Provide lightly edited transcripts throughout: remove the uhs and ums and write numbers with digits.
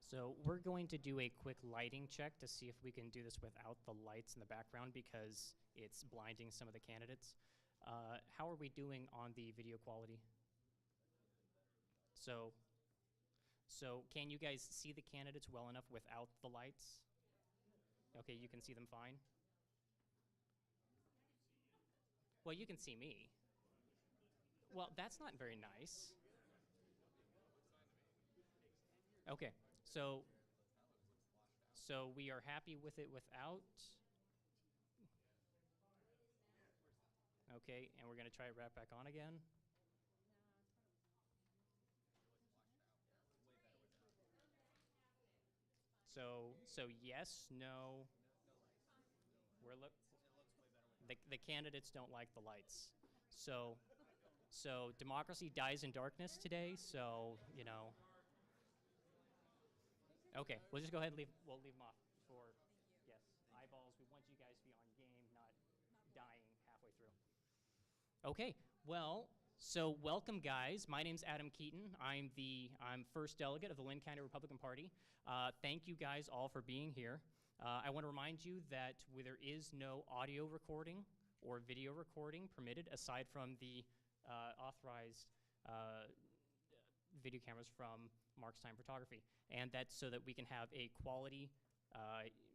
So we're going to do a quick lighting check to see if we can do this without the lights in the background because it's blinding some of the candidates. How are we doing on the video quality? So can you guys see the candidates well enough without the lights? Okay, you can see them fine? Well, you can see me. Well, that's not very nice. Okay, so we are happy with it without. Okay, and we're going to try it right back on again. So yes, no. The candidates don't like the lights. So democracy dies in darkness today. So you know. Okay, we'll just go ahead and leave. We'll leave them off for yes eyeballs. We want you guys to be on game, not dying halfway through. Okay, well. So welcome, guys. My name's Adam Keaton. I'm first delegate of the Linn County Republican Party. Thank you guys all for being here. I want to remind you that there is no audio recording or video recording permitted aside from the authorized video cameras from Mark's Time Photography. And that's so that we can have a quality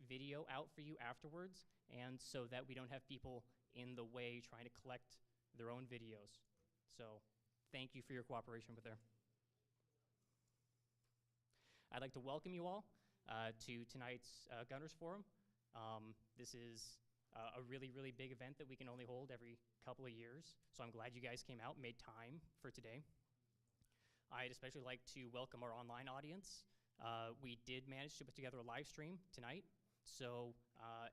video out for you afterwards and so that we don't have people in the way trying to collect their own videos. So thank you for your cooperation with there. I'd like to welcome you all to tonight's Governor's Forum. This is a really, really big event that we can only hold every couple of years. So I'm glad you guys came out and made time for today. I'd especially like to welcome our online audience. We did manage to put together a live stream tonight. So,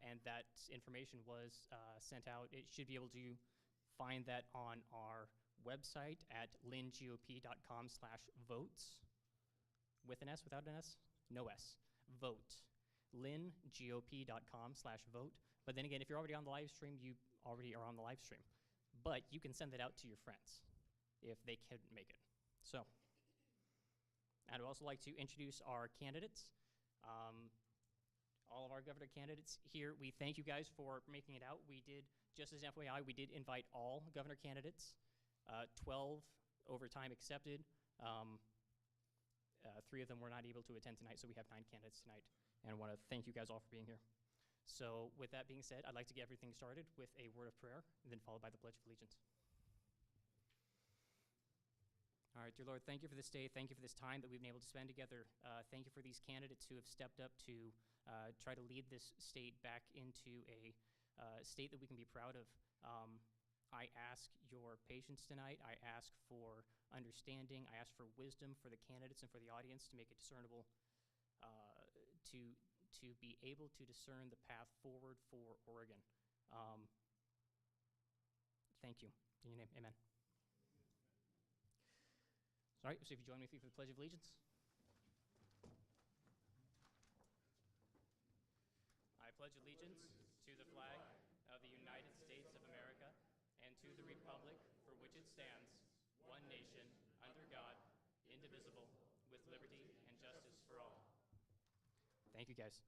and that information was sent out. It should be able to find that on our website at linngop.com/votes. With an S, without an S? No S. Vote. linngop.com/vote. But then again, if you're already on the live stream, you already are on the live stream. But you can send that out to your friends if they couldn't make it. So, I'd also like to introduce our candidates. All of our governor candidates here, we thank you guys for making it out. We did, just as FYI, we did invite all governor candidates. 12 overtime accepted. 3 of them were not able to attend tonight, so we have 9 candidates tonight. And I want to thank you guys all for being here. So with that being said, I'd like to get everything started with a word of prayer, and then followed by the Pledge of Allegiance. All right, dear Lord, thank you for this day. Thank you for this time that we've been able to spend together. Thank you for these candidates who have stepped up to try to lead this state back into a state that we can be proud of. I ask your patience tonight. I ask for understanding. I ask for wisdom for the candidates and for the audience to make it discernible, to be able to discern the path forward for Oregon. Thank you. In your name, amen. All right, so if you join me for the Pledge of Allegiance. I pledge allegiance to the flag of the United States of America and to the republic for which it stands, one nation, under God, indivisible, with liberty and justice for all. Thank you, guys.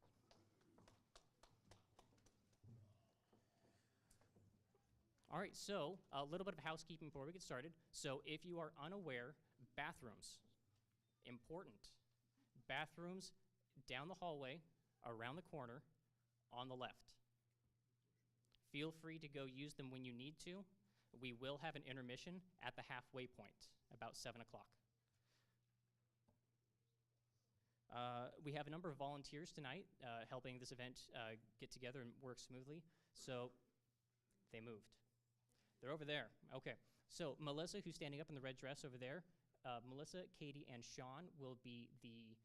All right, so a little bit of housekeeping before we get started. So if you are unaware, bathrooms, important. Bathrooms down the hallway, around the corner, on the left. Feel free to go use them when you need to. We will have an intermission at the halfway point, about 7 o'clock. We have a number of volunteers tonight helping this event get together and work smoothly. So they moved. They're over there. Okay. So Melissa, who's standing up in the red dress over there, Melissa, Katie, and Sean will be the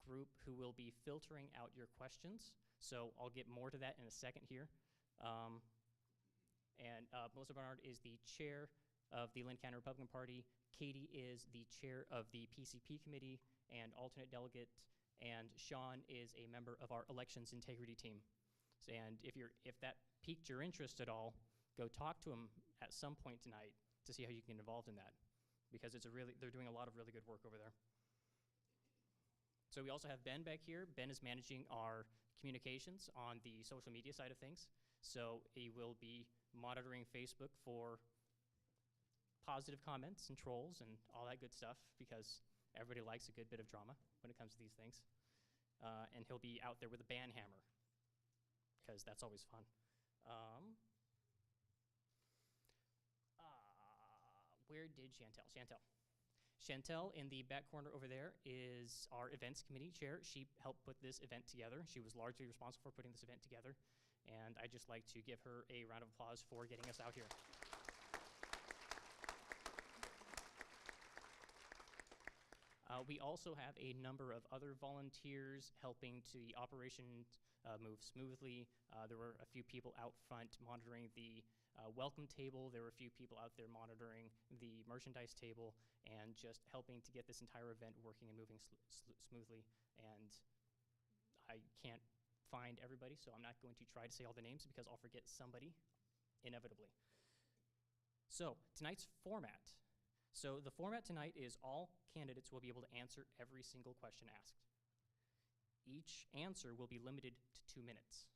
group who will be filtering out your questions. So I'll get more to that in a second here. And Melissa Barnard is the chair of the Linn County Republican Party. Katie is the chair of the PCP committee and alternate delegate. And Sean is a member of our elections integrity team. So, and if that piqued your interest at all, go talk to him at some point tonight to see how you can get involved in that, because they're doing a lot of really good work over there. So we also have Ben back here. Ben is managing our communications on the social media side of things. So he will be monitoring Facebook for positive comments and trolls and all that good stuff, because everybody likes a good bit of drama when it comes to these things. And he'll be out there with a band hammer, because that's always fun. Where did Chantel in the back corner over there is our events committee chair. She helped put this event together. She was largely responsible for putting this event together, and I'd just like to give her a round of applause for getting us out here. We also have a number of other volunteers helping to the operation move smoothly. There were a few people out front monitoring the welcome table. There were a few people out there monitoring the merchandise table and just helping to get this entire event working and moving smoothly. And I can't find everybody, so I'm not going to try to say all the names because I'll forget somebody inevitably. So tonight's format. So the format tonight is all candidates will be able to answer every single question asked. Each answer will be limited to 2 minutes.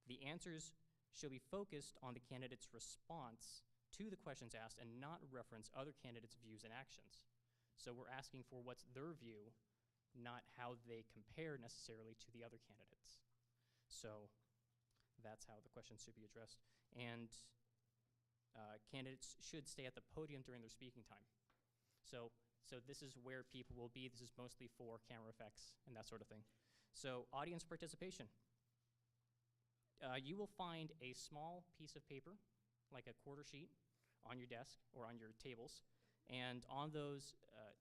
The answers should be focused on the candidate's response to the questions asked and not reference other candidates' views and actions. So we're asking for what's their view, not how they compare necessarily to the other candidates. So that's how the questions should be addressed. And candidates should stay at the podium during their speaking time. So this is where people will be. This is mostly for camera effects and that sort of thing. So audience participation. You will find a small piece of paper, like a quarter sheet, on your desk or on your tables. And on those,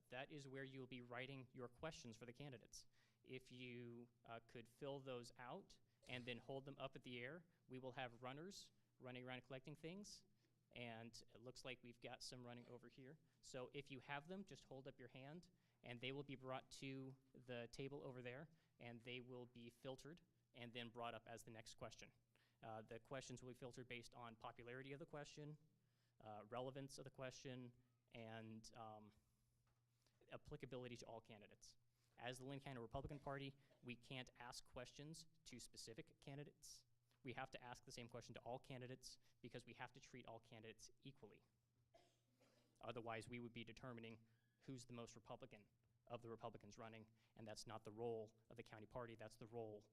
that is where you'll be writing your questions for the candidates. If you could fill those out and then hold them up at the air, we will have runners running around collecting things. And it looks like we've got some running over here. So if you have them, just hold up your hand, and they will be brought to the table over there, and they will be filtered and then brought up as the next question. The questions will be filtered based on popularity of the question, relevance of the question, and applicability to all candidates. As the Linn County Republican Party, we can't ask questions to specific candidates. We have to ask the same question to all candidates because we have to treat all candidates equally. Otherwise, we would be determining who's the most Republican of the Republicans running, and that's not the role of the county party. That's the role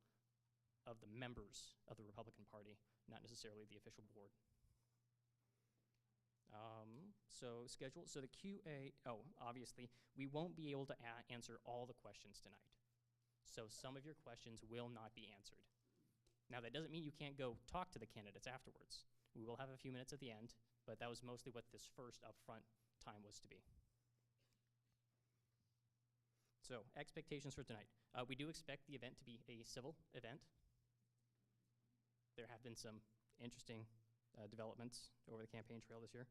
of the members of the Republican Party, not necessarily the official board. So schedule, so the QA, obviously, we won't be able to answer all the questions tonight. So some of your questions will not be answered. Now, that doesn't mean you can't go talk to the candidates afterwards. We will have a few minutes at the end, but that was mostly what this first upfront time was to be. So, expectations for tonight. We do expect the event to be a civil event. There have been some interesting developments over the campaign trail this year.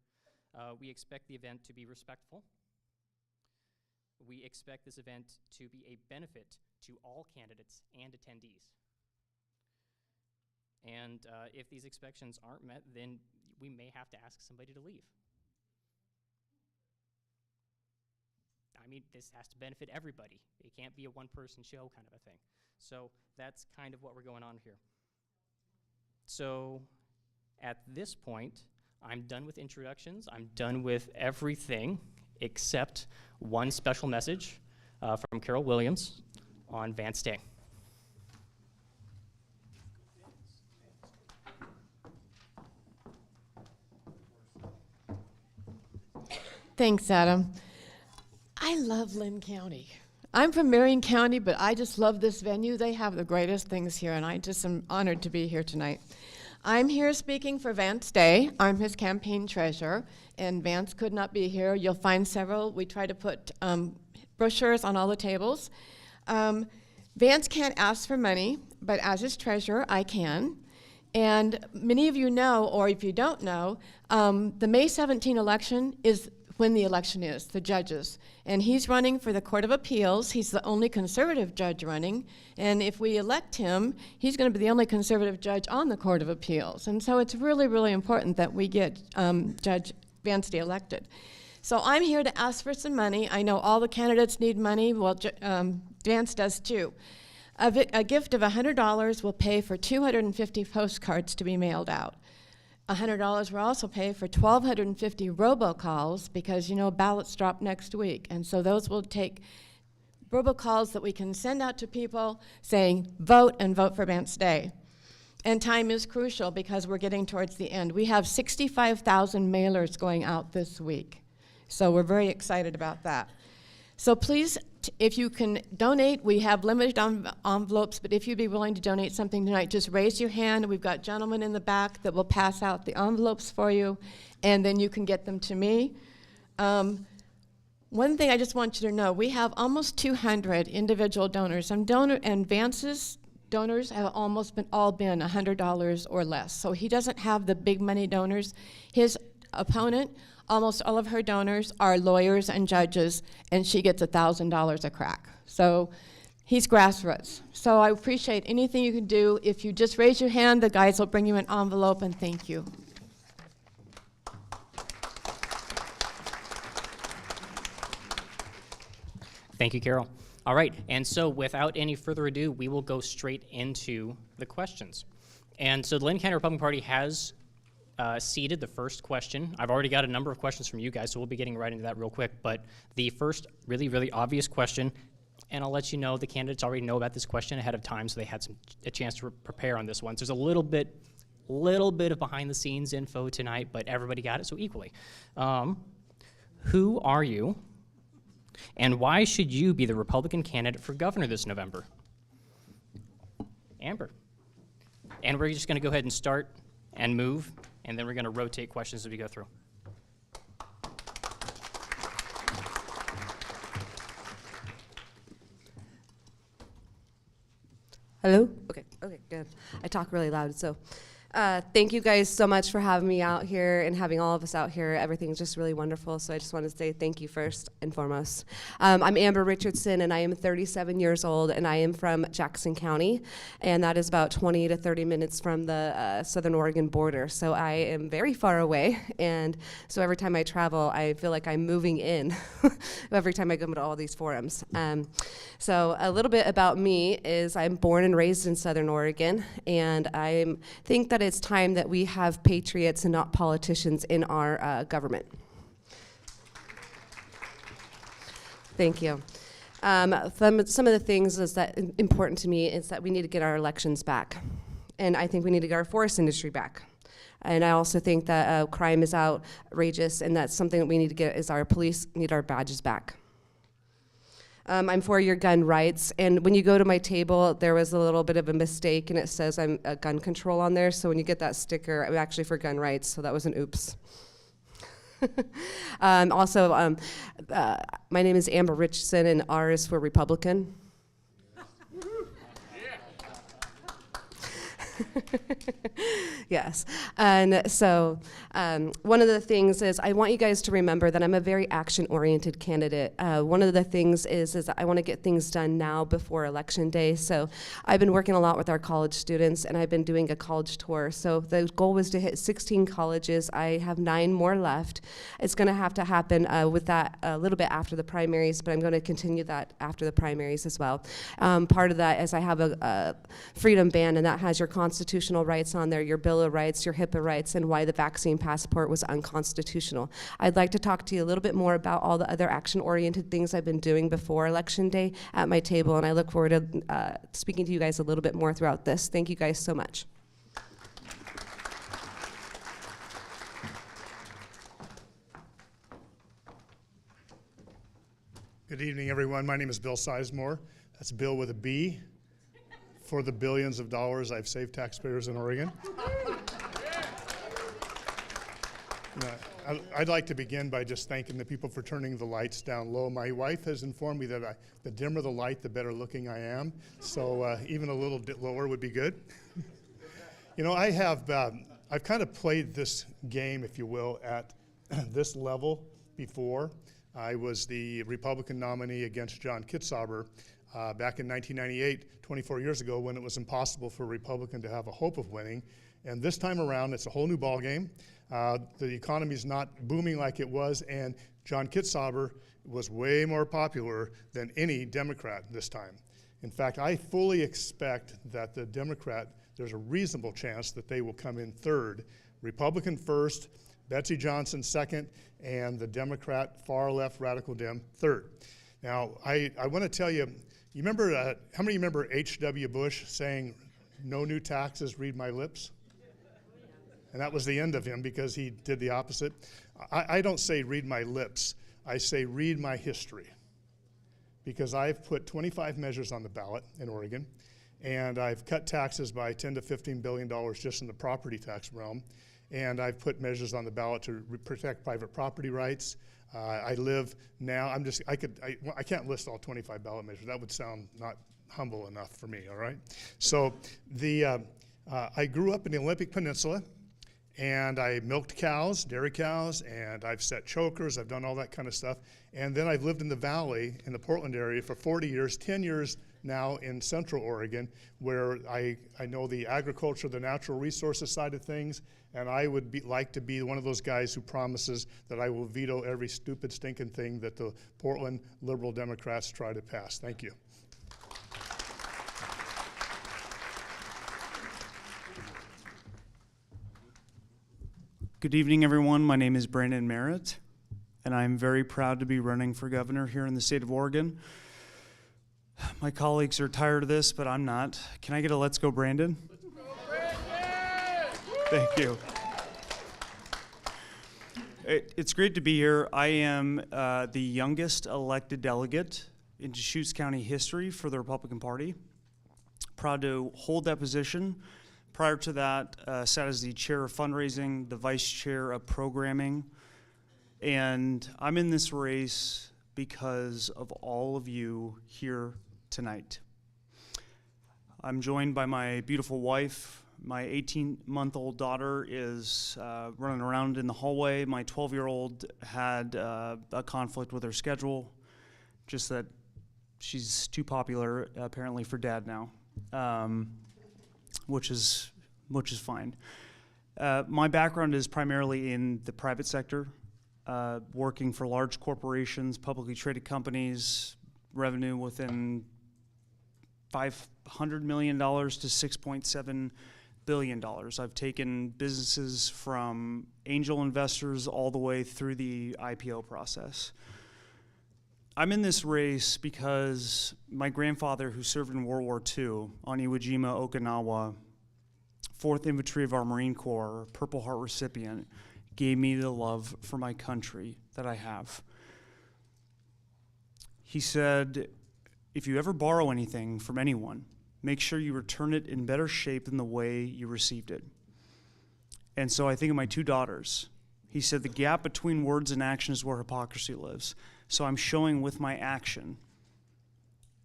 We expect the event to be respectful. We expect this event to be a benefit to all candidates and attendees. And if these expectations aren't met, then we may have to ask somebody to leave. I mean, this has to benefit everybody. It can't be a one-person show kind of a thing. So that's kind of what we're going on here. So at this point, I'm done with introductions. I'm done with everything except one special message from Carol Williams on Vance Day. Thanks, Adam. I love Linn County. I'm from Marion County, but I just love this venue. They have the greatest things here, and I just am honored to be here tonight. I'm here speaking for Vance Day. I'm his campaign treasurer, and Vance could not be here. You'll find several. We try to put brochures on all the tables. Vance can't ask for money, but as his treasurer, I can. And many of you know, or if you don't know, the May 17 election is when the election is, the judges. And he's running for the Court of Appeals. He's the only conservative judge running. And if we elect him, he's going to be the only conservative judge on the Court of Appeals. And so it's really, really important that we get Judge Vance Day elected. So I'm here to ask for some money. I know all the candidates need money. Well, Vance does too. A gift of $100 will pay for 250 postcards to be mailed out. $100 will also pay for 1,250 robocalls because, you know, ballots drop next week. And so those will take robocalls that we can send out to people saying, vote and vote for Vance Day. And time is crucial because we're getting towards the end. We have 65,000 mailers going out this week. So we're very excited about that. So please, if you can donate, we have limited envelopes, but if you'd be willing to donate something tonight, just raise your hand. We've got gentlemen in the back that will pass out the envelopes for you, and then you can get them to me. One thing I just want you to know, we have almost 200 individual donors, and Vance's donors have almost all been $100 or less. So he doesn't have the big money donors. His opponent, almost all of her donors are lawyers and judges, and she gets $1,000 a crack. So he's grassroots. So I appreciate anything you can do. If you just raise your hand, the guys will bring you an envelope, and thank you. Thank you, Carol. All right, and so without any further ado, we will go straight into the questions. And so the Linn County Republican Party has seeded the first question. I've already got a number of questions from you guys, so we'll be getting right into that real quick. But the first really, really obvious question, and I'll let you know the candidates already know about this question ahead of time, so they had a chance to prepare on this one. So there's a little bit of behind-the-scenes info tonight, but everybody got it, so equally. Who are you? And why should you be the Republican candidate for governor this November? Amber. And we're just going to go ahead and start and move, and then we're going to rotate questions as we go through. Hello? Okay, good. I talk really loud, so thank you guys so much for having me out here and having all of us out here. Everything's just really wonderful, so I just want to say thank you first and foremost. I'm Amber Richardson, and I am 37 years old, and I am from Jackson County, and that is about 20 to 30 minutes from the Southern Oregon border, so I am very far away, and so every time I travel, I feel like I'm moving in every time I go to all these forums. So a little bit about me is I'm born and raised in Southern Oregon, and I think that it's time that we have patriots and not politicians in our government. Thank you. Some of the things is that important to me is that we need to get our elections back. And I think we need to get our forest industry back. And I also think that crime is outrageous, and that's something that we need to get is our police need our badges back. I'm for your gun rights, and when you go to my table, there was a little bit of a mistake, and it says I'm a gun control on there, so when you get that sticker, I'm actually for gun rights, so that was an oops. Also, my name is Amber Richardson, and R is for Republican. Yes, and so one of the things is I want you guys to remember that I'm a very action-oriented candidate. One of the things is that I want to get things done now before Election Day, so I've been working a lot with our college students, and I've been doing a college tour. So the goal was to hit 16 colleges. I have 9 more left. It's going to have to happen with that a little bit after the primaries, but I'm going to continue that after the primaries as well. Part of that is I have a freedom band, and that has your constitutional rights on there, your Bill of Rights, your HIPAA rights, and why the vaccine passport was unconstitutional. I'd like to talk to you a little bit more about all the other action-oriented things I've been doing before Election Day at my table, and I look forward to speaking to you guys a little bit more throughout this. Thank you guys so much. Good evening, everyone. My name is Bill Sizemore. That's Bill with a B. For the billions of dollars I've saved taxpayers in Oregon. I'd like to begin by just thanking the people for turning the lights down low. My wife has informed me that the dimmer the light, the better looking I am. So even a little bit lower would be good. You know, I've kind of played this game, if you will, at this level before. I was the Republican nominee against John Kitzhaber back in 1998, 24 years ago, when it was impossible for a Republican to have a hope of winning. And this time around, it's a whole new ballgame. The economy is not booming like it was, and John Kitzhaber was way more popular than any Democrat this time. In fact, I fully expect that the Democrat, there's a reasonable chance that they will come in third. Republican first, Betsy Johnson second, and the Democrat far left radical Dem third. Now, I want to tell you, you remember, how many of you remember H.W. Bush saying, "No new taxes, read my lips"? And that was the end of him because he did the opposite. I don't say read my lips, I say read my history. Because I've put 25 measures on the ballot in Oregon, and I've cut taxes by $10 to $15 billion just in the property tax realm. And I've put measures on the ballot to protect private property rights. I live now, I can't list all 25 ballot measures. That would sound not humble enough for me, all right? So I grew up in the Olympic Peninsula, and I milked cows, dairy cows, and I've set chokers, I've done all that kind of stuff. And then I've lived in the valley, in the Portland area for 40 years, 10 years now in Central Oregon, where I know the agriculture, the natural resources side of things, and I would like to be one of those guys who promises that I will veto every stupid, stinking thing that the Portland liberal Democrats try to pass. Thank you. Good evening, everyone. My name is Brandon Merritt, and I'm very proud to be running for governor here in the state of Oregon. My colleagues are tired of this, but I'm not. Can I get a "Let's go, Brandon"? Let's go, Brandon! Thank you. It's great to be here. I am the youngest elected delegate in Deschutes County history for the Republican Party. Proud to hold that position. Prior to that, sat as the chair of fundraising, the vice chair of programming, and I'm in this race because of all of you here tonight. I'm joined by my beautiful wife. My 18-month-old daughter is running around in the hallway. My 12-year-old had a conflict with her schedule, just that she's too popular apparently for dad now. Which is fine. My background is primarily in the private sector, working for large corporations, publicly traded companies, revenue within $500 million to $6.7 billion. I've taken businesses from angel investors all the way through the IPO process. I'm in this race because my grandfather, who served in World War II on Iwo Jima, Okinawa, 4th Infantry of our Marine Corps, Purple Heart recipient, gave me the love for my country that I have. He said, if you ever borrow anything from anyone, make sure you return it in better shape than the way you received it. And so I think of my two daughters. He said, the gap between words and action is where hypocrisy lives. So I'm showing with my action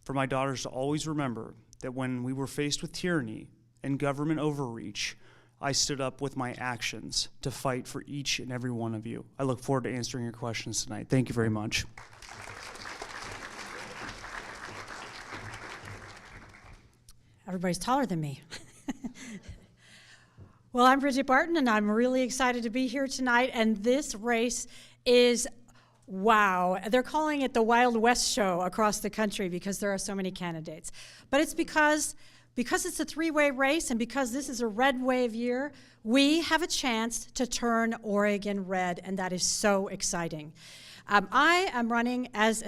for my daughters to always remember that when we were faced with tyranny and government overreach, I stood up with my actions to fight for each and every one of you. I look forward to answering your questions tonight. Thank you very much. Everybody's taller than me. Well, I'm Brigitte Barton, and I'm really excited to be here tonight, and this race is wow. They're calling it the Wild West show across the country because there are so many candidates. But it's because it's a three-way race and because this is a red wave year, we have a chance to turn Oregon red, and that is so exciting. I am running as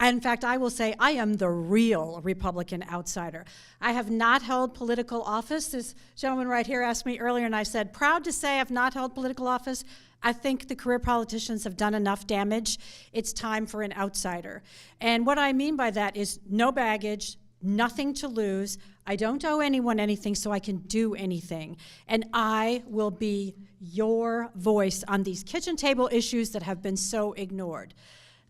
in fact, I will say I am the real Republican outsider. I have not held political office. This gentleman right here asked me earlier, and I said, proud to say I've not held political office. I think the career politicians have done enough damage. It's time for an outsider. And what I mean by that is no baggage, nothing to lose. I don't owe anyone anything, so I can do anything. And I will be your voice on these kitchen table issues that have been so ignored.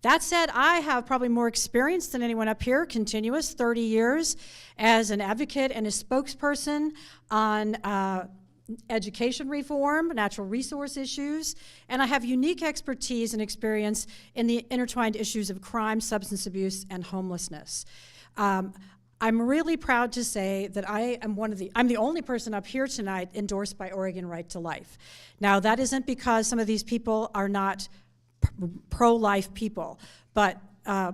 That said, I have probably more experience than anyone up here, continuous 30 years as an advocate and a spokesperson on education reform, natural resource issues, and I have unique expertise and experience in the intertwined issues of crime, substance abuse, and homelessness. I'm really proud to say that I'm the only person up here tonight endorsed by Oregon Right to Life. Now, that isn't because some of these people are not pro-life people. But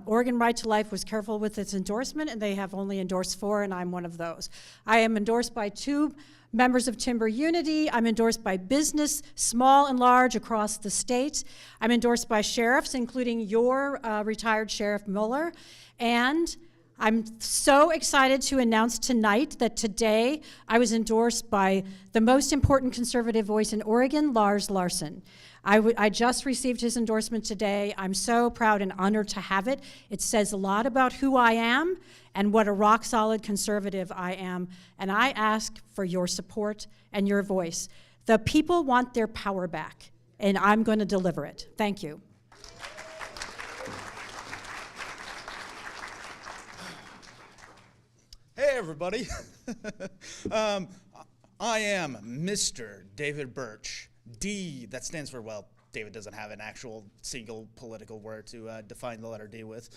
Oregon Right to Life was careful with its endorsement, and they have only endorsed 4, and I'm one of those. I am endorsed by 2 members of Timber Unity. I'm endorsed by business, small and large, across the state. I'm endorsed by sheriffs, including your retired Sheriff Mueller. And I'm so excited to announce tonight that today I was endorsed by the most important conservative voice in Oregon, Lars Larson. I just received his endorsement today. I'm so proud and honored to have it. It says a lot about who I am and what a rock-solid conservative I am, and I ask for your support and your voice. The people want their power back, and I'm going to deliver it. Thank you. Hey, everybody. I am Mr. David Birch. D, that stands for, well, David doesn't have an actual single political word to define the letter D with.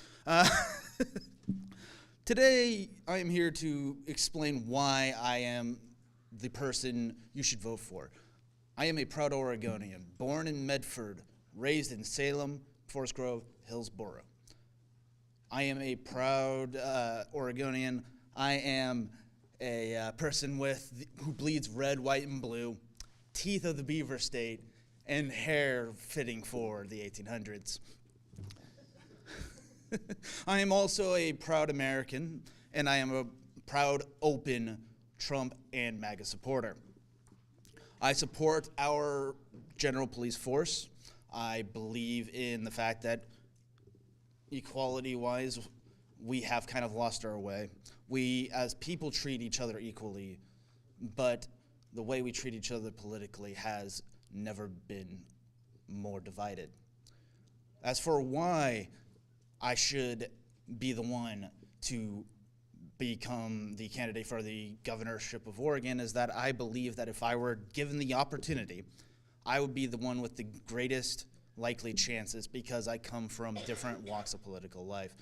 Today, I am here to explain why I am the person you should vote for. I am a proud Oregonian, born in Medford, raised in Salem, Forest Grove, Hillsborough. I am a proud Oregonian. I am a person who bleeds red, white, and blue, teeth of the beaver state, and hair fitting for the 1800s. I am also a proud American, and I am a proud, open Trump and MAGA supporter. I support our general police force. I believe in the fact that equality-wise, we have kind of lost our way. We, as people, treat each other equally, but the way we treat each other politically has never been more divided. As for why I should be the one to become the candidate for the governorship of Oregon is that I believe that if I were given the opportunity, I would be the one with the greatest likely chances because I come from different walks of political life.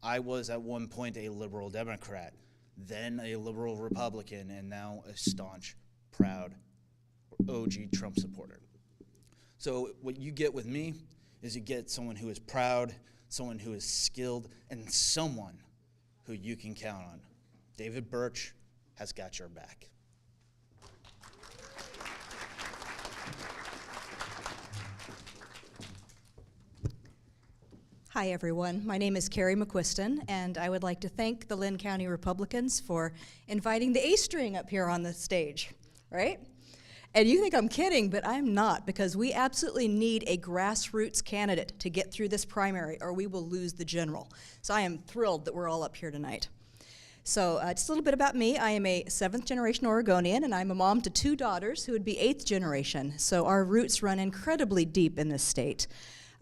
I was at one point a liberal Democrat, then a liberal Republican, and now a staunch, proud OG Trump supporter. So what you get with me is you get someone who is proud, someone who is skilled, and someone who you can count on. David Birch has got your back. Hi, everyone. My name is Carrie Mcquisten, and I would like to thank the Linn County Republicans for inviting the A string up here on the stage, right? And you think I'm kidding, but I'm not, because we absolutely need a grassroots candidate to get through this primary, or we will lose the general. So I am thrilled that we're all up here tonight. So just a little bit about me. I am a 7th generation Oregonian, and I'm a mom to 2 daughters who would be 8th generation. So our roots run incredibly deep in this state.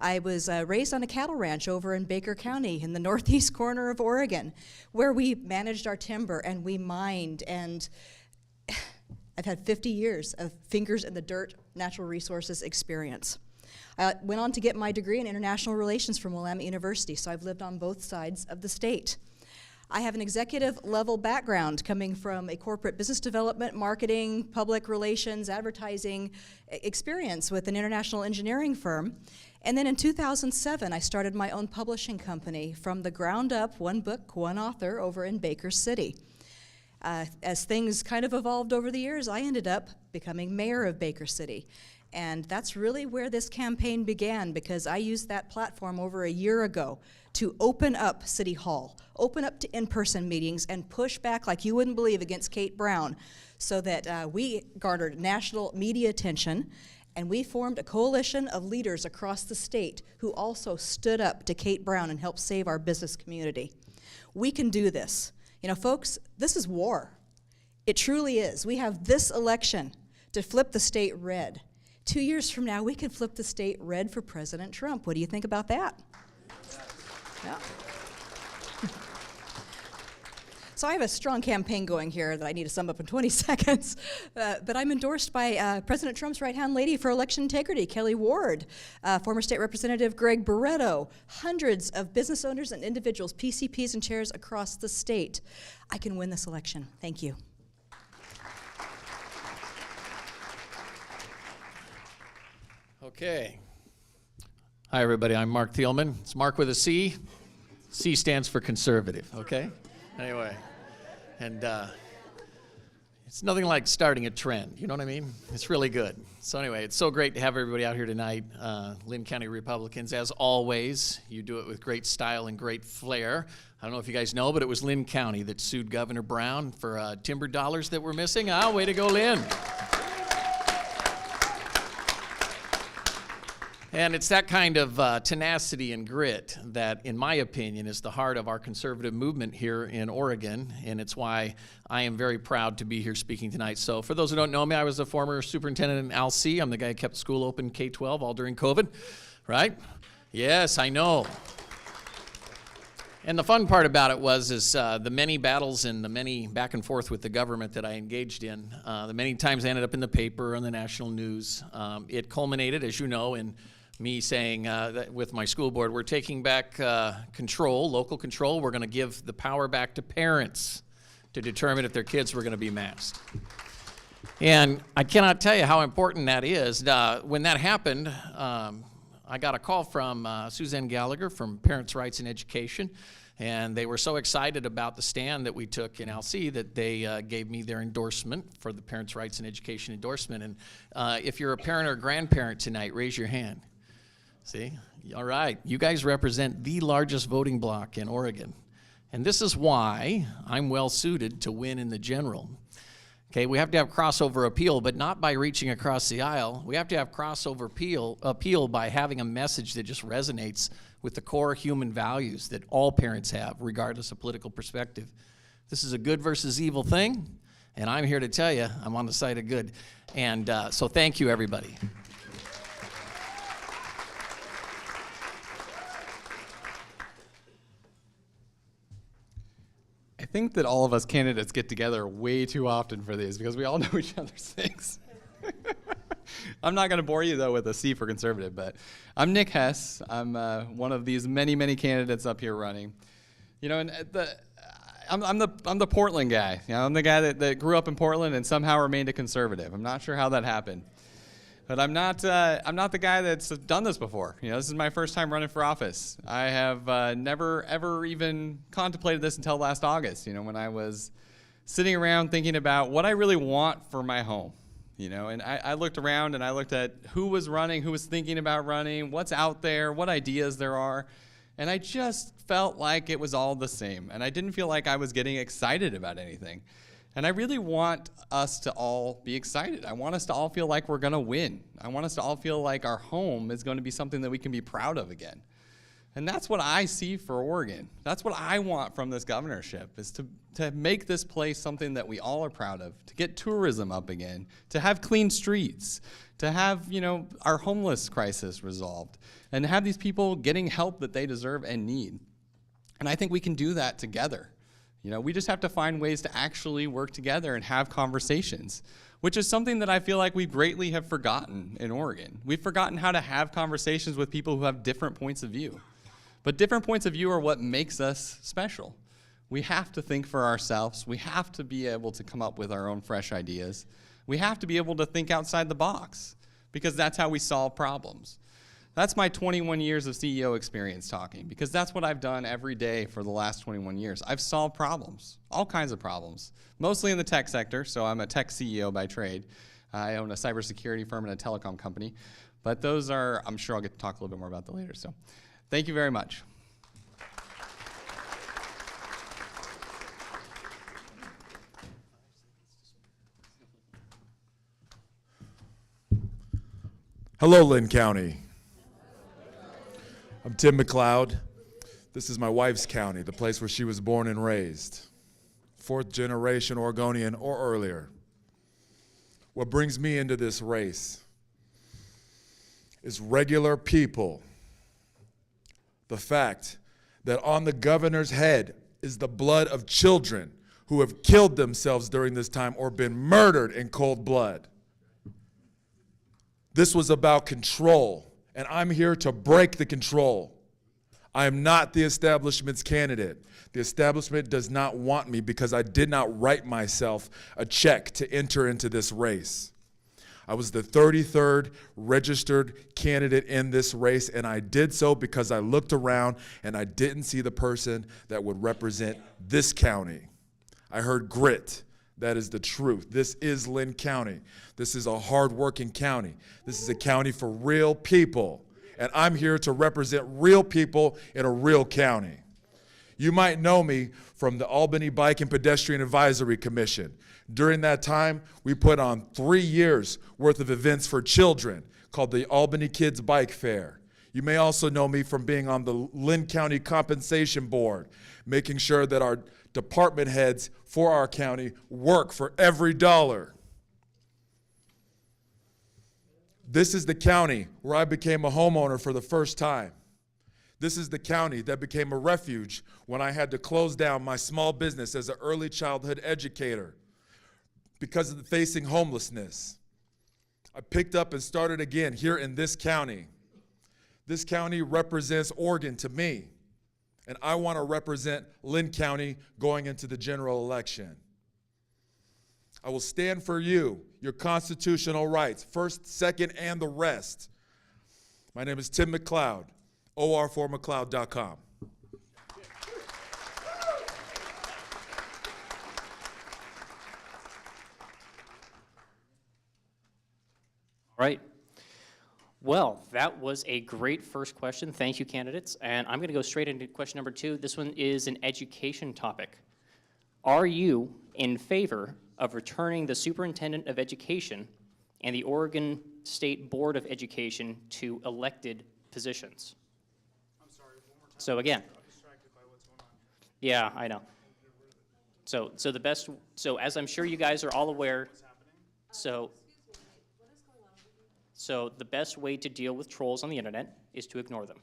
I was raised on a cattle ranch over in Baker County in the northeast corner of Oregon, where we managed our timber and we mined, and I've had 50 years of fingers in the dirt natural resources experience. I went on to get my degree in international relations from Willamette University, so I've lived on both sides of the state. I have an executive level background coming from a corporate business development, marketing, public relations, advertising experience with an international engineering firm. And then in 2007, I started my own publishing company from the ground up, 1 book, 1 author, over in Baker City. As things kind of evolved over the years, I ended up becoming mayor of Baker City. And that's really where this campaign began, because I used that platform over a year ago to open up City Hall, open up to in-person meetings, and push back like you wouldn't believe against Kate Brown, so that we garnered national media attention, and we formed a coalition of leaders across the state who also stood up to Kate Brown and helped save our business community. We can do this. You know, folks, this is war. It truly is. We have this election to flip the state red. 2 years from now, we could flip the state red for President Trump. What do you think about that? Yeah. So I have a strong campaign going here that I need to sum up in 20 seconds. But I'm endorsed by President Trump's right-hand lady for election integrity, Kelly Ward, former state representative Greg Barretto, hundreds of business owners and individuals, PCPs and chairs across the state. I can win this election. Thank you. Okay. Hi, everybody. I'm Mark Thielman. It's Mark with a C. C stands for conservative, okay? Anyway, and it's nothing like starting a trend, you know what I mean? It's really good. So anyway, it's so great to have everybody out here tonight. Linn County Republicans, as always, you do it with great style and great flair. I don't know if you guys know, but it was Linn County that sued Governor Brown for timber dollars that were missing. Way to go, Linn. And it's that kind of tenacity and grit that, in my opinion, is the heart of our conservative movement here in Oregon, and it's why I am very proud to be here speaking tonight. So for those who don't know me, I was a former superintendent in LC. I'm the guy who kept school open K-12 all during COVID, right? Yes, I know. And the fun part about it was the many battles and the many back and forth with the government that I engaged in. The many times I ended up in the paper, on the national news. It culminated, as you know, in me saying that with my school board, we're taking back control, local control. We're going to give the power back to parents to determine if their kids were going to be masked. And I cannot tell you how important that is. When that happened, I got a call from Suzanne Gallagher from Parents' Rights in Education, and they were so excited about the stand that we took in LC that they gave me their endorsement for the Parents' Rights in Education endorsement. And if you're a parent or grandparent tonight, raise your hand. See? All right. You guys represent the largest voting bloc in Oregon. And this is why I'm well suited to win in the general. Okay, we have to have crossover appeal, but not by reaching across the aisle. We have to have crossover appeal by having a message that just resonates with the core human values that all parents have, regardless of political perspective. This is a good versus evil thing, and I'm here to tell you I'm on the side of good. And so thank you, everybody. I think that all of us candidates get together way too often for these because we all know each other's things. I'm not going to bore you, though, with a C for conservative, but I'm Nick Hess. I'm one of these many, many candidates up here running. You know, and I'm the Portland guy. You know, I'm the guy that grew up in Portland and somehow remained a conservative. I'm not sure how that happened. But I'm not the guy that's done this before. You know, this is my first time running for office. I have never, ever even contemplated this until last August, you know, when I was sitting around thinking about what I really want for my home. You know, and I looked around and I looked at who was running, who was thinking about running, what's out there, what ideas there are. And I just felt like it was all the same. And I didn't feel like I was getting excited about anything. And I really want us to all be excited. I want us to all feel like we're going to win. I want us to all feel like our home is going to be something that we can be proud of again. And that's what I see for Oregon. That's what I want from this governorship, is to make this place something that we all are proud of, to get tourism up again, to have clean streets, to have, you know, our homeless crisis resolved, and to have these people getting help that they deserve and need. And I think we can do that together. You know, we just have to find ways to actually work together and have conversations, which is something that I feel like we greatly have forgotten in Oregon. We've forgotten how to have conversations with people who have different points of view. But different points of view are what makes us special. We have to think for ourselves. We have to be able to come up with our own fresh ideas. We have to be able to think outside the box, because that's how we solve problems. That's my 21 years of CEO experience talking, because that's what I've done every day for the last 21 years. I've solved problems, all kinds of problems, mostly in the tech sector, so I'm a tech CEO by trade. I own a cybersecurity firm and a telecom company, but those are, I'm sure I'll get to talk a little bit more about that later, so thank you very much. Hello, Linn County. I'm Tim McLeod. This is my wife's county, the place where she was born and raised. 4th generation Oregonian or earlier. What brings me into this race is regular people. The fact that on the governor's head is the blood of children who have killed themselves during this time or been murdered in cold blood. This was about control. And I'm here to break the control. I am not the establishment's candidate. The establishment does not want me because I did not write myself a check to enter into this race. I was the 33rd registered candidate in this race, and I did so because I looked around and I didn't see the person that would represent this county. I heard grit. That is the truth. This is Linn County. This is a hard-working county. This is a county for real people, and I'm here to represent real people in a real county. You might know me from the Albany Bike and Pedestrian Advisory Commission. During that time, we put on 3 years worth of events for children called the Albany Kids Bike Fair. You may also know me from being on the Linn County Compensation Board, making sure that our department heads for our county work for every dollar. This is the county where I became a homeowner for the first time. This is the county that became a refuge when I had to close down my small business as an early childhood educator because of facing homelessness. I picked up and started again here in this county. This county represents Oregon to me, and I want to represent Linn County going into the general election. I will stand for you, your constitutional rights, first, second, and the rest. My name is Tim McLeod, or4mcleod.com. All right. Well, that was a great first question. Thank you, candidates. And I'm going to go straight into question number 2. This one is an education topic. Are you in favor of returning the Superintendent of Education and the Oregon State Board of Education to elected positions? I'm sorry, one more time. So again, I'm distracted by what's going on. yeah, I know. So as I'm sure you guys are all aware, so the best way to deal with trolls on the internet is to ignore them.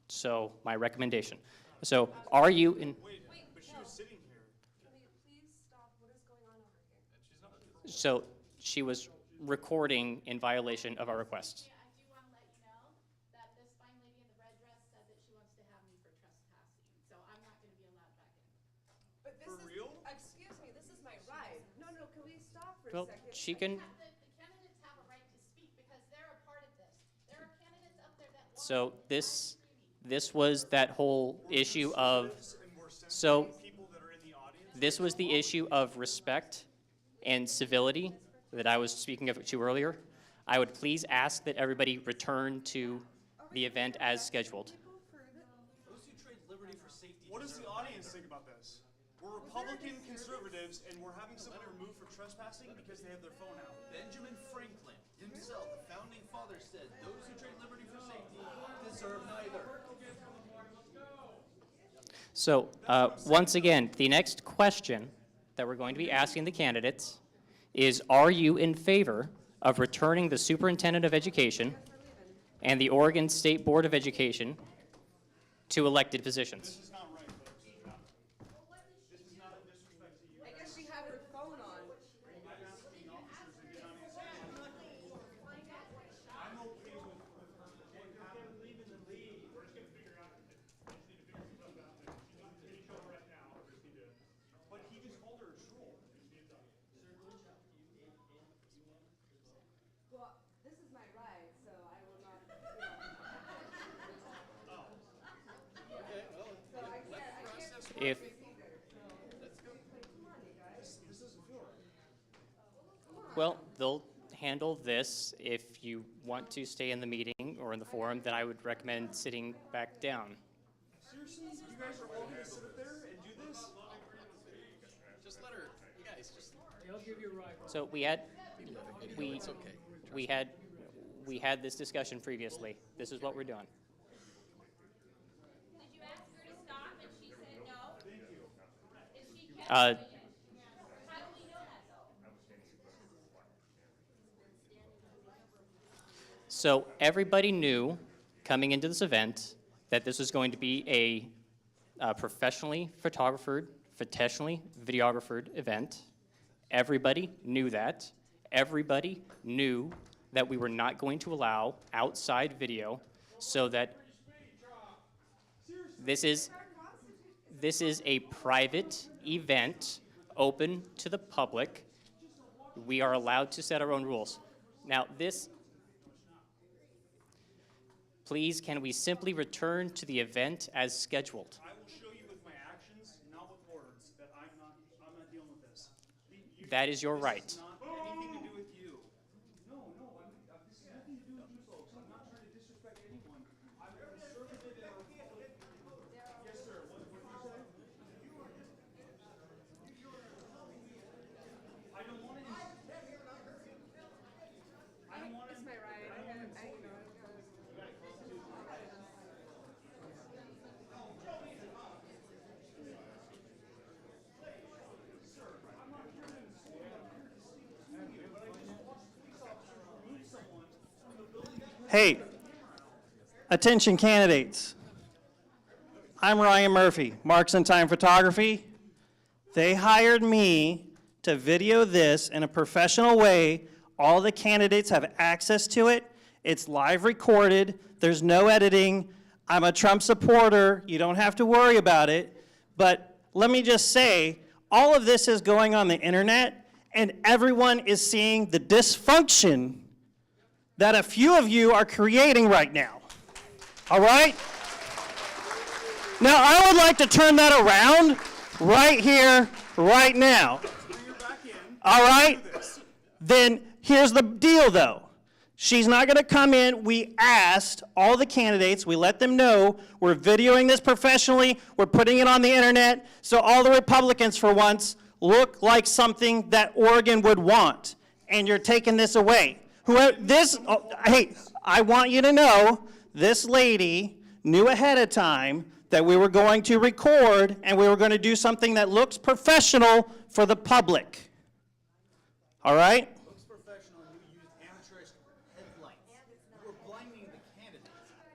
So my recommendation. So are you in? Wait, but she was sitting here. Can we please stop? What is going on over here? So she was recording in violation of our request. Yeah, I do want to let you know that this fine lady in the red dress said that she wants to have me for trespassing, so I'm not going to be allowed back in. But this For is, real? excuse me, this is my ride. No, can we stop for Well, a second? she can. The candidates have a right to speak because they're a part of this. There are candidates up there that want So this was that whole issue of. So this was the issue of respect and civility that I was speaking of to earlier. I would please ask that everybody return to the event as scheduled. What does the audience think about this? We're Republican conservatives, and we're having someone removed for trespassing because they have their phone out. Benjamin Franklin himself, the founding father, said, "Those who trade liberty for safety deserve neither." So once again, the next question that we're going to be asking the candidates is, are you in favor of returning the Superintendent of Education and the Oregon State Board of Education to elected positions? I guess she had her phone on. Well, this is my ride, so I will not, If Well, they'll handle this. If you want to stay in the meeting or in the forum, then I would recommend sitting back down. Seriously? You guys are all going to sit up there and do this? Just let her, you guys, just So we had this discussion previously. This is what we're doing. Did you ask her to stop and she said no? Is she kept Uh, doing it? How do we know that though? So everybody knew coming into this event that this was going to be a professionally photographed, professionally videographed event. Everybody knew that. Everybody knew that we were not going to allow outside video, so that this is a private event open to the public We are allowed to set our own rules. Now, please, can we simply return to the event as scheduled? I will show you with my actions, not with words, that I'm not dealing with this. That is your right. This is not anything to do with you. No, this has nothing to do with you folks. I'm not trying to disrespect anyone. I'm a conservative and a Republican. Yes, sir. What did you say? I don't want to. I don't want to. It's my right. Hey, attention candidates. I'm Ryan Murphy, Marks and Time Photography. They hired me to video this in a professional way. All the candidates have access to it. It's live recorded. There's no editing. I'm a Trump supporter. You don't have to worry about it. But let me just say, all of this is going on the internet, and everyone is seeing the dysfunction that a few of you are creating right now. All right? Now, I would like to turn that around right here, right now. All right? Then here's the deal, though. She's not going to come in. We asked all the candidates, we let them know we're videoing this professionally, we're putting it on the internet, so all the Republicans, for once, look like something that Oregon would want. And you're taking this away. Hey, I want you to know, this lady knew ahead of time that we were going to record and we were going to do something that looks professional for the public. All right? Looks professional, and you used amateurish headlights. You were blinding the candidates.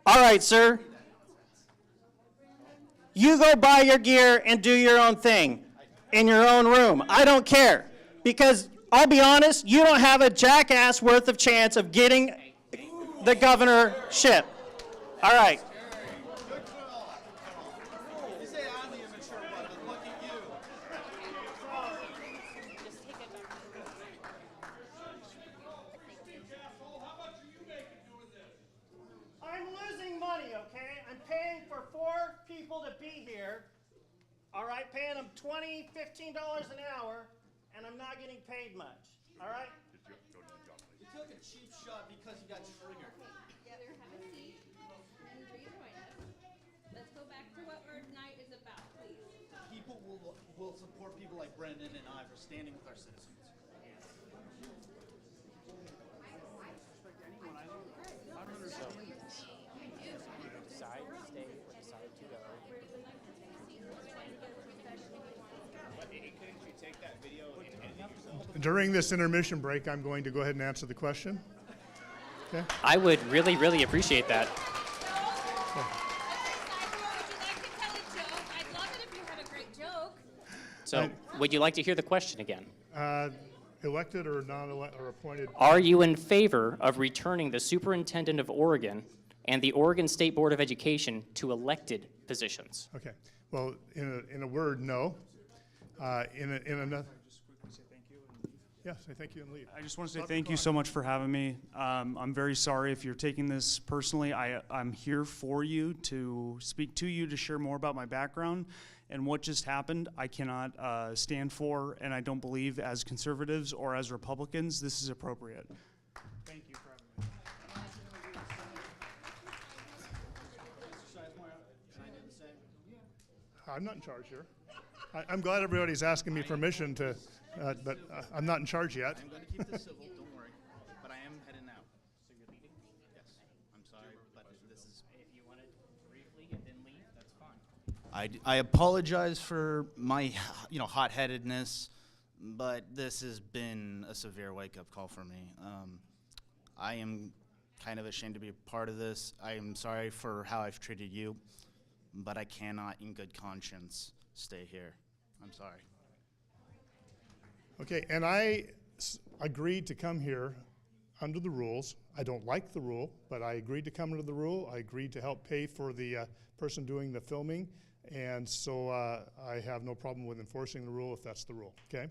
All right, sir. You go buy your gear and do your own thing in your own room. I don't care. Because I'll be honest, you don't have a jackass worth of chance of getting the governorship. All right. You say I'm the immature one, but look at you. I'm losing money, okay? I'm paying for 4 people to be here. All right, paying them $20, $15 an hour, and I'm not getting paid much. All right? You took a cheap shot because you got triggered. Together, have a seat, and rejoin us. Let's go back to what our night is about, please. People will support people like Brendan and I for standing with our citizens. Decide to stay or decide to go. Couldn't you take that video and edit yourself? During this intermission break, I'm going to go ahead and answer the question. Okay? I would really, really appreciate that. I'd love it if you had a great joke. So, would you like to hear the question again? Elected or non-elected or appointed? Are you in favor of returning the Superintendent of Oregon and the Oregon State Board of Education to elected positions? Okay. Well, in a word, no. In another. Yeah, say thank you and leave. I just want to say thank you so much for having me. I'm very sorry if you're taking this personally. I'm here for you, to speak to you, to share more about my background and what just happened. I cannot stand for, and I don't believe as conservatives or as Republicans this is appropriate. Thank you for having me. I'm not in charge here. I'm glad everybody's asking me permission to, but I'm not in charge yet. I'm going to keep this civil, don't worry. But I am heading out. So you're leaving? Yes. I'm sorry, but this is... If you want to briefly and then leave, that's fine. I apologize for my, hot-headedness, but this has been a severe wake-up call for me. I am kind of ashamed to be a part of this. I am sorry for how I've treated you, but I cannot, in good conscience, stay here. I'm sorry. Okay, and I agreed to come here under the rules. I don't like the rule, but I agreed to come under the rule. I agreed to help pay for the person doing the filming, and so I have no problem with enforcing the rule if that's the rule, okay?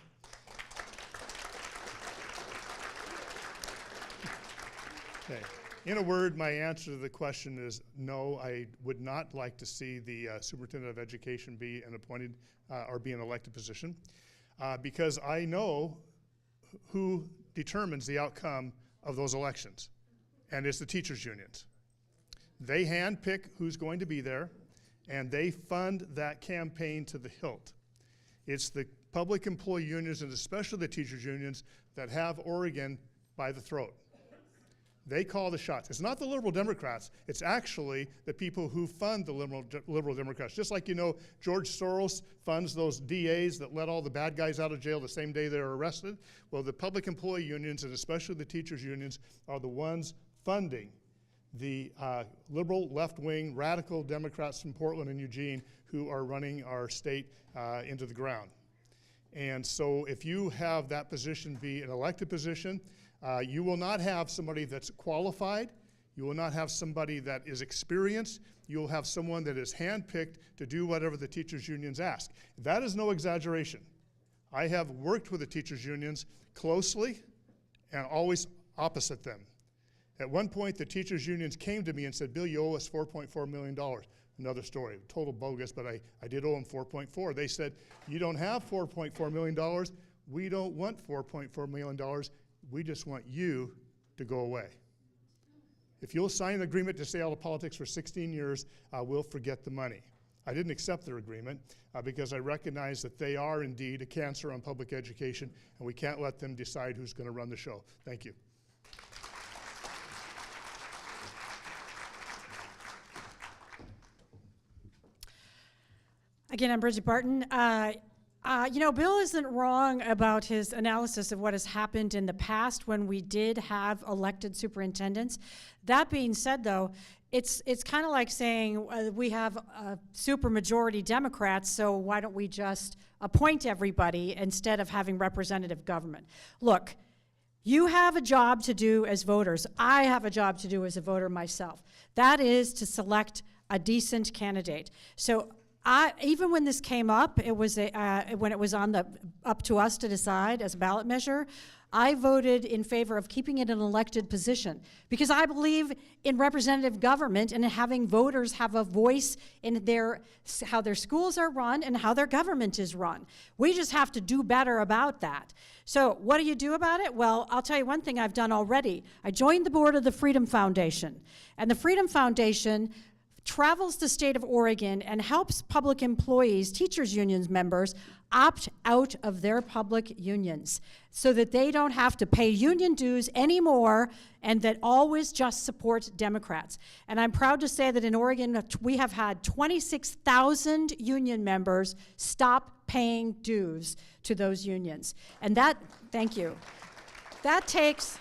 Okay. In a word, my answer to the question is no, I would not like to see the Superintendent of Education be an appointed or be an elected position because I know who determines the outcome of those elections, and it's the teachers' unions. They handpick who's going to be there, and they fund that campaign to the hilt. It's the public employee unions, and especially the teachers' unions, that have Oregon by the throat. They call the shots. It's not the liberal Democrats. It's actually the people who fund the liberal Democrats. Just like, you know, George Soros funds those DAs that let all the bad guys out of jail the same day they're arrested. Well, the public employee unions, and especially the teachers' unions, are the ones funding the liberal, left-wing, radical Democrats from Portland and Eugene who are running our state into the ground. And so if you have that position be an elected position, you will not have somebody that's qualified. You will not have somebody that is experienced. You will have someone that is handpicked to do whatever the teachers' unions ask. That is no exaggeration. I have worked with the teachers' unions closely and always opposite them. At one point, the teachers' unions came to me and said, Bill, you owe us $4.4 million. Another story, total bogus, but I did owe them 4.4. They said, you don't have $4.4 million. We don't want $4.4 million. We just want you to go away. If you'll sign an agreement to stay out of politics for 16 years, we'll forget the money. I didn't accept their agreement because I recognize that they are indeed a cancer on public education, and we can't let them decide who's going to run the show. Thank you. Again, I'm Brigitte Barton. You know, Bill isn't wrong about his analysis of what has happened in the past when we did have elected superintendents. That being said, though, it's kind of like saying we have a supermajority Democrats, so why don't we just appoint everybody instead of having representative government? Look, you have a job to do as voters. I have a job to do as a voter myself. That is to select a decent candidate. So even when this came up, it was when it was on up to us to decide as a ballot measure, I voted in favor of keeping it an elected position because I believe in representative government and having voters have a voice in how their schools are run and how their government is run. We just have to do better about that. So what do you do about it? Well, I'll tell you one thing I've done already. I joined the board of the Freedom Foundation, and the Freedom Foundation travels the state of Oregon and helps public employees, teachers unions members, opt out of their public unions so that they don't have to pay union dues anymore and that always just support Democrats. And I'm proud to say that in Oregon, we have had 26,000 union members stop paying dues to those unions. And that, thank you, that takes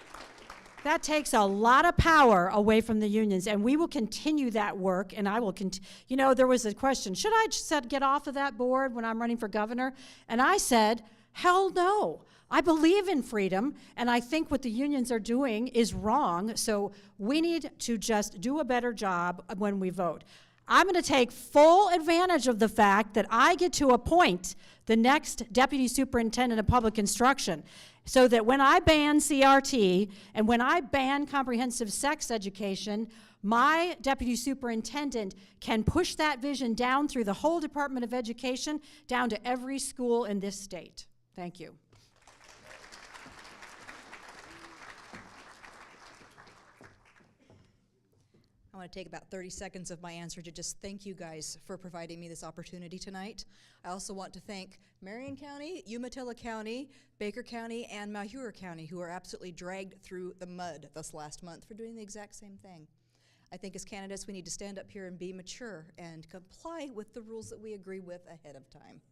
a lot of power away from the unions, and we will continue that work, and I will continue. You know, there was a question, should I just get off of that board when I'm running for governor? And I said, hell no. I believe in freedom, and I think what the unions are doing is wrong, so we need to just do a better job when we vote. I'm going to take full advantage of the fact that I get to appoint the next deputy superintendent of public instruction, so that when I ban CRT and when I ban comprehensive sex education, my deputy superintendent can push that vision down through the whole Department of Education, down to every school in this state. Thank you. I want to take about 30 seconds of my answer to just thank you guys for providing me this opportunity tonight. I also want to thank Marion County, Umatilla County, Baker County, and Malheur County, who are absolutely dragged through the mud this last month for doing the exact same thing. I think as candidates, we need to stand up here and be mature and comply with the rules that we agree with ahead of time.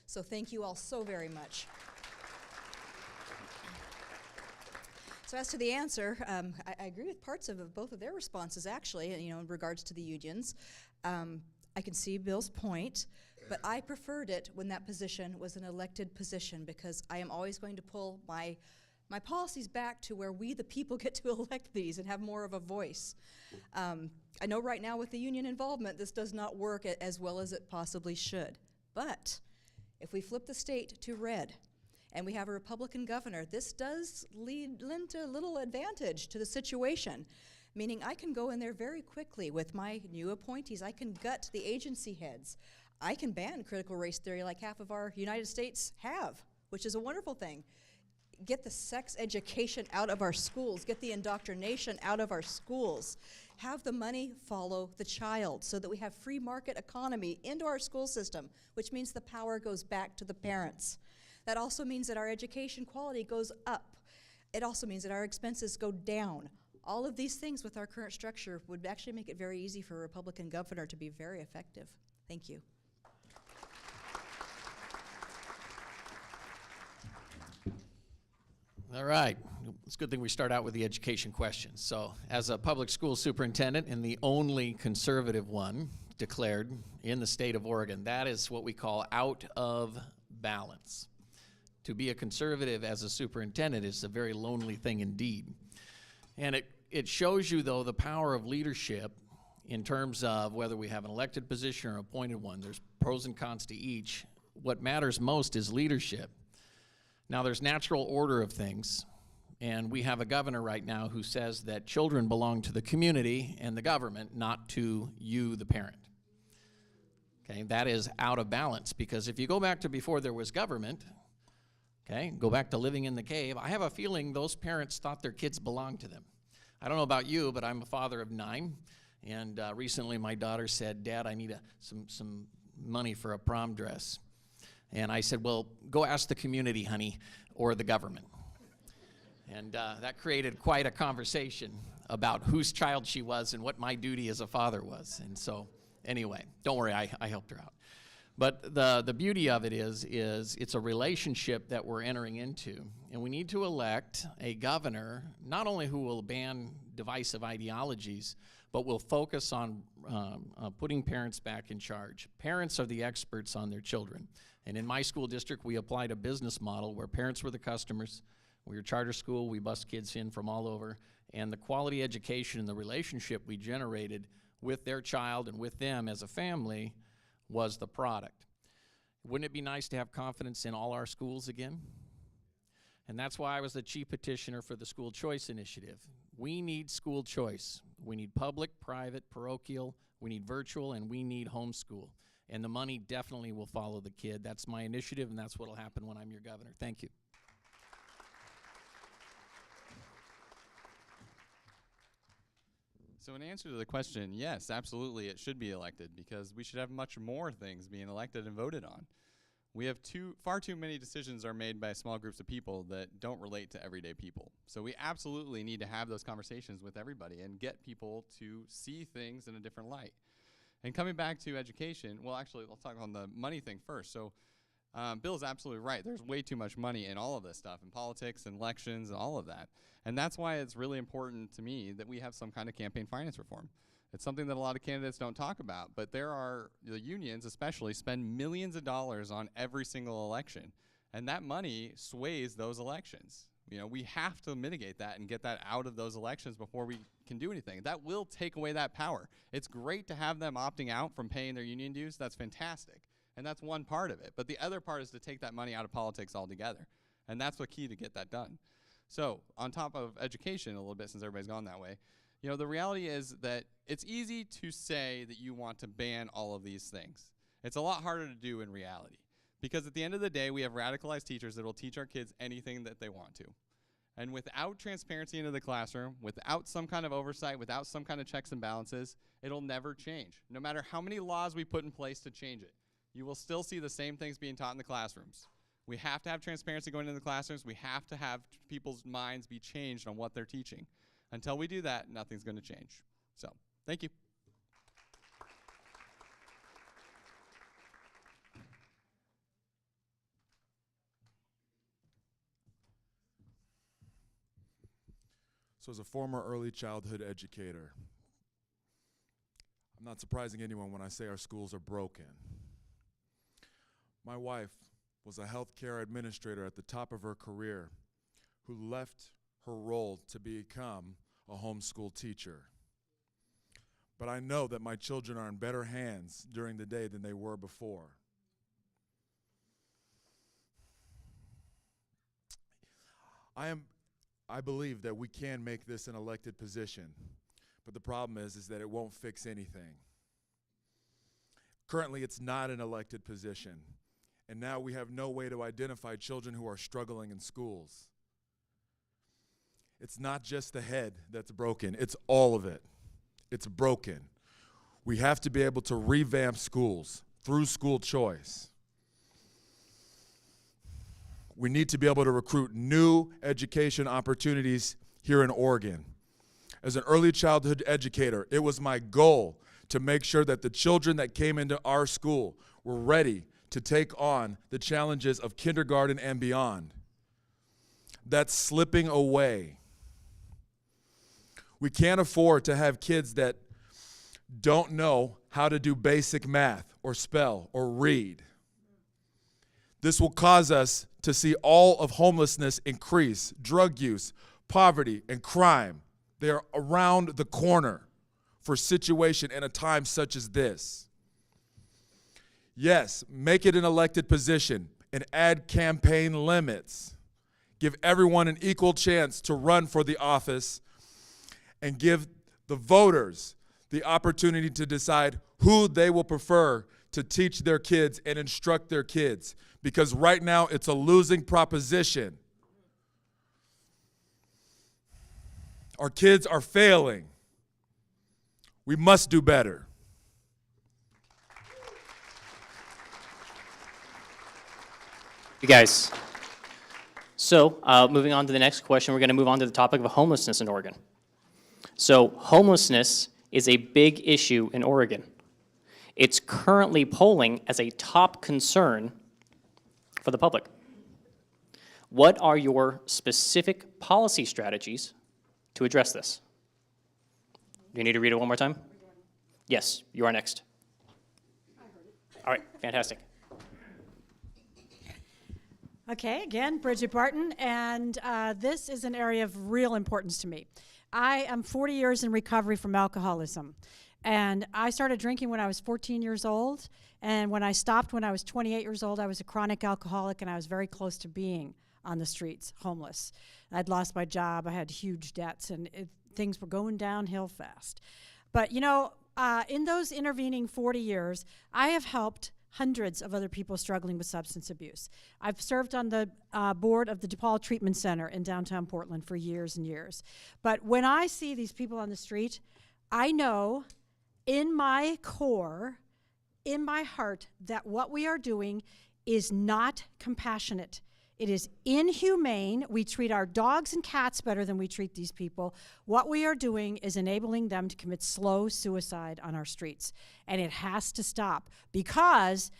So thank you all so very much. So as to the answer, I agree with parts of both of their responses, actually, you know, in regards to the unions. I can see Bill's point, but I preferred it when that position was an elected position because I am always going to pull my policies back to where we, the people, get to elect these and have more of a voice. I know right now with the union involvement, this does not work as well as it possibly should. But if we flip the state to red, and we have a Republican governor, this does lend a little advantage to the situation, meaning I can go in there very quickly with my new appointees. I can gut the agency heads. I can ban critical race theory like half of our United States have, which is a wonderful thing. Get the sex education out of our schools, get the indoctrination out of our schools, have the money follow the child so that we have free market economy into our school system, which means the power goes back to the parents. That also means that our education quality goes up. It also means that our expenses go down. All of these things with our current structure would actually make it very easy for a Republican governor to be very effective. Thank you. All right. It's a good thing we start out with the education questions. So, as a public school superintendent and the only conservative one declared in the state of Oregon, that is what we call out of balance. To be a conservative as a superintendent is a very lonely thing indeed. And it shows you, though, the power of leadership in terms of whether we have an elected position or an appointed one. There's pros and cons to each. What matters most is leadership. Now, there's natural order of things, and we have a governor right now who says that children belong to the community and the government, not to you, the parent. Okay, that is out of balance, because if you go back to before there was government, okay, go back to living in the cave, I have a feeling those parents thought their kids belonged to them. I don't know about you, but I'm a father of 9, and recently my daughter said, "Dad, I need some money for a prom dress." And I said, "Well, go ask the community, honey, or the government." And that created quite a conversation about whose child she was and what my duty as a father was. And so, anyway, don't worry, I helped her out. But the beauty of it is it's a relationship that we're entering into. And we need to elect a governor, not only who will ban divisive ideologies, but will focus on putting parents back in charge. Parents are the experts on their children. And in my school district, we applied a business model where parents were the customers. We were a charter school. We bus kids in from all over. And the quality education and the relationship we generated with their child and with them as a family was the product. Wouldn't it be nice to have confidence in all our schools again? And that's why I was the chief petitioner for the school choice initiative. We need school choice. We need public, private, parochial, we need virtual, and we need homeschool. And the money definitely will follow the kid. That's my initiative, and that's what will happen when I'm your governor. Thank you. So in answer to the question, yes, absolutely, it should be elected, because we should have much more things being elected and voted on. We have far too many decisions are made by small groups of people that don't relate to everyday people. So we absolutely need to have those conversations with everybody and get people to see things in a different light. And coming back to education, well, actually, I'll talk on the money thing first. So Bill's absolutely right. There's way too much money in all of this stuff, in politics and elections and all of that. And that's why it's really important to me that we have some kind of campaign finance reform. It's something that a lot of candidates don't talk about, but the unions especially spend millions of dollars on every single election. And that money sways those elections. You know, we have to mitigate that and get that out of those elections before we can do anything. That will take away that power. It's great to have them opting out from paying their union dues. That's fantastic. And that's one part of it. But the other part is to take that money out of politics altogether. And that's the key to get that done. So on top of education a little bit, since everybody's gone that way, you know, the reality is that it's easy to say that you want to ban all of these things. It's a lot harder to do in reality. Because at the end of the day, we have radicalized teachers that will teach our kids anything that they want to. And without transparency into the classroom, without some kind of oversight, without some kind of checks and balances, it'll never change. No matter how many laws we put in place to change it, you will still see the same things being taught in the classrooms. We have to have transparency going into the classrooms. We have to have people's minds be changed on what they're teaching. Until we do that, nothing's going to change. So, thank you. So as a former early childhood educator, I'm not surprising anyone when I say our schools are broken. My wife was a healthcare administrator at the top of her career who left her role to become a homeschool teacher. But I know that my children are in better hands during the day than they were before. I believe that we can make this an elected position, but the problem is that it won't fix anything. Currently, it's not an elected position, and now we have no way to identify children who are struggling in schools. It's not just the head that's broken, it's all of it. It's broken. We have to be able to revamp schools through school choice. We need to be able to recruit new education opportunities here in Oregon. As an early childhood educator, it was my goal to make sure that the children that came into our school were ready to take on the challenges of kindergarten and beyond. That's slipping away. We can't afford to have kids that don't know how to do basic math or spell or read. This will cause us to see all of homelessness increase, drug use, poverty, and crime. They are around the corner for a situation in a time such as this. Yes, make it an elected position and add campaign limits. Give everyone an equal chance to run for the office and give the voters the opportunity to decide who they will prefer to teach their kids and instruct their kids. Because right now it's a losing proposition. Our kids are failing. We must do better. You guys. So, moving on to the next question, we're going to move on to the topic of homelessness in Oregon. So, homelessness is a big issue in Oregon. It's currently polling as a top concern for the public. What are your specific policy strategies to address this? Do you need to read it one more time? Yes, you are next. All right, fantastic. Okay, again, Brigitte Barton, and this is an area of real importance to me. I am 40 years in recovery from alcoholism, and I started drinking when I was 14 years old, and when I stopped when I was 28 years old, I was a chronic alcoholic, and I was very close to being on the streets, homeless. I'd lost my job, I had huge debts, and things were going downhill fast. But you know, in those intervening 40 years, I have helped hundreds of other people struggling with substance abuse. I've served on the board of the DePaul Treatment Center in downtown Portland for years and years. But when I see these people on the street, I know in my core, in my heart, that what we are doing is not compassionate. It is inhumane. We treat our dogs and cats better than we treat these people. What we are doing is enabling them to commit slow suicide on our streets. And it has to stop, because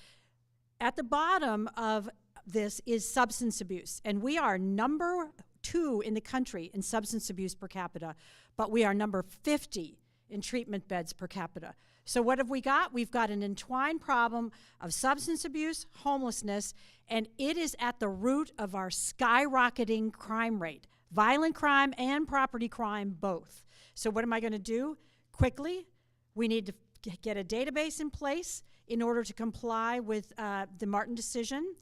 at the bottom of this is substance abuse. And we are number 2 in the country in substance abuse per capita, but we are number 50 in treatment beds per capita. So what have we got? We've got an entwined problem of substance abuse, homelessness, and it is at the root of our skyrocketing crime rate, violent crime and property crime both. So what am I going to do? Quickly, we need to get a database in place in order to comply with the Martin decision,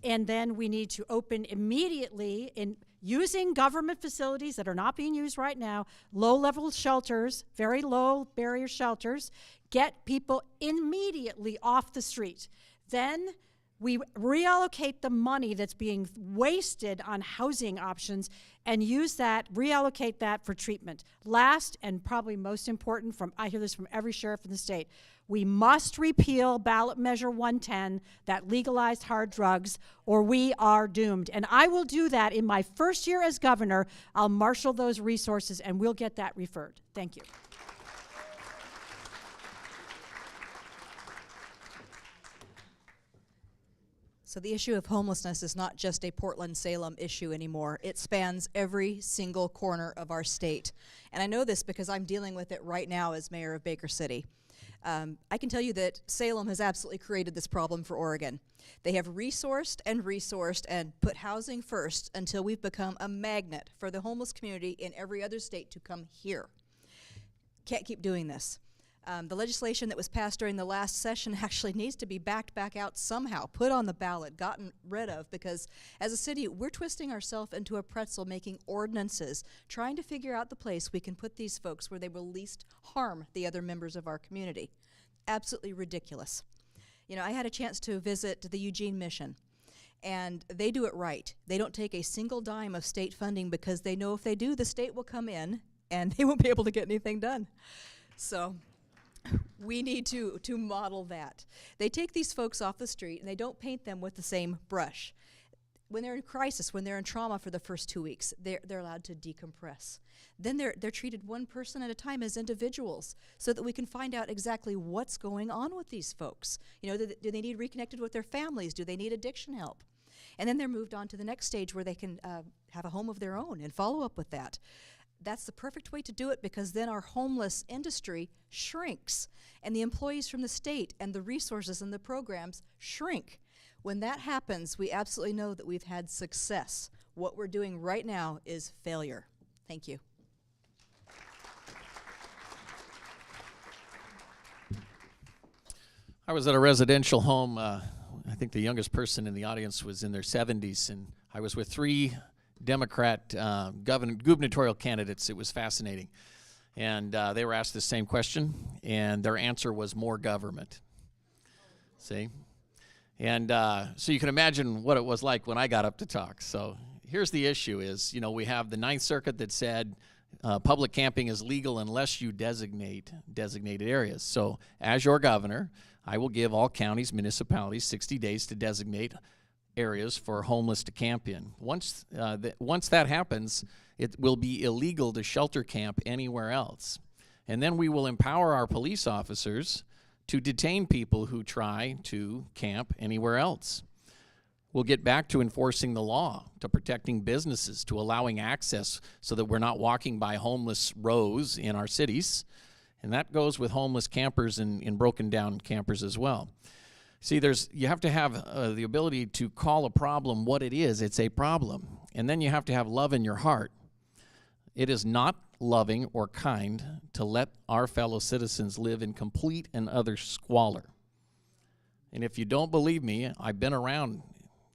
and then we need to open immediately in using government facilities that are not being used right now, low-level shelters, very low barrier shelters, get people immediately off the street. Then we reallocate the money that's being wasted on housing options and use that, reallocate that for treatment. Last, and probably most important, I hear this from every sheriff in the state, we must repeal ballot measure 110 that legalized hard drugs, or we are doomed. And I will do that in my first year as governor. I'll marshal those resources and we'll get that referred. Thank you. So the issue of homelessness is not just a Portland-Salem issue anymore. It spans every single corner of our state. And I know this because I'm dealing with it right now as mayor of Baker City. I can tell you that Salem has absolutely created this problem for Oregon. They have resourced and put housing first until we've become a magnet for the homeless community in every other state to come here. Can't keep doing this. The legislation that was passed during the last session actually needs to be backed back out somehow, put on the ballot, gotten rid of, because as a city, we're twisting ourselves into a pretzel, making ordinances, trying to figure out the place we can put these folks where they will least harm the other members of our community. Absolutely ridiculous. You know, I had a chance to visit the Eugene Mission, and they do it right. They don't take a single dime of state funding because they know if they do, the state will come in and they won't be able to get anything done. So we need to model that. They take these folks off the street and they don't paint them with the same brush. When they're in crisis, when they're in trauma for the first 2 weeks, they're allowed to decompress. Then they're treated one person at a time as individuals so that we can find out exactly what's going on with these folks. You know, do they need reconnected with their families? Do they need addiction help? And then they're moved on to the next stage where they can have a home of their own and follow up with that. That's the perfect way to do it, because then our homeless industry shrinks and the employees from the state and the resources and the programs shrink. When that happens, we absolutely know that we've had success. What we're doing right now is failure. Thank you. I was at a residential home. I think the youngest person in the audience was in their 70s, and I was with 3 Democrat gubernatorial candidates. It was fascinating. And they were asked the same question, and their answer was more government. See? And so you can imagine what it was like when I got up to talk. So here's the issue is, you know, we have the Ninth Circuit that said public camping is legal unless you designate designated areas. So as your governor, I will give all counties, municipalities 60 days to designate areas for homeless to camp in. Once that happens, it will be illegal to shelter camp anywhere else. And then we will empower our police officers to detain people who try to camp anywhere else. We'll get back to enforcing the law, to protecting businesses, to allowing access so that we're not walking by homeless rows in our cities. And that goes with homeless campers and broken down campers as well. See, you have to have the ability to call a problem what it is. It's a problem. And then you have to have love in your heart. It is not loving or kind to let our fellow citizens live in complete and utter squalor. And if you don't believe me, I've been around.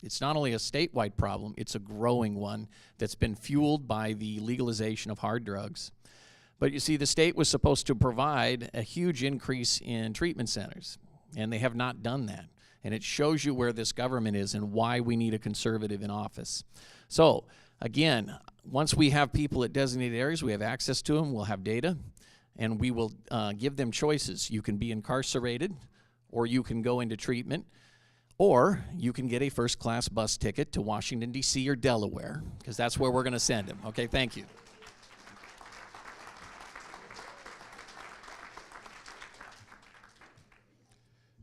It's not only a statewide problem, it's a growing one that's been fueled by the legalization of hard drugs. But you see, the state was supposed to provide a huge increase in treatment centers, and they have not done that. And it shows you where this government is and why we need a conservative in office. So, again, once we have people at designated areas, we have access to them, we'll have data, and we will give them choices. You can be incarcerated, or you can go into treatment, or you can get a first-class bus ticket to Washington, D.C. or Delaware, because that's where we're going to send them. Okay, thank you.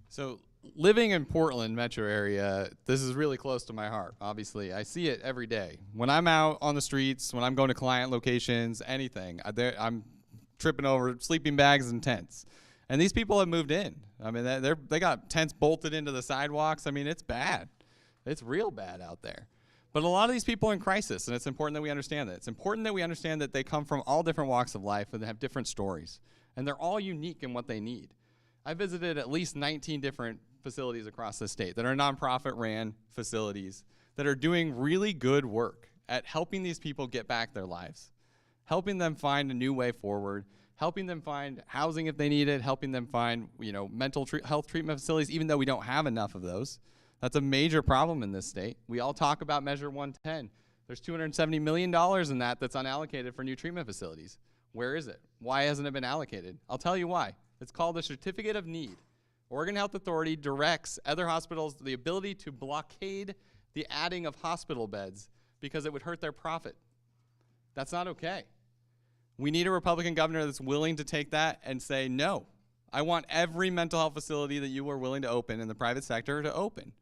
So living in Portland metro area, this is really close to my heart, obviously. I see it every day. When I'm out on the streets, when I'm going to client locations, anything, I'm tripping over sleeping bags and tents. And these people have moved in. I mean, they got tents bolted into the sidewalks. I mean, it's bad. It's real bad out there. But a lot of these people are in crisis, and it's important that we understand that. It's important that we understand that they come from all different walks of life and they have different stories. And they're all unique in what they need. I visited at least 19 different facilities across the state that are nonprofit-ran facilities that are doing really good work at helping these people get back their lives, helping them find a new way forward, helping them find housing if they need it, helping them find, mental health treatment facilities, even though we don't have enough of those. That's a major problem in this state. We all talk about Measure 110. There's $270 million in that's unallocated for new treatment facilities. Where is it? Why hasn't it been allocated? I'll tell you why. It's called a Certificate of Need. Oregon Health Authority directs other hospitals the ability to blockade the adding of hospital beds because it would hurt their profit. That's not okay. We need a Republican governor that's willing to take that and say, no, I want every mental health facility that you are willing to open in the private sector to open.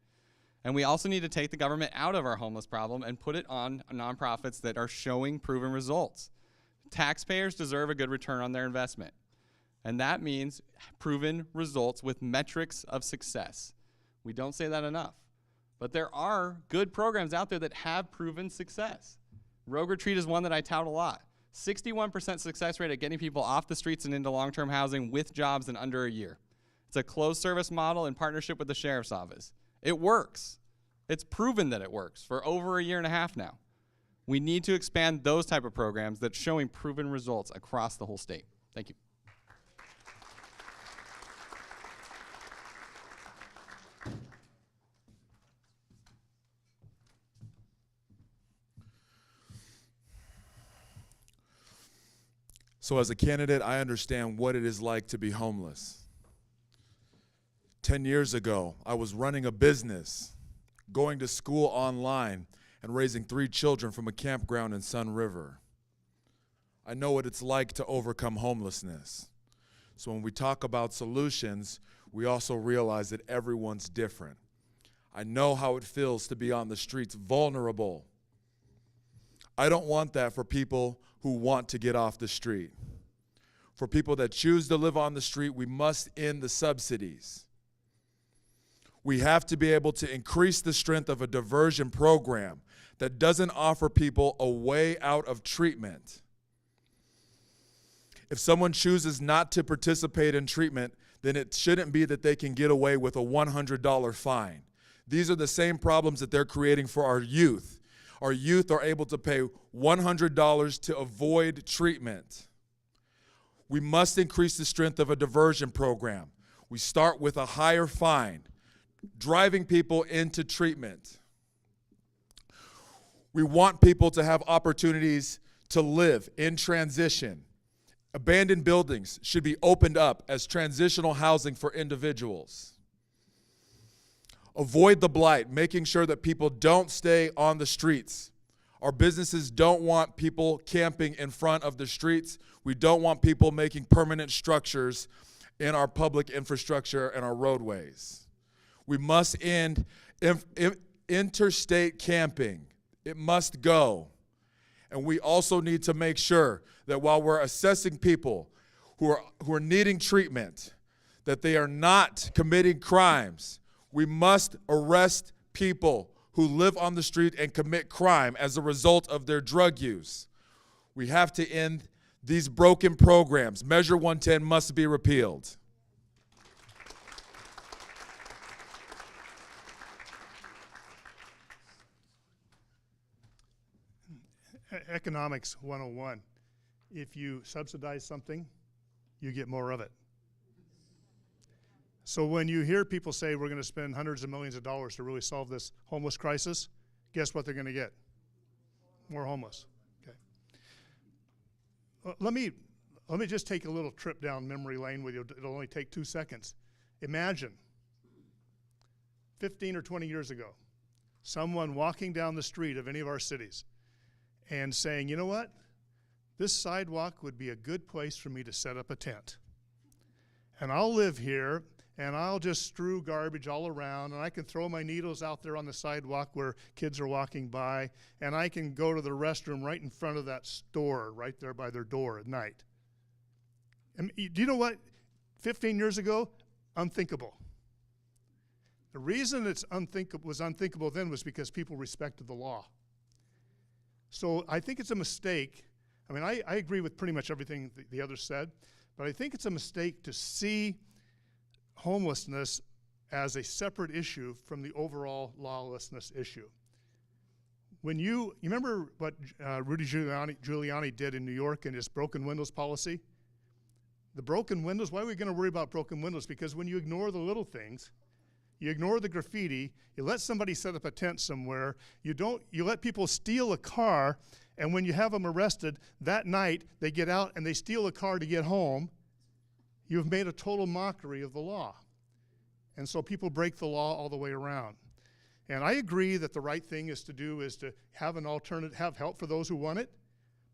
And we also need to take the government out of our homeless problem and put it on nonprofits that are showing proven results. Taxpayers deserve a good return on their investment. And that means proven results with metrics of success. We don't say that enough. But there are good programs out there that have proven success. Rogue Retreat is one that I tout a lot. 61% success rate at getting people off the streets and into long-term housing with jobs in under a year. It's a closed service model in partnership with the Sheriff's Office. It works. It's proven that it works for over a year and a half now. We need to expand those type of programs that's showing proven results across the whole state. Thank you. So as a candidate, I understand what it is like to be homeless. 10 years ago, I was running a business, going to school online, and raising 3 children from a campground in Sun River. I know what it's like to overcome homelessness. So when we talk about solutions, we also realize that everyone's different. I know how it feels to be on the streets vulnerable. I don't want that for people who want to get off the street. For people that choose to live on the street, we must end the subsidies. We have to be able to increase the strength of a diversion program that doesn't offer people a way out of treatment. If someone chooses not to participate in treatment, then it shouldn't be that they can get away with a $100 fine. These are the same problems that they're creating for our youth. Our youth are able to pay $100 to avoid treatment. We must increase the strength of a diversion program. We start with a higher fine, driving people into treatment. We want people to have opportunities to live in transition. Abandoned buildings should be opened up as transitional housing for individuals. Avoid the blight, making sure that people don't stay on the streets. Our businesses don't want people camping in front of the streets. We don't want people making permanent structures in our public infrastructure and our roadways. We must end interstate camping. It must go. And we also need to make sure that while we're assessing people who are needing treatment, that they are not committing crimes. We must arrest people who live on the street and commit crime as a result of their drug use. We have to end these broken programs. Measure 110 must be repealed. Economics 101. If you subsidize something, you get more of it. So when you hear people say we're going to spend hundreds of millions of dollars to really solve this homeless crisis, guess what they're going to get? More homeless. Okay. Let me just take a little trip down memory lane with you. It'll only take 2 seconds. Imagine 15 or 20 years ago, someone walking down the street of any of our cities and saying, you know what? This sidewalk would be a good place for me to set up a tent. And I'll live here, and I'll just strew garbage all around, and I can throw my needles out there on the sidewalk where kids are walking by, and I can go to the restroom right in front of that store, right there by their door at night. And do you know what? 15 years ago, unthinkable. The reason was unthinkable then was because people respected the law. So I think it's a mistake. I mean, I agree with pretty much everything the others said, but I think it's a mistake to see homelessness as a separate issue from the overall lawlessness issue. When you remember what Rudy Giuliani did in New York in his broken windows policy? The broken windows, why are we going to worry about broken windows? Because when you ignore the little things, you ignore the graffiti, you let somebody set up a tent somewhere, you let people steal a car, and when you have them arrested, that night they get out and they steal a car to get home, you've made a total mockery of the law. And so people break the law all the way around. And I agree that the right thing is to have an alternative, have help for those who want it,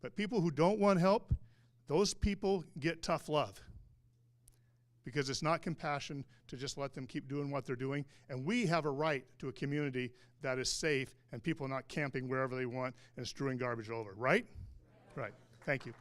but people who don't want help, those people get tough love. Because it's not compassion to just let them keep doing what they're doing. And we have a right to a community that is safe and people not camping wherever they want and strewing garbage over, right? Right. Thank you.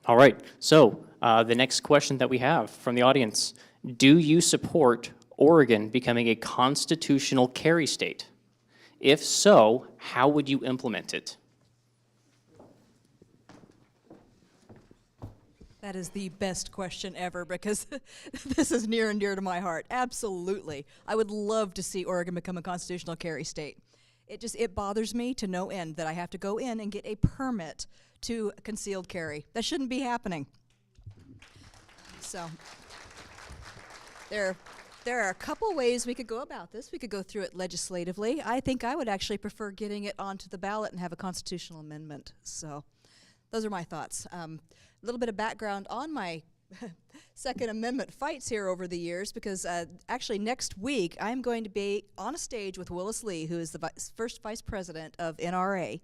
All right, so the next question that we have from the audience, do you support Oregon becoming a constitutional carry state? If so, how would you implement it? That is the best question ever because this is near and dear to my heart. Absolutely. I would love to see Oregon become a constitutional carry state. It bothers me to no end that I have to go in and get a permit to concealed carry. That shouldn't be happening. So there are a couple ways we could go about this. We could go through it legislatively. I think I would actually prefer getting it onto the ballot and have a constitutional amendment. So those are my thoughts. A little bit of background on my Second Amendment fights here over the years, because actually next week I'm going to be on a stage with Willis Lee, who is the first vice president of NRA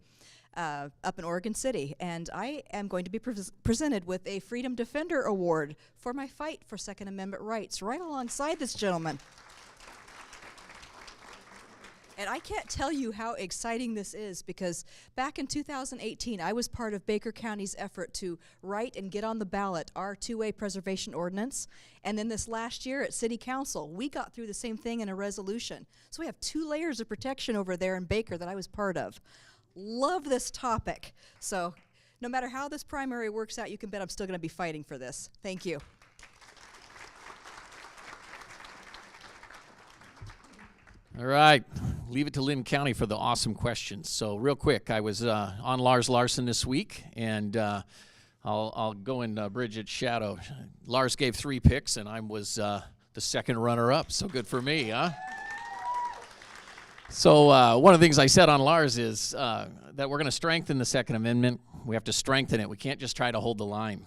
up in Oregon City, and I am going to be presented with a Freedom Defender Award for my fight for Second Amendment rights, right alongside this gentleman. And I can't tell you how exciting this is, because back in 2018, I was part of Baker County's effort to write and get on the ballot our two-way preservation ordinance. And then this last year at City Council, we got through the same thing in a resolution. So we have 2 layers of protection over there in Baker that I was part of. Love this topic. So no matter how this primary works out, you can bet I'm still going to be fighting for this. Thank you. All right, leave it to Linn County for the awesome questions. So real quick, I was on Lars Larson this week, and I'll go in Brigitte's shadow. Lars gave 3 picks, and I was the second runner-up, so good for me, huh? So one of the things I said on Lars is that we're going to strengthen the Second Amendment. We have to strengthen it. We can't just try to hold the line.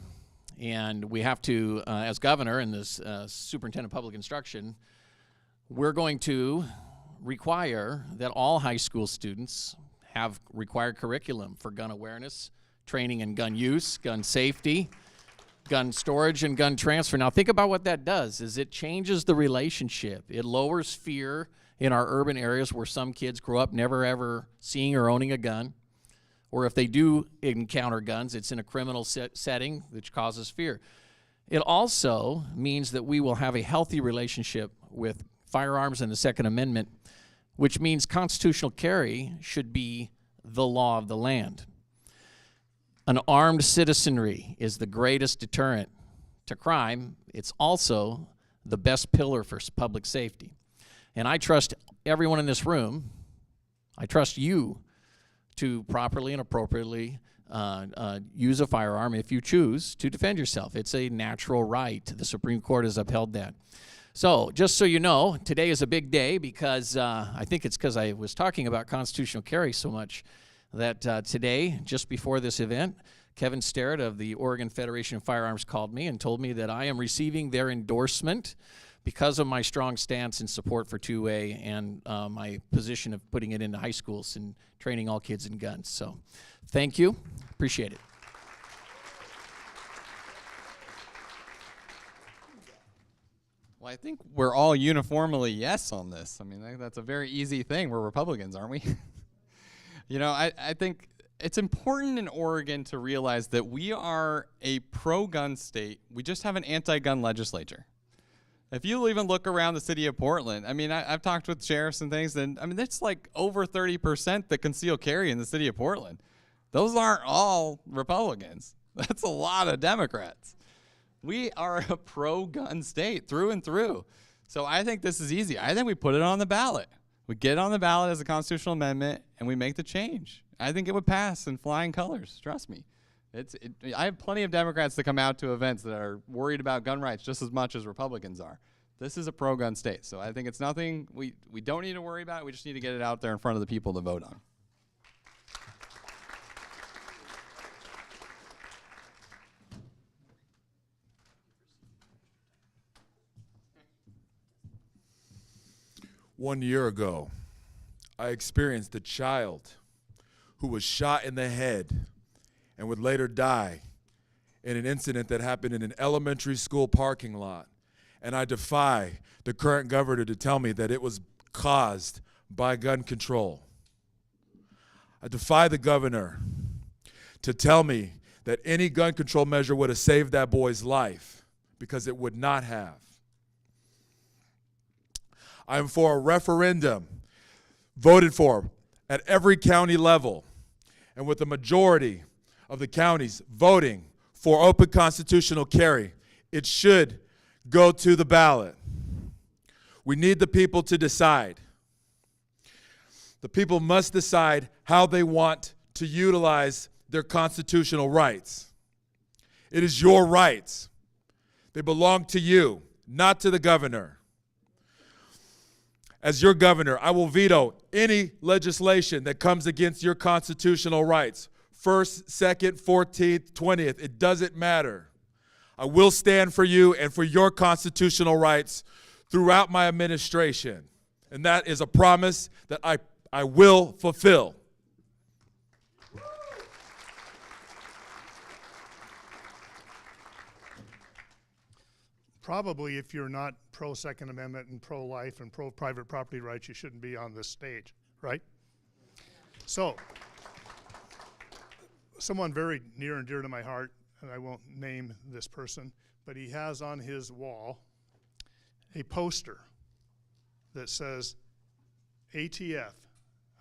And we have to, as governor and this superintendent of public instruction, we're going to require that all high school students have required curriculum for gun awareness, training in gun use, gun safety, gun storage, and gun transfer. Now think about what that does, is it changes the relationship. It lowers fear in our urban areas where some kids grow up never ever seeing or owning a gun, or if they do encounter guns, it's in a criminal setting, which causes fear. It also means that we will have a healthy relationship with firearms and the Second Amendment, which means constitutional carry should be the law of the land. An armed citizenry is the greatest deterrent to crime. It's also the best pillar for public safety. And I trust everyone in this room, I trust you to properly and appropriately use a firearm if you choose to defend yourself. It's a natural right. The Supreme Court has upheld that. So just so you know, today is a big day because I think it's because I was talking about constitutional carry so much that today, just before this event, Kevin Sterrett of the Oregon Federation of Firearms called me and told me that I am receiving their endorsement because of my strong stance and support for 2A and my position of putting it into high schools and training all kids in guns. So thank you. Appreciate it. Well, I think we're all uniformly yes on this. I mean, that's a very easy thing. We're Republicans, aren't we? You know, I think it's important in Oregon to realize that we are a pro-gun state. We just have an anti-gun legislature. If you even look around the city of Portland, I mean, I've talked with sheriffs and things, and I mean, that's like over 30% that conceal carry in the city of Portland. Those aren't all Republicans. That's a lot of Democrats. We are a pro-gun state through and through. So I think this is easy. I think we put it on the ballot. We get it on the ballot as a constitutional amendment, and we make the change. I think it would pass in flying colors. Trust me. I have plenty of Democrats that come out to events that are worried about gun rights just as much as Republicans are. This is a pro-gun state. So I think it's nothing we don't need to worry about. We just need to get it out there in front of the people to vote on. One year ago, I experienced a child who was shot in the head and would later die in an incident that happened in an elementary school parking lot. And I defy the current governor to tell me that it was caused by gun control. I defy the governor to tell me that any gun control measure would have saved that boy's life, because it would not have. I'm for a referendum voted for at every county level, and with the majority of the counties voting for open constitutional carry, it should go to the ballot. We need the people to decide. The people must decide how they want to utilize their constitutional rights. It is your rights. They belong to you, not to the governor. As your governor, I will veto any legislation that comes against your constitutional rights. 1st, 2nd, 14th, 20th, it doesn't matter. I will stand for you and for your constitutional rights throughout my administration. And that is a promise that I will fulfill. Probably if you're not pro-Second Amendment and pro-life and pro-private property rights, you shouldn't be on this stage, right? So, someone very near and dear to my heart, and I won't name this person, but he has on his wall a poster that says ATF,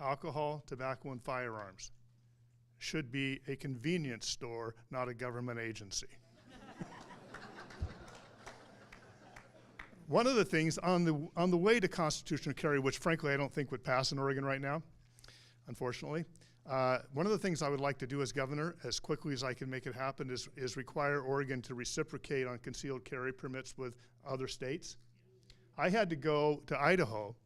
alcohol, tobacco, and firearms, should be a convenience store, not a government agency. One of the things on the way to constitutional carry, which frankly I don't think would pass in Oregon right now, unfortunately, one of the things I would like to do as governor, as quickly as I can make it happen, is require Oregon to reciprocate on concealed carry permits with other states. I had to go to Idaho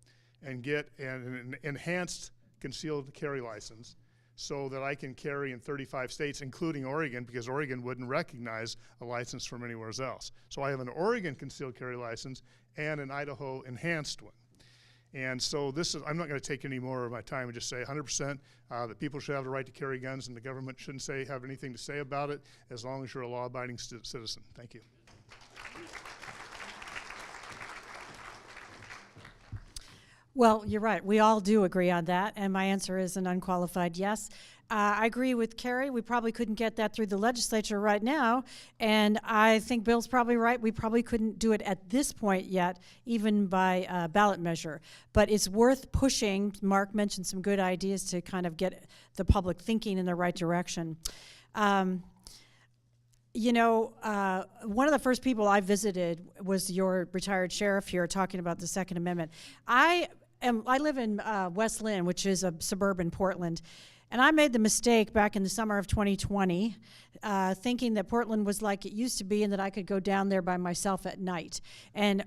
and get an enhanced concealed carry license so that I can carry in 35 states, including Oregon, because Oregon wouldn't recognize a license from anywhere else. So I have an Oregon concealed carry license and an Idaho enhanced one. And so this is, I'm not going to take any more of my time and just say 100% that people should have the right to carry guns, and the government shouldn't have anything to say about it as long as you're a law-abiding citizen. Thank you. Well, you're right. We all do agree on that, and my answer is an unqualified yes. I agree with Carrie. We probably couldn't get that through the legislature right now, and I think Bill's probably right. We probably couldn't do it at this point yet, even by ballot measure. But it's worth pushing. Mark mentioned some good ideas to kind of get the public thinking in the right direction. You know, one of the first people I visited was your retired sheriff here talking about the Second Amendment. I live in West Linn, which is a suburban Portland, and I made the mistake back in the summer of 2020 thinking that Portland was like it used to be and that I could go down there by myself at night. And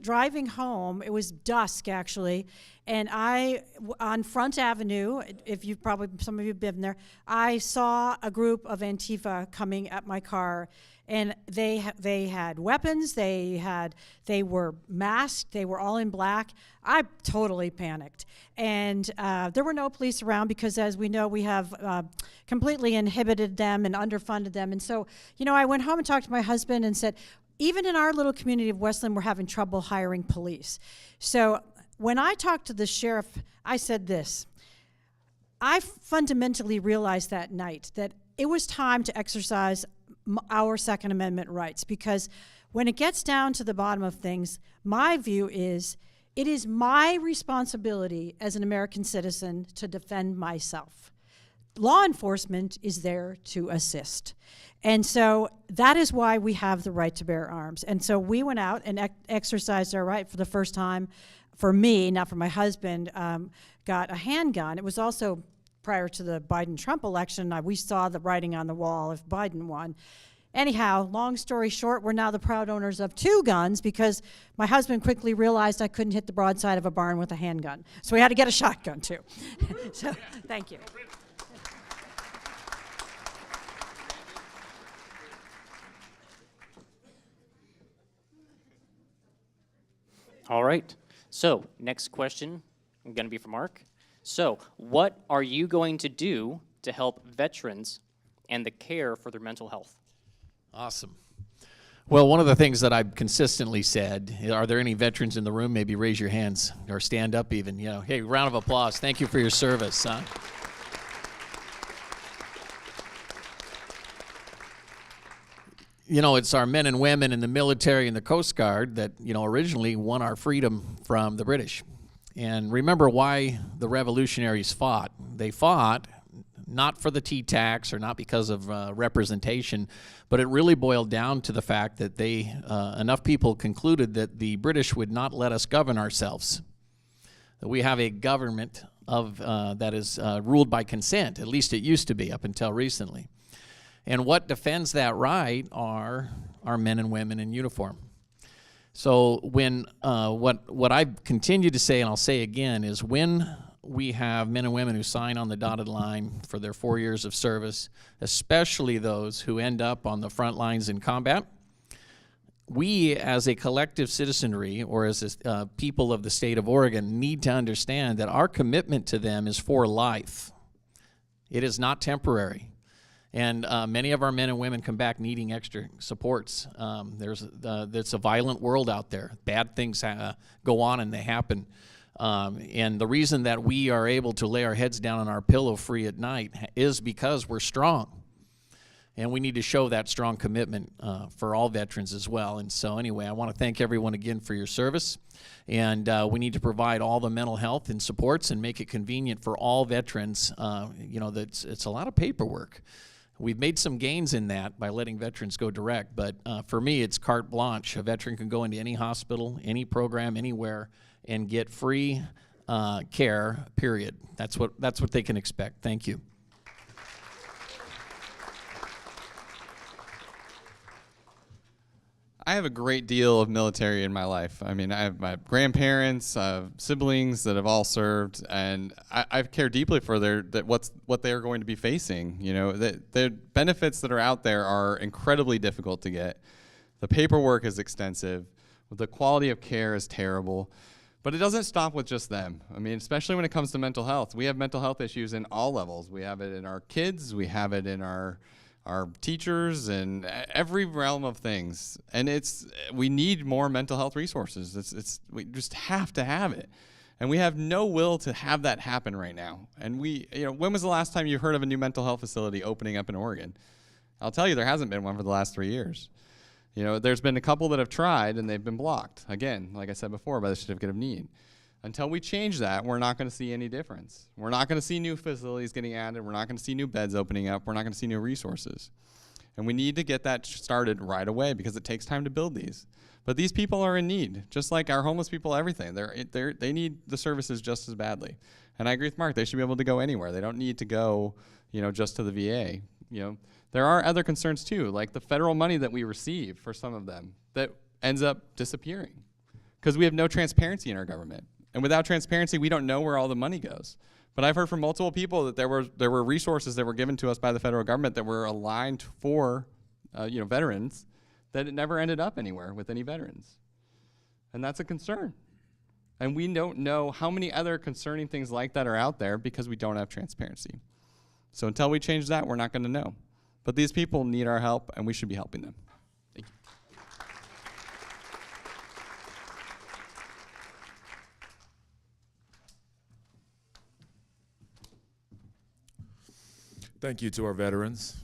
driving home, it was dusk actually, and on Front Avenue, some of you have been there, I saw a group of Antifa coming at my car, and they had weapons, they were masked, they were all in black. I totally panicked. And there were no police around because, as we know, we have completely inhibited them and underfunded them. And so, you know, I went home and talked to my husband and said, even in our little community of Westland, we're having trouble hiring police. So when I talked to the sheriff, I said this. I fundamentally realized that night that it was time to exercise our Second Amendment rights, because when it gets down to the bottom of things, my view is it is my responsibility as an American citizen to defend myself. Law enforcement is there to assist. And so that is why we have the right to bear arms. And so we went out and exercised our right for the first time. For me, not for my husband, got a handgun. It was also prior to the Biden-Trump election. We saw the writing on the wall if Biden won. Anyhow, long story short, we're now the proud owners of 2 guns because my husband quickly realized I couldn't hit the broadside of a barn with a handgun. So we had to get a shotgun too. So thank you. All right. So next question is going to be for Mark. So what are you going to do to help veterans and the care for their mental health? Awesome. Well, one of the things that I've consistently said, are there any veterans in the room? Maybe raise your hands or stand up even. You know, hey, round of applause. Thank you for your service. you know, it's our men and women in the military and the Coast Guard that, you know, originally won our freedom from the British. And remember why the revolutionaries fought. They fought not for the tea tax or not because of representation, but it really boiled down to the fact that enough people concluded that the British would not let us govern ourselves. That we have a government that is ruled by consent, at least it used to be up until recently. And what defends that right are our men and women in uniform. So when what I continue to say, and I'll say again, is when we have men and women who sign on the dotted line for their 4 years of service, especially those who end up on the front lines in combat, we as a collective citizenry, or as people of the state of Oregon, need to understand that our commitment to them is for life. It is not temporary. And many of our men and women come back needing extra supports. It's a violent world out there. Bad things go on and they happen. And the reason that we are able to lay our heads down on our pillow free at night is because we're strong. And we need to show that strong commitment for all veterans as well. And so anyway, I want to thank everyone again for your service. And we need to provide all the mental health and supports and make it convenient for all veterans. You know, it's a lot of paperwork. We've made some gains in that by letting veterans go direct, but for me, it's carte blanche. A veteran can go into any hospital, any program, anywhere, and get free care, period. That's what they can expect. Thank you. I have a great deal of military in my life. I mean, I have my grandparents, siblings that have all served, and I care deeply for what they are going to be facing. You know, the benefits that are out there are incredibly difficult to get. The paperwork is extensive. The quality of care is terrible. But it doesn't stop with just them. I mean, especially when it comes to mental health. We have mental health issues in all levels. We have it in our kids. We have it in our teachers and every realm of things. And we need more mental health resources. We just have to have it. And we have no will to have that happen right now. And when was the last time you heard of a new mental health facility opening up in Oregon? I'll tell you, there hasn't been one for the last 3 years. You know, there's been a couple that have tried and they've been blocked. Again, like I said before, by the certificate of need. Until we change that, we're not going to see any difference. We're not going to see new facilities getting added. We're not going to see new beds opening up. We're not going to see new resources. And we need to get that started right away because it takes time to build these. But these people are in need, just like our homeless people, everything. They need the services just as badly. And I agree with Mark. They should be able to go anywhere. They don't need to go, just to the VA. There are other concerns too, like the federal money that we receive for some of them that ends up disappearing because we have no transparency in our government. And without transparency, we don't know where all the money goes. But I've heard from multiple people that there were resources that were given to us by the federal government that were aligned for, veterans, that it never ended up anywhere with any veterans. And that's a concern. And we don't know how many other concerning things like that are out there because we don't have transparency. So until we change that, we're not going to know. But these people need our help, and we should be helping them. Thank you. Thank you to our veterans.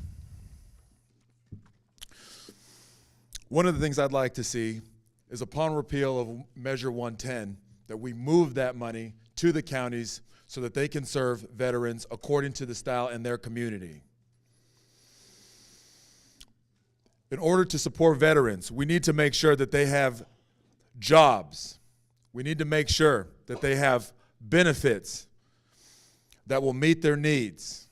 One of the things I'd like to see is upon repeal of Measure 110, that we move that money to the counties so that they can serve veterans according to the style in their community. In order to support veterans, we need to make sure that they have jobs. We need to make sure that they have benefits that will meet their needs.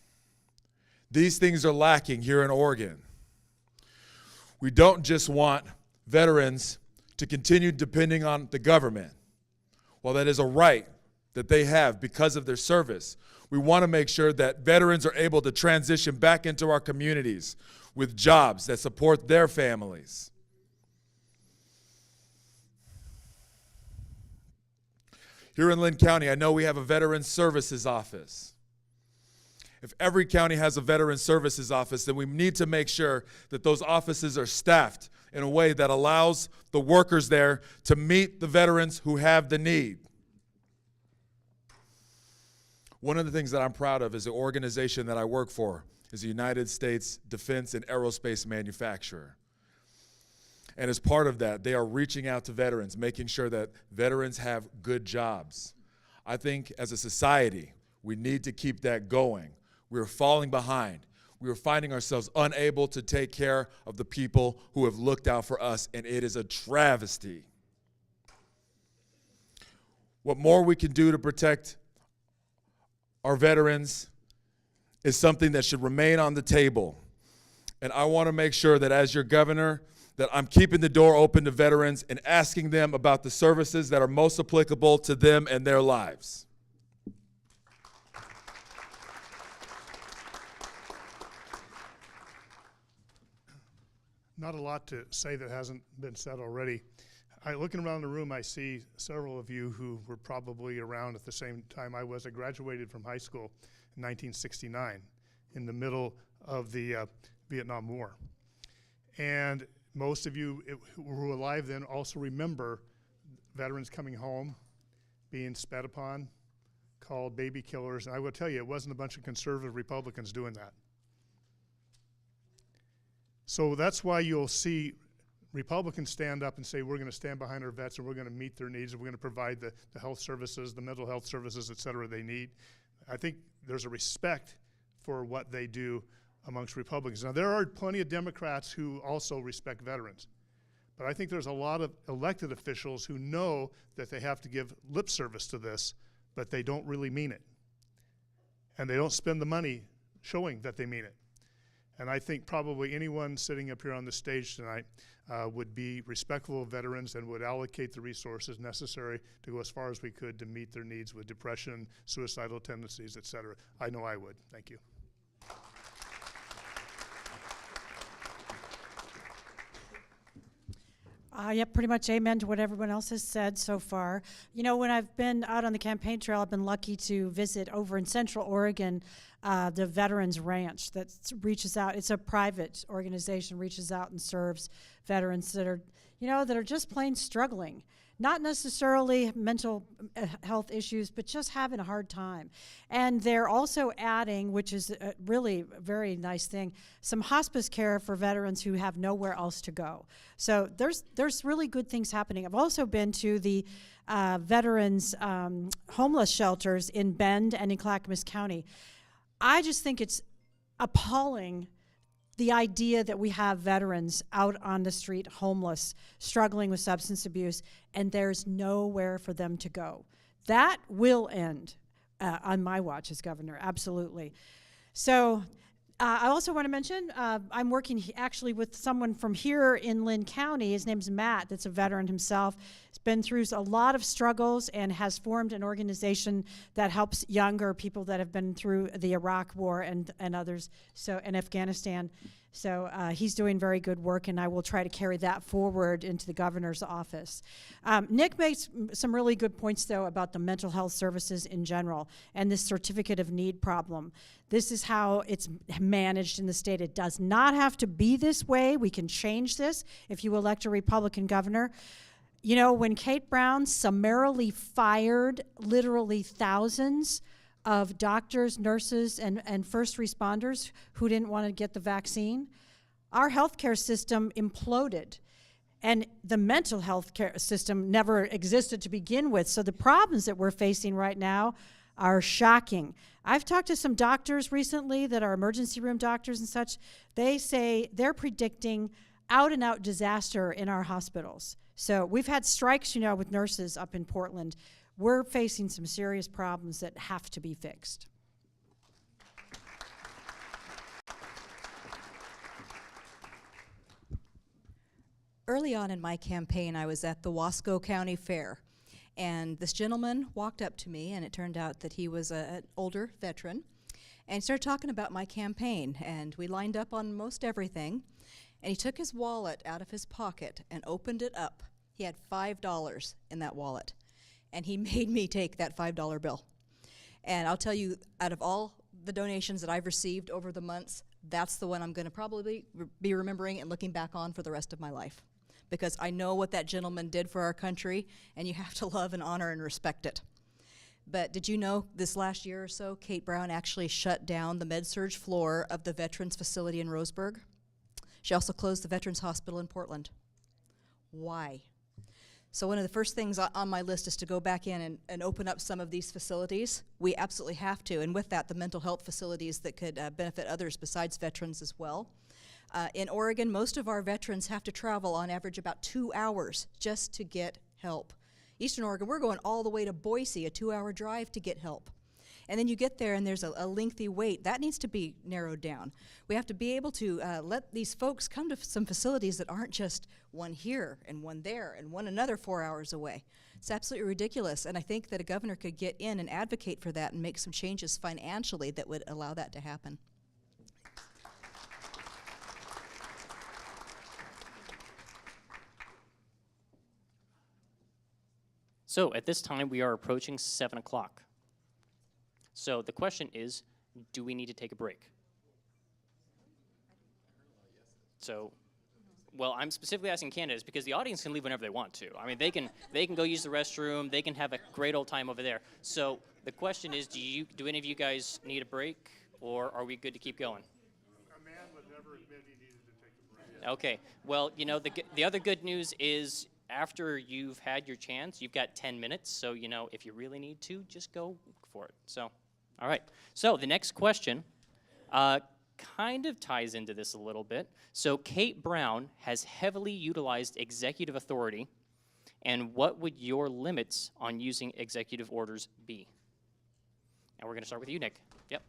These things are lacking here in Oregon. We don't just want veterans to continue depending on the government. While that is a right that they have because of their service, we want to make sure that veterans are able to transition back into our communities with jobs that support their families. Here in Linn County, I know we have a Veterans Services Office. If every county has a Veterans Services Office, then we need to make sure that those offices are staffed in a way that allows the workers there to meet the veterans who have the need. One of the things that I'm proud of is the organization that I work for is the United States Defense and Aerospace Manufacturer. And as part of that, they are reaching out to veterans, making sure that veterans have good jobs. I think as a society, we need to keep that going. We're falling behind. We are finding ourselves unable to take care of the people who have looked out for us, and it is a travesty. What more we can do to protect our veterans is something that should remain on the table. And I want to make sure that as your governor, that I'm keeping the door open to veterans and asking them about the services that are most applicable to them and their lives. Not a lot to say that hasn't been said already. Looking around the room, I see several of you who were probably around at the same time I was. I graduated from high school in 1969, in the middle of the Vietnam War. And most of you who were alive then also remember veterans coming home, being spat upon, called baby killers. And I will tell you, it wasn't a bunch of conservative Republicans doing that. So that's why you'll see Republicans stand up and say, we're going to stand behind our vets and we're going to meet their needs and we're going to provide the health services, the mental health services, et cetera, they need. I think there's a respect for what they do amongst Republicans. Now, there are plenty of Democrats who also respect veterans. But I think there's a lot of elected officials who know that they have to give lip service to this, but they don't really mean it. And they don't spend the money showing that they mean it. And I think probably anyone sitting up here on the stage tonight would be respectful of veterans and would allocate the resources necessary to go as far as we could to meet their needs with depression, suicidal tendencies, et cetera. I know I would. Thank you. Yeah, pretty much amen to what everyone else has said so far. You know, when I've been out on the campaign trail, I've been lucky to visit over in Central Oregon, the Veterans Ranch that reaches out. It's a private organization, reaches out and serves veterans that are, you know, that are just plain struggling. Not necessarily mental health issues, but just having a hard time. And they're also adding, which is really a very nice thing, some hospice care for veterans who have nowhere else to go. So there's really good things happening. I've also been to the veterans homeless shelters in Bend and in Clackamas County. I just think it's appalling, the idea that we have veterans out on the street homeless, struggling with substance abuse, and there's nowhere for them to go. That will end on my watch as governor, absolutely. So I also want to mention, I'm working actually with someone from here in Linn County. His name's Matt, that's a veteran himself. He's been through a lot of struggles and has formed an organization that helps younger people that have been through the Iraq War and others, so in Afghanistan. So he's doing very good work, and I will try to carry that forward into the governor's office. Nick makes some really good points, though, about the mental health services in general and this certificate of need problem. This is how it's managed in the state. It does not have to be this way. We can change this if you elect a Republican governor. You know, when Kate Brown summarily fired literally thousands of doctors, nurses, and first responders who didn't want to get the vaccine, our healthcare system imploded. And the mental health care system never existed to begin with. So the problems that we're facing right now are shocking. I've talked to some doctors recently that are emergency room doctors and such. They say they're predicting out-and-out disaster in our hospitals. So we've had strikes, you know, with nurses up in Portland. We're facing some serious problems that have to be fixed. Early on in my campaign, I was at the Wasco County Fair, and this gentleman walked up to me, and it turned out that he was an older veteran, and he started talking about my campaign, and we lined up on most everything, and he took his wallet out of his pocket and opened it up. He had $5 in that wallet. And he made me take that $5 bill. And I'll tell you, out of all the donations that I've received over the months, that's the one I'm going to probably be remembering and looking back on for the rest of my life. Because I know what that gentleman did for our country, and you have to love and honor and respect it. But did you know this last year or so, Kate Brown actually shut down the med-surg floor of the Veterans Facility in Roseburg? She also closed the Veterans Hospital in Portland. Why? So one of the first things on my list is to go back in and open up some of these facilities. We absolutely have to, and with that, the mental health facilities that could benefit others besides veterans as well. In Oregon, most of our veterans have to travel on average about 2 hours just to get help. Eastern Oregon, we're going all the way to Boise, a 2-hour drive to get help. And then you get there and there's a lengthy wait. That needs to be narrowed down. We have to be able to let these folks come to some facilities that aren't just one here and one there and one another 4 hours away. It's absolutely ridiculous, and I think that a governor could get in and advocate for that and make some changes financially that would allow that to happen. So at this time, we are approaching 7 o'clock. So the question is, do we need to take a break? So, well, I'm specifically asking candidates because the audience can leave whenever they want to. I mean, they can go use the restroom. They can have a great old time over there. So the question is, do any of you guys need a break, or are we good to keep going? A man would never admit he needed to take a break. Okay. Well, you know, the other good news is after you've had your chance, you've got 10 minutes. So, you know, if you really need to, just go for it. So, all right. So the next question kind of ties into this a little bit. So Kate Brown has heavily utilized executive authority, and what would your limits on using executive orders be? And we're going to start with you, Nick. Yep.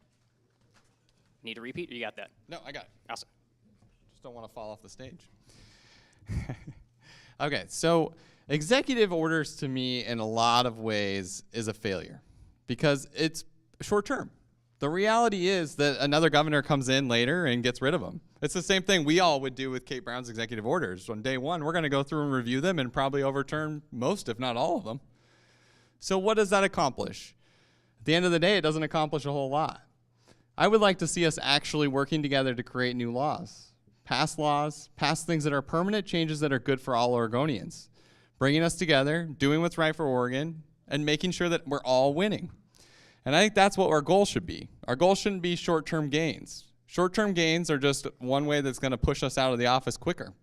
Need a repeat, or you got that? No, I got it. Awesome. Just don't want to fall off the stage. Okay, so executive orders to me in a lot of ways is a failure because it's short term. The reality is that another governor comes in later and gets rid of them. It's the same thing we all would do with Kate Brown's executive orders. On day one, we're going to go through and review them and probably overturn most, if not all of them. So what does that accomplish? At the end of the day, it doesn't accomplish a whole lot. I would like to see us actually working together to create new laws. Pass things that are permanent changes that are good for all Oregonians. Bringing us together, doing what's right for Oregon, and making sure that we're all winning. And I think that's what our goal should be. Our goal shouldn't be short-term gains. Short-term gains are just one way that's going to push us out of the office quicker.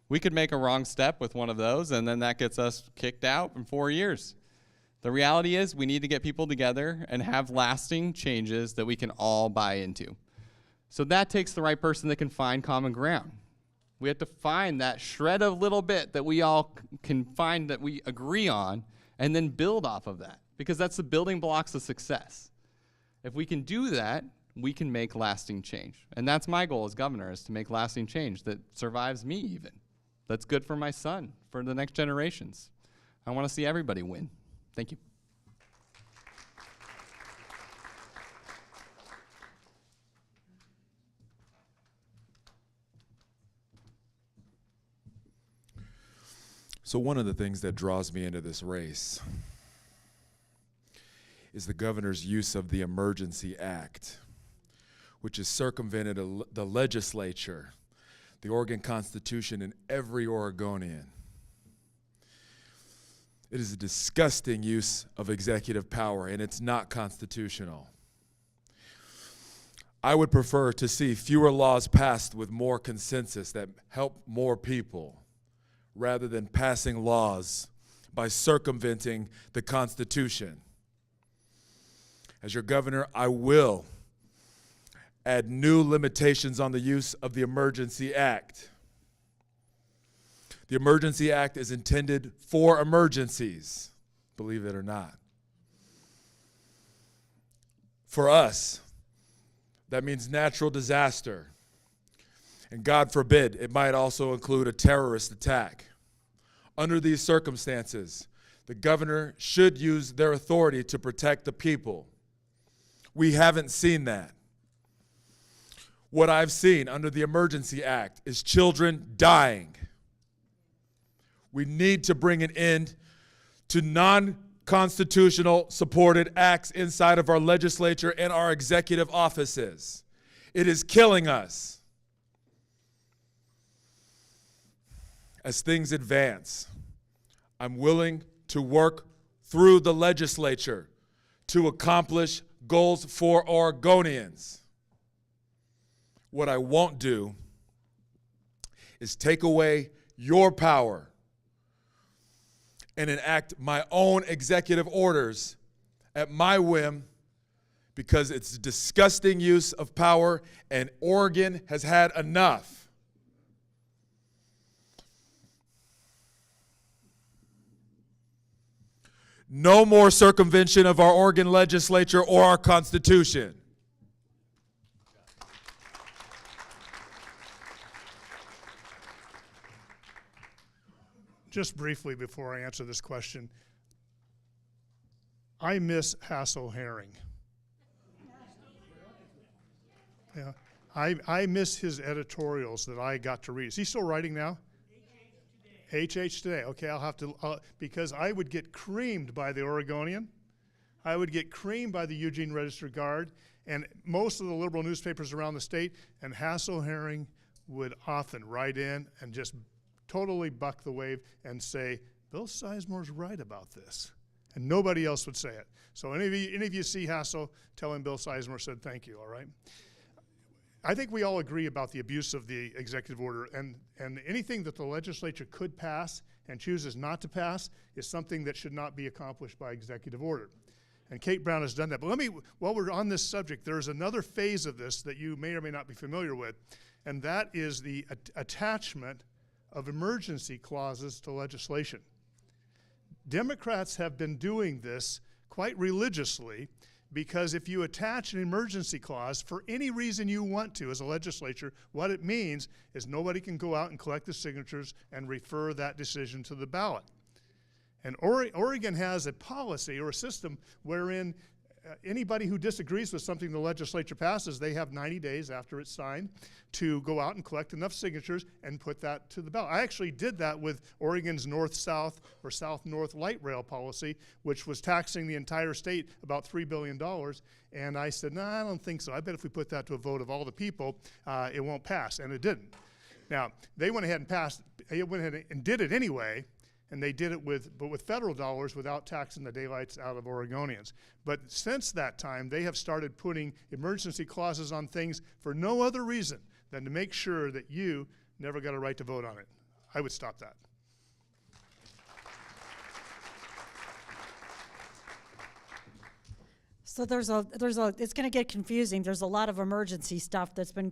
We could make a wrong step with one of those, and then that gets us kicked out in 4 years. The reality is we need to get people together and have lasting changes that we can all buy into. So that takes the right person that can find common ground. We have to find that shred of little bit that we all can find that we agree on and then build off of that, because that's the building blocks of success. If we can do that, we can make lasting change. And that's my goal as governor, is to make lasting change that survives me even. That's good for my son, for the next generations. I want to see everybody win. Thank you. So one of the things that draws me into this race is the governor's use of the Emergency Act, which has circumvented the legislature, the Oregon Constitution, and every Oregonian. It is a disgusting use of executive power, and it's not constitutional. I would prefer to see fewer laws passed with more consensus that help more people, rather than passing laws by circumventing the Constitution. As your governor, I will add new limitations on the use of the Emergency Act. The Emergency Act is intended for emergencies, believe it or not. For us, that means natural disaster. And God forbid, it might also include a terrorist attack. Under these circumstances, the governor should use their authority to protect the people. We haven't seen that. What I've seen under the Emergency Act is children dying. We need to bring an end to non-constitutional supported acts inside of our legislature and our executive offices. It is killing us. As things advance, I'm willing to work through the legislature to accomplish goals for Oregonians. What I won't do is take away your power and enact my own executive orders at my whim because it's disgusting use of power, and Oregon has had enough. No more circumvention of our Oregon legislature or our Constitution. Just briefly before I answer this question, I miss Hassel Herring. Yeah, I miss his editorials that I got to read. Is he still writing now? HH Today. Okay, I'll have to, because I would get creamed by the Oregonian. I would get creamed by the Eugene Register-Guard and most of the liberal newspapers around the state, and Hassel Herring would often write in and just totally buck the wave and say, Bill Sizemore's right about this. And nobody else would say it. So any of you see Hassel, tell him Bill Sizemore said thank you, all right? I think we all agree about the abuse of the executive order, and anything that the legislature could pass and chooses not to pass is something that should not be accomplished by executive order. And Kate Brown has done that. But let me, while we're on this subject, there's another phase of this that you may or may not be familiar with, and that is the attachment of emergency clauses to legislation. Democrats have been doing this quite religiously, because if you attach an emergency clause for any reason you want to as a legislature, what it means is nobody can go out and collect the signatures and refer that decision to the ballot. And Oregon has a policy or a system wherein anybody who disagrees with something the legislature passes, they have 90 days after it's signed to go out and collect enough signatures and put that to the ballot. I actually did that with Oregon's north-south or south-north light rail policy, which was taxing the entire state about $3 billion. And I said, no, I don't think so. I bet if we put that to a vote of all the people, it won't pass. And it didn't. Now, they went ahead and did it anyway. And they did it with federal dollars without taxing the daylights out of Oregonians. But since that time, they have started putting emergency clauses on things for no other reason than to make sure that you never got a right to vote on it. I would stop that. So it's going to get confusing. There's a lot of emergency stuff that's been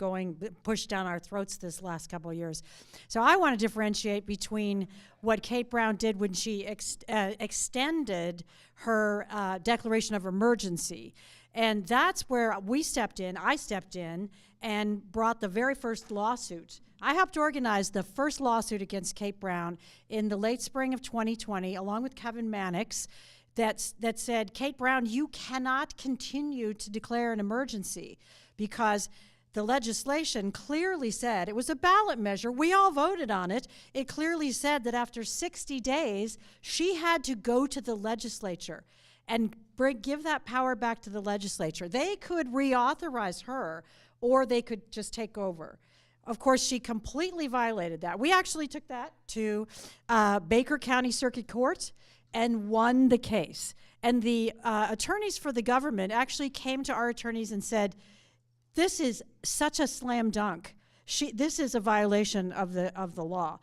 pushed down our throats this last couple of years. So I want to differentiate between what Kate Brown did when she extended her declaration of emergency. And that's where I stepped in and brought the very first lawsuit. I helped organize the first lawsuit against Kate Brown in the late spring of 2020, along with Kevin Mannix, that said, Kate Brown, you cannot continue to declare an emergency because the legislation clearly said, it was a ballot measure, we all voted on it, it clearly said that after 60 days, she had to go to the legislature and give that power back to the legislature. They could reauthorize her, or they could just take over. Of course, she completely violated that. We actually took that to Baker County Circuit Court and won the case. And the attorneys for the government actually came to our attorneys and said, this is such a slam dunk. This is a violation of the law.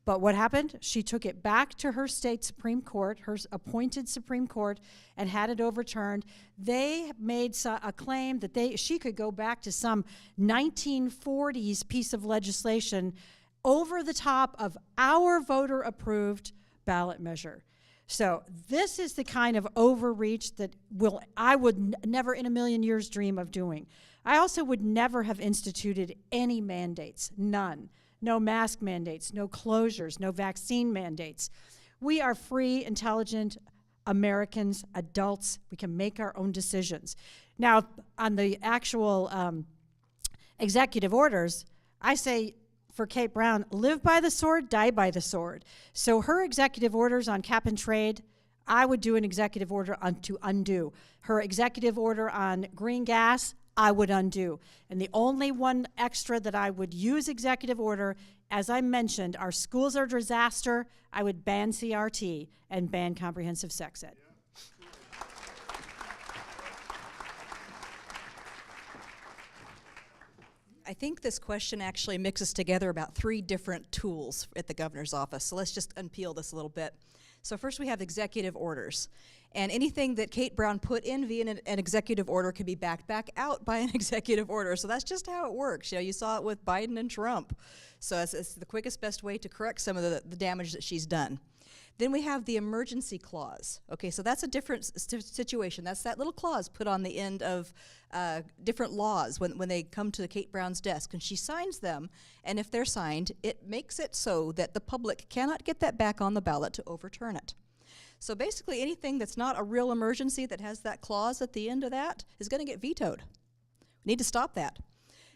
But what happened? She took it back to her state Supreme Court, her appointed Supreme Court, and had it overturned. They made a claim that she could go back to some 1940s piece of legislation over the top of our voter-approved ballot measure. So this is the kind of overreach that I would never in a million years dream of doing. I also would never have instituted any mandates, none. No mask mandates, no closures, no vaccine mandates. We are free, intelligent Americans, adults. We can make our own decisions. Now, on the actual executive orders, I say, for Kate Brown, live by the sword, die by the sword. So her executive orders on cap and trade, I would do an executive order to undo. Her executive order on green gas, I would undo. And the only one extra that I would use executive order, as I mentioned, our schools are a disaster, I would ban CRT and ban comprehensive sex ed. I think this question actually mixes together about 3 different tools at the governor's office. So let's just unpeel this a little bit. So first we have executive orders. And anything that Kate Brown put in via an executive order can be backed back out by an executive order. So that's just how it works. You know, you saw it with Biden and Trump. So it's the quickest, best way to correct some of the damage that she's done. Then we have the emergency clause. Okay, so that's a different situation. That's that little clause put on the end of different laws when they come to Kate Brown's desk, and she signs them, and if they're signed, it makes it so that the public cannot get that back on the ballot to overturn it. So basically anything that's not a real emergency that has that clause at the end of that is going to get vetoed. We need to stop that.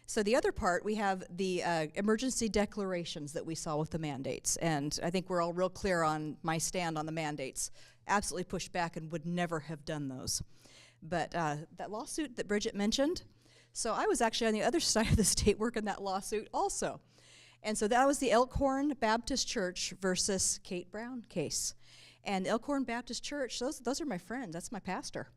So the other part, we have the emergency declarations that we saw with the mandates. And I think we're all real clear on my stand on the mandates. Absolutely pushed back and would never have done those. But that lawsuit that Brigitte mentioned, so I was actually on the other side of the state working that lawsuit also. And so that was the Elkhorn Baptist Church versus Kate Brown case. And Elkhorn Baptist Church, those are my friends. That's my pastor.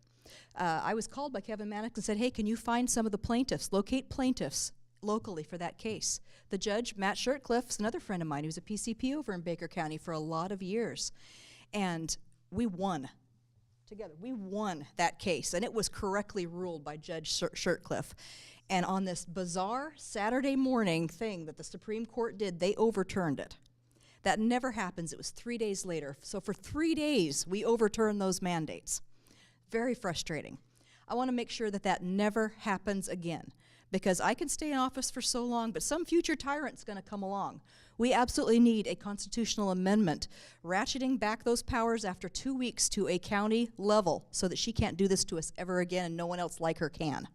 I was called by Kevin Mannix and said, hey, can you find some of the plaintiffs, locate plaintiffs locally for that case? The judge, Matt Shirtcliffe's another friend of mine who's a PCP over in Baker County for a lot of years. And we won together. We won that case, and it was correctly ruled by Judge Shirtcliffe. And on this bizarre Saturday morning thing that the Supreme Court did, they overturned it. That never happens. It was 3 days later. So for 3 days, we overturned those mandates. Very frustrating. I want to make sure that that never happens again, because I can stay in office for so long, but some future tyrant's going to come along. We absolutely need a constitutional amendment ratcheting back those powers after 2 weeks to a county level so that she can't do this to us ever again and no one else like her can.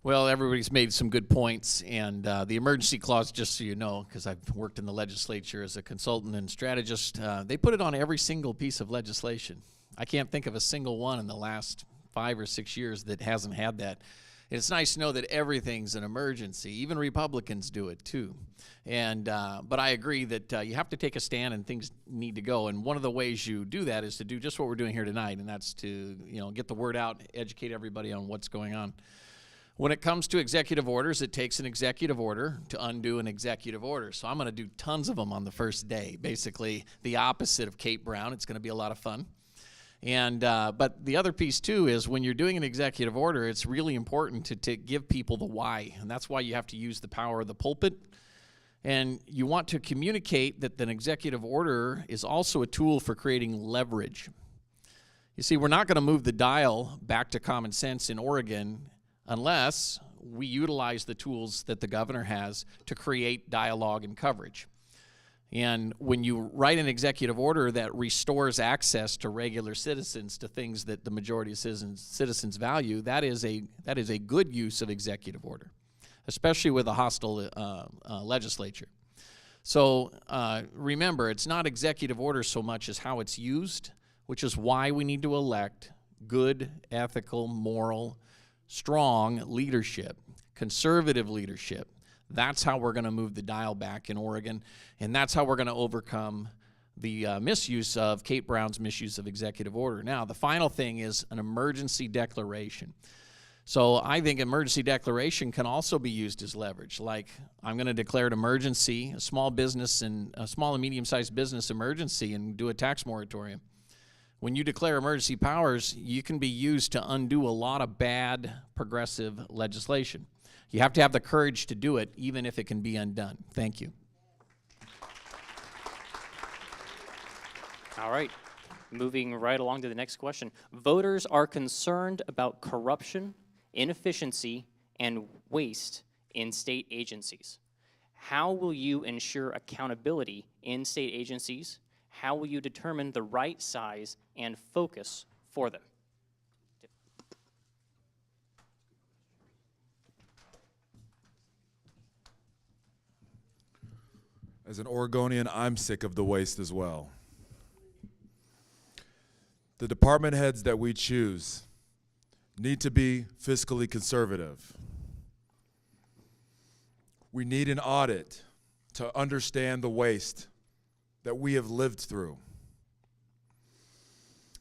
Well, everybody's made some good points, and the emergency clause, just so you know, because I've worked in the legislature as a consultant and strategist, they put it on every single piece of legislation. I can't think of a single one in the last 5 or 6 years that hasn't had that. And it's nice to know that everything's an emergency. Even Republicans do it too. And but I agree that you have to take a stand and things need to go. And one of the ways you do that is to do just what we're doing here tonight, and that's to get the word out, educate everybody on what's going on. When it comes to executive orders, it takes an executive order to undo an executive order. So I'm going to do tons of them on the first day, basically the opposite of Kate Brown. It's going to be a lot of fun. And but the other piece, too, is when you're doing an executive order, it's really important to give people the why. And that's why you have to use the power of the pulpit. And you want to communicate that an executive order is also a tool for creating leverage. You see, we're not going to move the dial back to common sense in Oregon unless we utilize the tools that the governor has to create dialogue and coverage. And when you write an executive order that restores access to regular citizens to things that the majority of citizens value, that is a good use of executive order, especially with a hostile legislature. So remember, it's not executive order so much as how it's used, which is why we need to elect good, ethical, moral, strong leadership, conservative leadership. That's how we're going to move the dial back in Oregon, and that's how we're going to overcome the misuse of Kate Brown's misuse of executive order. Now, the final thing is an emergency declaration. So I think emergency declaration can also be used as leverage. Like, I'm going to declare an emergency, a small and medium-sized business emergency, and do a tax moratorium. When you declare emergency powers, you can be used to undo a lot of bad progressive legislation. You have to have the courage to do it, even if it can be undone. Thank you. All right, moving right along to the next question. Voters are concerned about corruption, inefficiency, and waste in state agencies. How will you ensure accountability in state agencies? How will you determine the right size and focus for them? As an Oregonian, I'm sick of the waste as well. The department heads that we choose need to be fiscally conservative. We need an audit to understand the waste that we have lived through.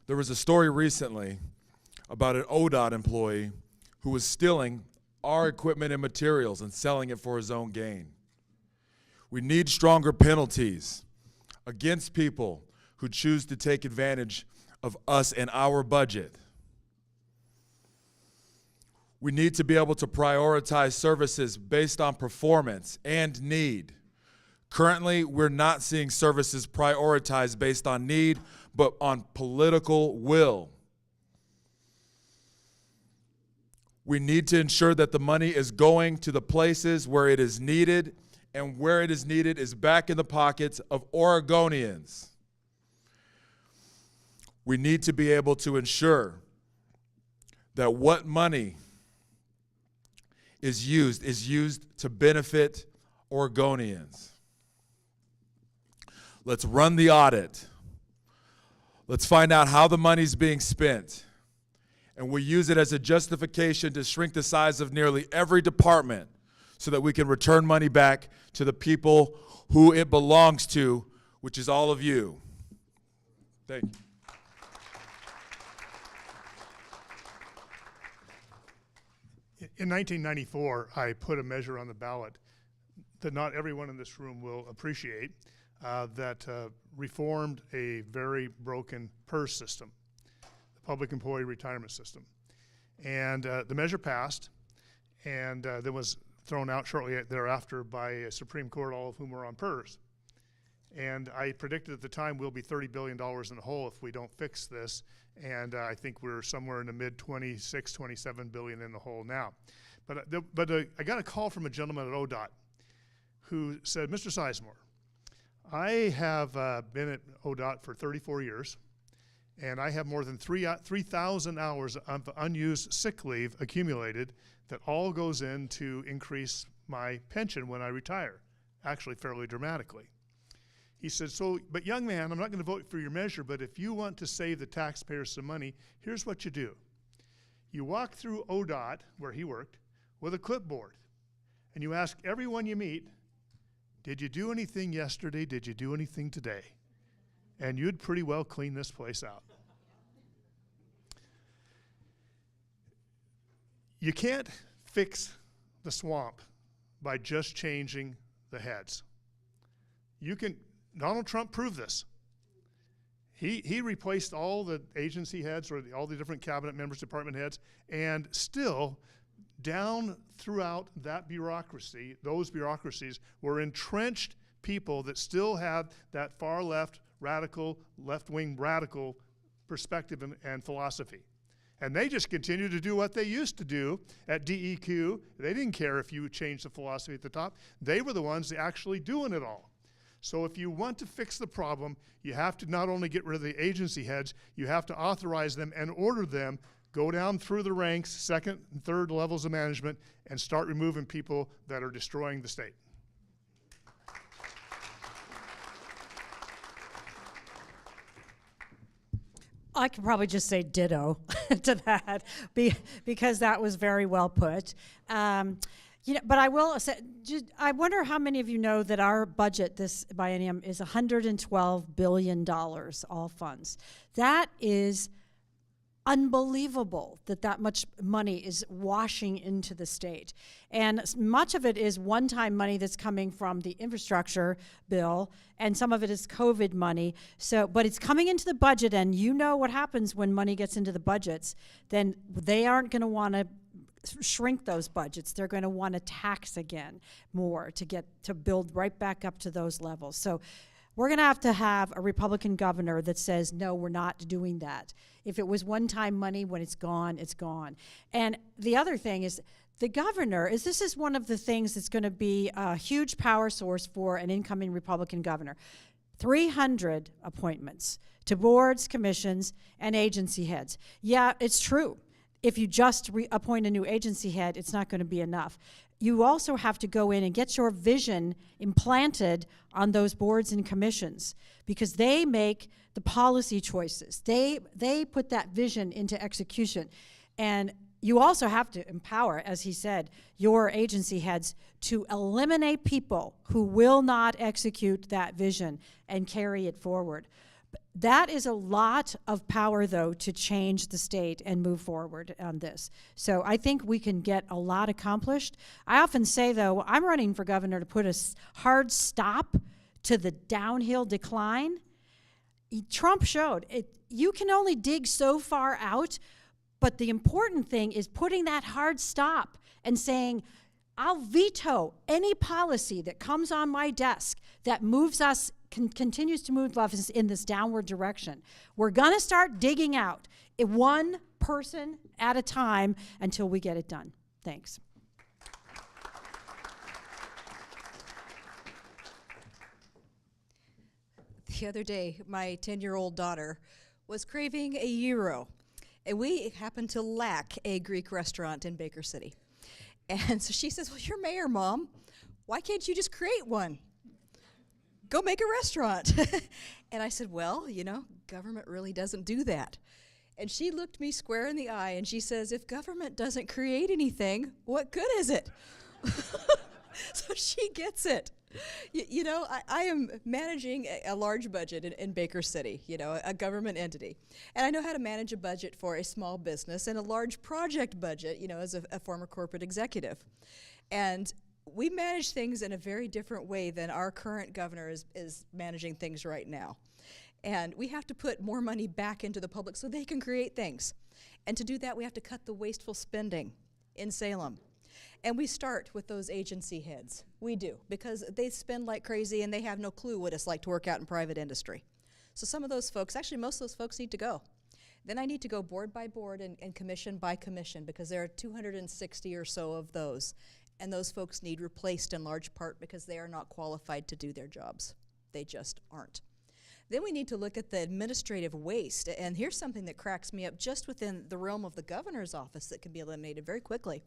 There was a story recently about an ODOT employee who was stealing our equipment and materials and selling it for his own gain. We need stronger penalties against people who choose to take advantage of us and our budget. We need to be able to prioritize services based on performance and need. Currently, we're not seeing services prioritized based on need, but on political will. We need to ensure that the money is going to the places where it is needed, and where it is needed is back in the pockets of Oregonians. We need to be able to ensure that what money is used to benefit Oregonians. Let's run the audit. Let's find out how the money's being spent. And we use it as a justification to shrink the size of nearly every department so that we can return money back to the people who it belongs to, which is all of you. Thank you. In 1994, I put a measure on the ballot that not everyone in this room will appreciate, that reformed a very broken PERS system, the Public Employee Retirement System. And the measure passed, and then was thrown out shortly thereafter by a Supreme Court, all of whom were on PERS. And I predicted at the time we'll be $30 billion in the hole if we don't fix this. And I think we're somewhere in the mid 26, 27 billion in the hole now. But I got a call from a gentleman at ODOT who said, Mr. Sizemore, I have been at ODOT for 34 years, and I have more than 3,000 hours of unused sick leave accumulated that all goes in to increase my pension when I retire, actually fairly dramatically. He said, but young man, I'm not going to vote for your measure, but if you want to save the taxpayers some money, here's what you do. You walk through ODOT, where he worked, with a clipboard, and you ask everyone you meet, did you do anything yesterday? Did you do anything today? And you'd pretty well clean this place out. You can't fix the swamp by just changing the heads. Donald Trump proved this. He replaced all the agency heads or all the different cabinet members, department heads, and still down throughout that bureaucracy, those bureaucracies were entrenched people that still had that far left, radical, left-wing radical perspective and philosophy. And they just continue to do what they used to do at DEQ. They didn't care if you changed the philosophy at the top. They were the ones actually doing it all. So if you want to fix the problem, you have to not only get rid of the agency heads, you have to authorize them and order them, go down through the ranks, second and third levels of management, and start removing people that are destroying the state. I could probably just say ditto to that because that was very well put. But I will say, I wonder how many of you know that our budget this biennium is $112 billion, all funds. That is unbelievable that much money is washing into the state. And much of it is one-time money that's coming from the infrastructure bill, and some of it is COVID money. But it's coming into the budget, and you know what happens when money gets into the budgets. Then they aren't going to want to shrink those budgets. They're going to want to tax again more to build right back up to those levels. So we're going to have a Republican governor that says, no, we're not doing that. If it was one-time money, when it's gone, it's gone. And the other thing is, the governor, this is one of the things that's going to be a huge power source for an incoming Republican governor. 300 appointments to boards, commissions, and agency heads. Yeah, it's true. If you just appoint a new agency head, it's not going to be enough. You also have to go in and get your vision implanted on those boards and commissions because they make the policy choices. They put that vision into execution. And you also have to empower, as he said, your agency heads to eliminate people who will not execute that vision and carry it forward. That is a lot of power, though, to change the state and move forward on this. So I think we can get a lot accomplished. I often say, though, I'm running for governor to put a hard stop to the downhill decline. Trump showed it. You can only dig so far out, but the important thing is putting that hard stop and saying, I'll veto any policy that comes on my desk that moves us, continues to move us in this downward direction. We're going to start digging out one person at a time until we get it done. Thanks. The other day, my 10-year-old daughter was craving a gyro, and we happen to lack a Greek restaurant in Baker City. And so she says, well, you're mayor, Mom. Why can't you just create one? Go make a restaurant. And I said, well, you know, government really doesn't do that. And she looked me square in the eye, and she says, if government doesn't create anything, what good is it? So she gets it. You know, I am managing a large budget in Baker City, you know, a government entity. And I know how to manage a budget for a small business and a large project budget, you know, as a former corporate executive. And we manage things in a very different way than our current governor is managing things right now. And we have to put more money back into the public so they can create things. And to do that, we have to cut the wasteful spending in Salem. And we start with those agency heads. We do, because they spend like crazy and they have no clue what it's like to work out in private industry. So some of those folks, actually most of those folks need to go. Then I need to go board by board and commission by commission, because there are 260 or so of those. And those folks need replaced in large part because they are not qualified to do their jobs. They just aren't. Then we need to look at the administrative waste. And here's something that cracks me up just within the realm of the governor's office that can be eliminated very quickly.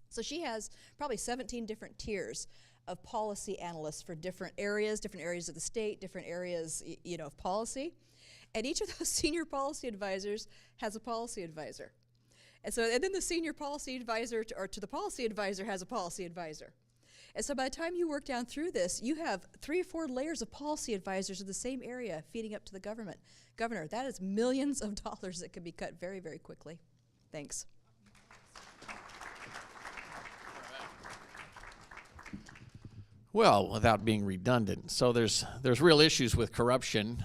So she has probably 17 different tiers of policy analysts for different areas of the state, different areas, you know, of policy. And each of those senior policy advisors has a policy advisor. And then the senior policy advisor to the policy advisor has a policy advisor. And so by the time you work down through this, you have 3 or 4 layers of policy advisors in the same area feeding up to the governor. That is millions of dollars that can be cut very, very quickly. Thanks. Well, without being redundant, so there's real issues with corruption.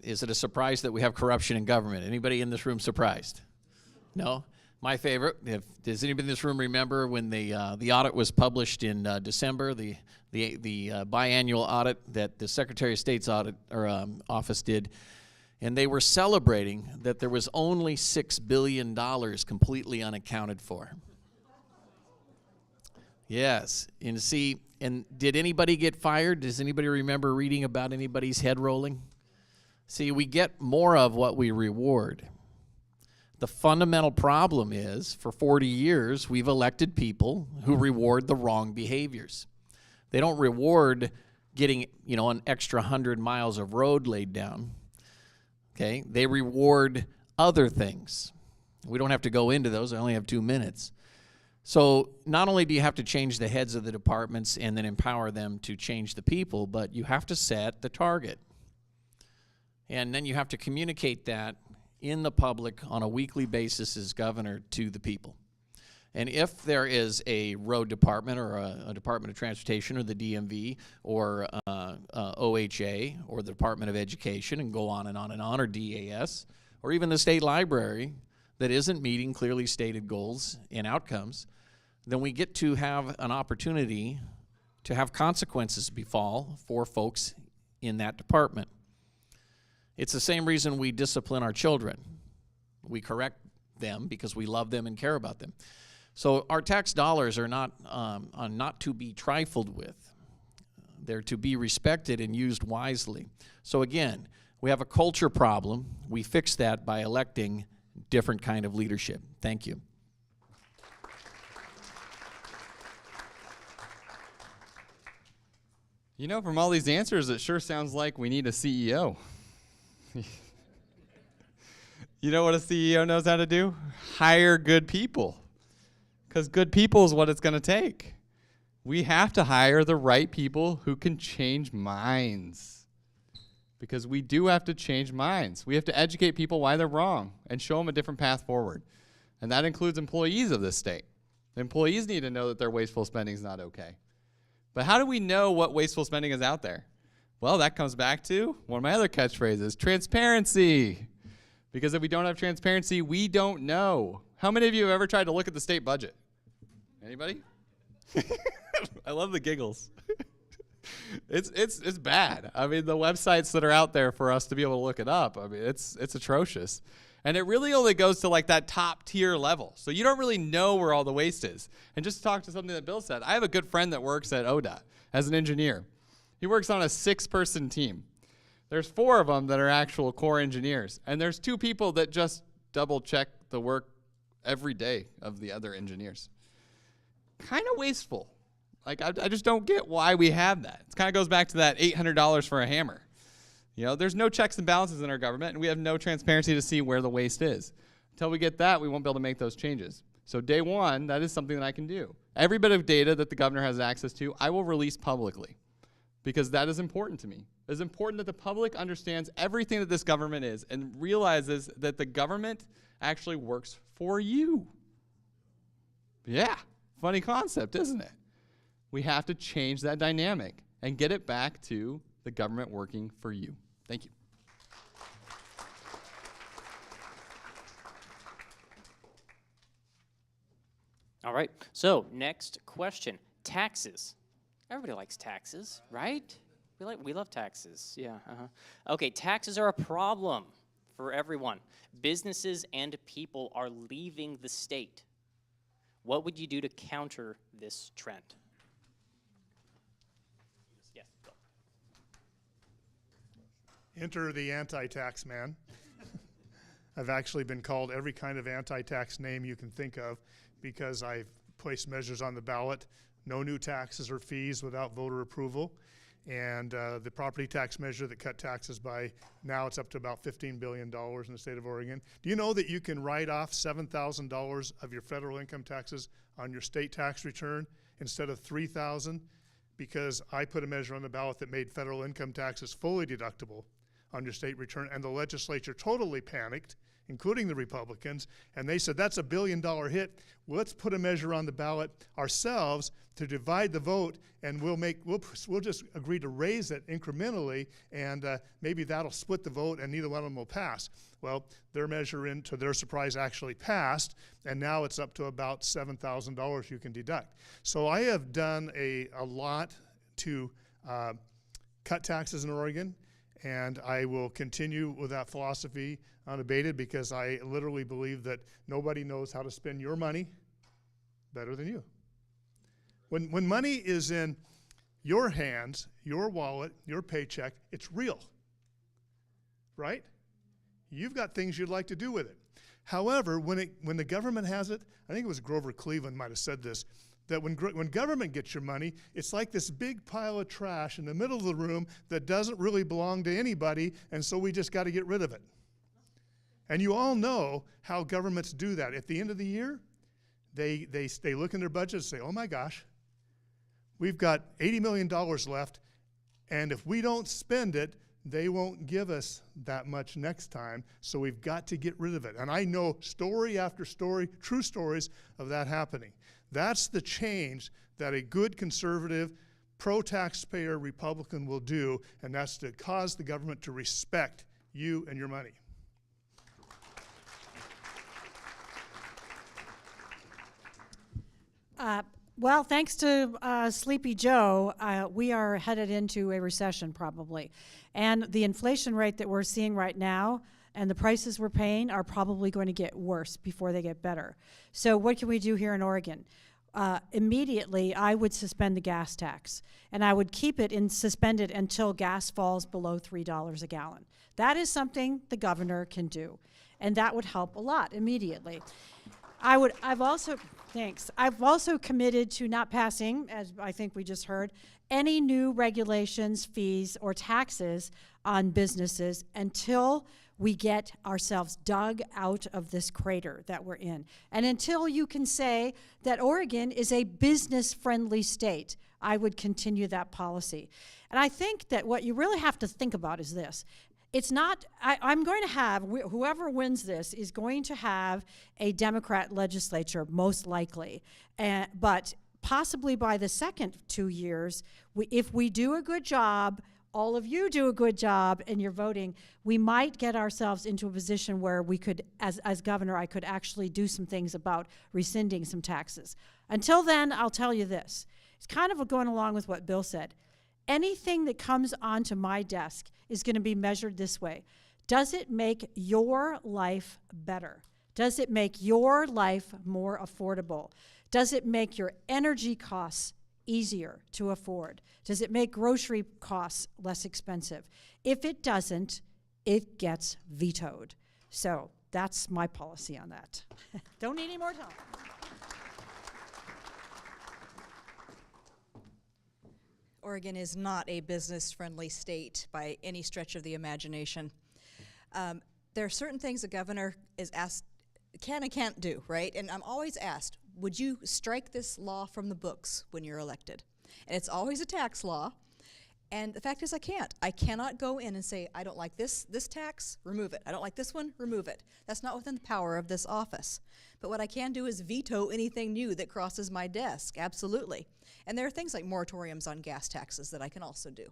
Is it a surprise that we have corruption in government? Anybody in this room surprised? No? My favorite, does anybody in this room remember when the audit was published in December, the biannual audit that the Secretary of State's office did, and they were celebrating that there was only $6 billion completely unaccounted for. Yes, and see, and did anybody get fired? Does anybody remember reading about anybody's head rolling? See, we get more of what we reward. The fundamental problem is, for 40 years, we've elected people who reward the wrong behaviors. They don't reward getting, you know, an extra 100 miles of road laid down. Okay? They reward other things. We don't have to go into those. I only have 2 minutes. So not only do you have to change the heads of the departments and then empower them to change the people, but you have to set the target. And then you have to communicate that in the public on a weekly basis as governor to the people. And if there is a road department or a Department of Transportation or the DMV or OHA or the Department of Education, and go on and on and on, or DAS, or even the state library that isn't meeting clearly stated goals and outcomes, then we get to have an opportunity to have consequences befall for folks in that department. It's the same reason we discipline our children. We correct them because we love them and care about them. So our tax dollars are not to be trifled with. They're to be respected and used wisely. So again, we have a culture problem. We fix that by electing different kind of leadership. Thank you. You know, from all these answers, it sure sounds like we need a CEO. You know what a CEO knows how to do? Hire good people. Because good people is what it's going to take. We have to hire the right people who can change minds. because we do have to change minds. We have to educate people why they're wrong and show them a different path forward. And that includes employees of this state. The employees need to know that their wasteful spending is not okay. But how do we know what wasteful spending is out there? Well, that comes back to one of my other catchphrases, transparency. Because if we don't have transparency, we don't know. How many of you have ever tried to look at the state budget? Anybody? I love the giggles. It's bad. I mean, the websites that are out there for us to be able to look it up, I mean, it's atrocious. And it really only goes to like that top tier level. So you don't really know where all the waste is. And just to talk to something that Bill said, I have a good friend that works at ODOT as an engineer. He works on a 6-person team. There's 4 of them that are actual core engineers. And there's 2 people that just double check the work every day of the other engineers. Kind of wasteful. Like, I just don't get why we have that. It kind of goes back to that $800 for a hammer. You know, there's no checks and balances in our government, and we have no transparency to see where the waste is. Until we get that, we won't be able to make those changes. So day one, that is something that I can do. Every bit of data that the governor has access to, I will release publicly, because that is important to me. It is important that the public understands everything that this government is and realizes that the government actually works for you. Yeah, funny concept, isn't it? We have to change that dynamic and get it back to the government working for you. Thank you. All right, so next question, taxes. Everybody likes taxes, right? We love taxes, yeah. Okay, taxes are a problem for everyone. Businesses and people are leaving the state. What would you do to counter this trend? Yes, go. Enter the anti-tax man. I've actually been called every kind of anti-tax name you can think of because I've placed measures on the ballot, no new taxes or fees without voter approval, and the property tax measure that cut taxes by, now it's up to about $15 billion in the state of Oregon. Do you know that you can write off $7,000 of your federal income taxes on your state tax return instead of $3,000? Because I put a measure on the ballot that made federal income taxes fully deductible on your state return, and the legislature totally panicked, including the Republicans, and they said, that's $1 billion hit. Well, let's put a measure on the ballot ourselves to divide the vote, and we'll just agree to raise it incrementally, and maybe that'll split the vote, and neither one of them will pass. Well, their measure, to their surprise, actually passed, and now it's up to about $7,000 you can deduct. So I have done a lot to cut taxes in Oregon, and I will continue with that philosophy unabated, because I literally believe that nobody knows how to spend your money better than you. When money is in your hands, your wallet, your paycheck, it's real, right? You've got things you'd like to do with it. However, when the government has it, I think it was Grover Cleveland might have said this, that when government gets your money, it's like this big pile of trash in the middle of the room that doesn't really belong to anybody, and so we just got to get rid of it. And you all know how governments do that. At the end of the year, they look in their budget and say, oh my gosh, we've got $80 million left, and if we don't spend it, they won't give us that much next time, so we've got to get rid of it. And I know story after story, true stories of that happening. That's the change that a good conservative, pro-taxpayer Republican will do, and that's to cause the government to respect you and your money. Well, thanks to Sleepy Joe, we are headed into a recession probably. And the inflation rate that we're seeing right now and the prices we're paying are probably going to get worse before they get better. So what can we do here in Oregon? Immediately, I would suspend the gas tax, and I would keep it suspended until gas falls below $3 a gallon. That is something the governor can do, and that would help a lot immediately. I've also committed to not passing, as I think we just heard, any new regulations, fees, or taxes on businesses until we get ourselves dug out of this crater that we're in. And until you can say that Oregon is a business-friendly state, I would continue that policy. And I think that what you really have to think about is this. It's not, I'm going to have, whoever wins this is going to have a Democrat legislature, most likely. But possibly by the second 2 years, if we do a good job, all of you do a good job in your voting, we might get ourselves into a position where we could, as governor, I could actually do some things about rescinding some taxes. Until then, I'll tell you this. It's kind of going along with what Bill said. Anything that comes onto my desk is going to be measured this way. Does it make your life better? Does it make your life more affordable? Does it make your energy costs easier to afford? Does it make grocery costs less expensive? If it doesn't, it gets vetoed. So that's my policy on that. Don't need any more time. Oregon is not a business-friendly state by any stretch of the imagination. There are certain things the governor is asked, can and can't do, right? And I'm always asked, would you strike this law from the books when you're elected? And it's always a tax law. And the fact is I can't. I cannot go in and say, I don't like this tax, remove it. I don't like this one, remove it. That's not within the power of this office. But what I can do is veto anything new that crosses my desk, absolutely. And there are things like moratoriums on gas taxes that I can also do.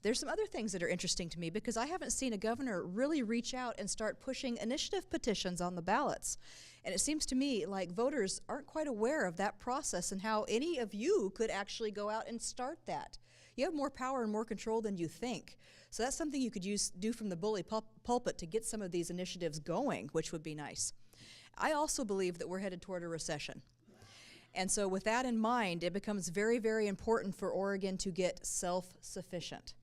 There's some other things that are interesting to me because I haven't seen a governor really reach out and start pushing initiative petitions on the ballots. And it seems to me like voters aren't quite aware of that process and how any of you could actually go out and start that. You have more power and more control than you think. So that's something you could do from the bully pulpit to get some of these initiatives going, which would be nice. I also believe that we're headed toward a recession. And so with that in mind, it becomes very, very important for Oregon to get self-sufficient.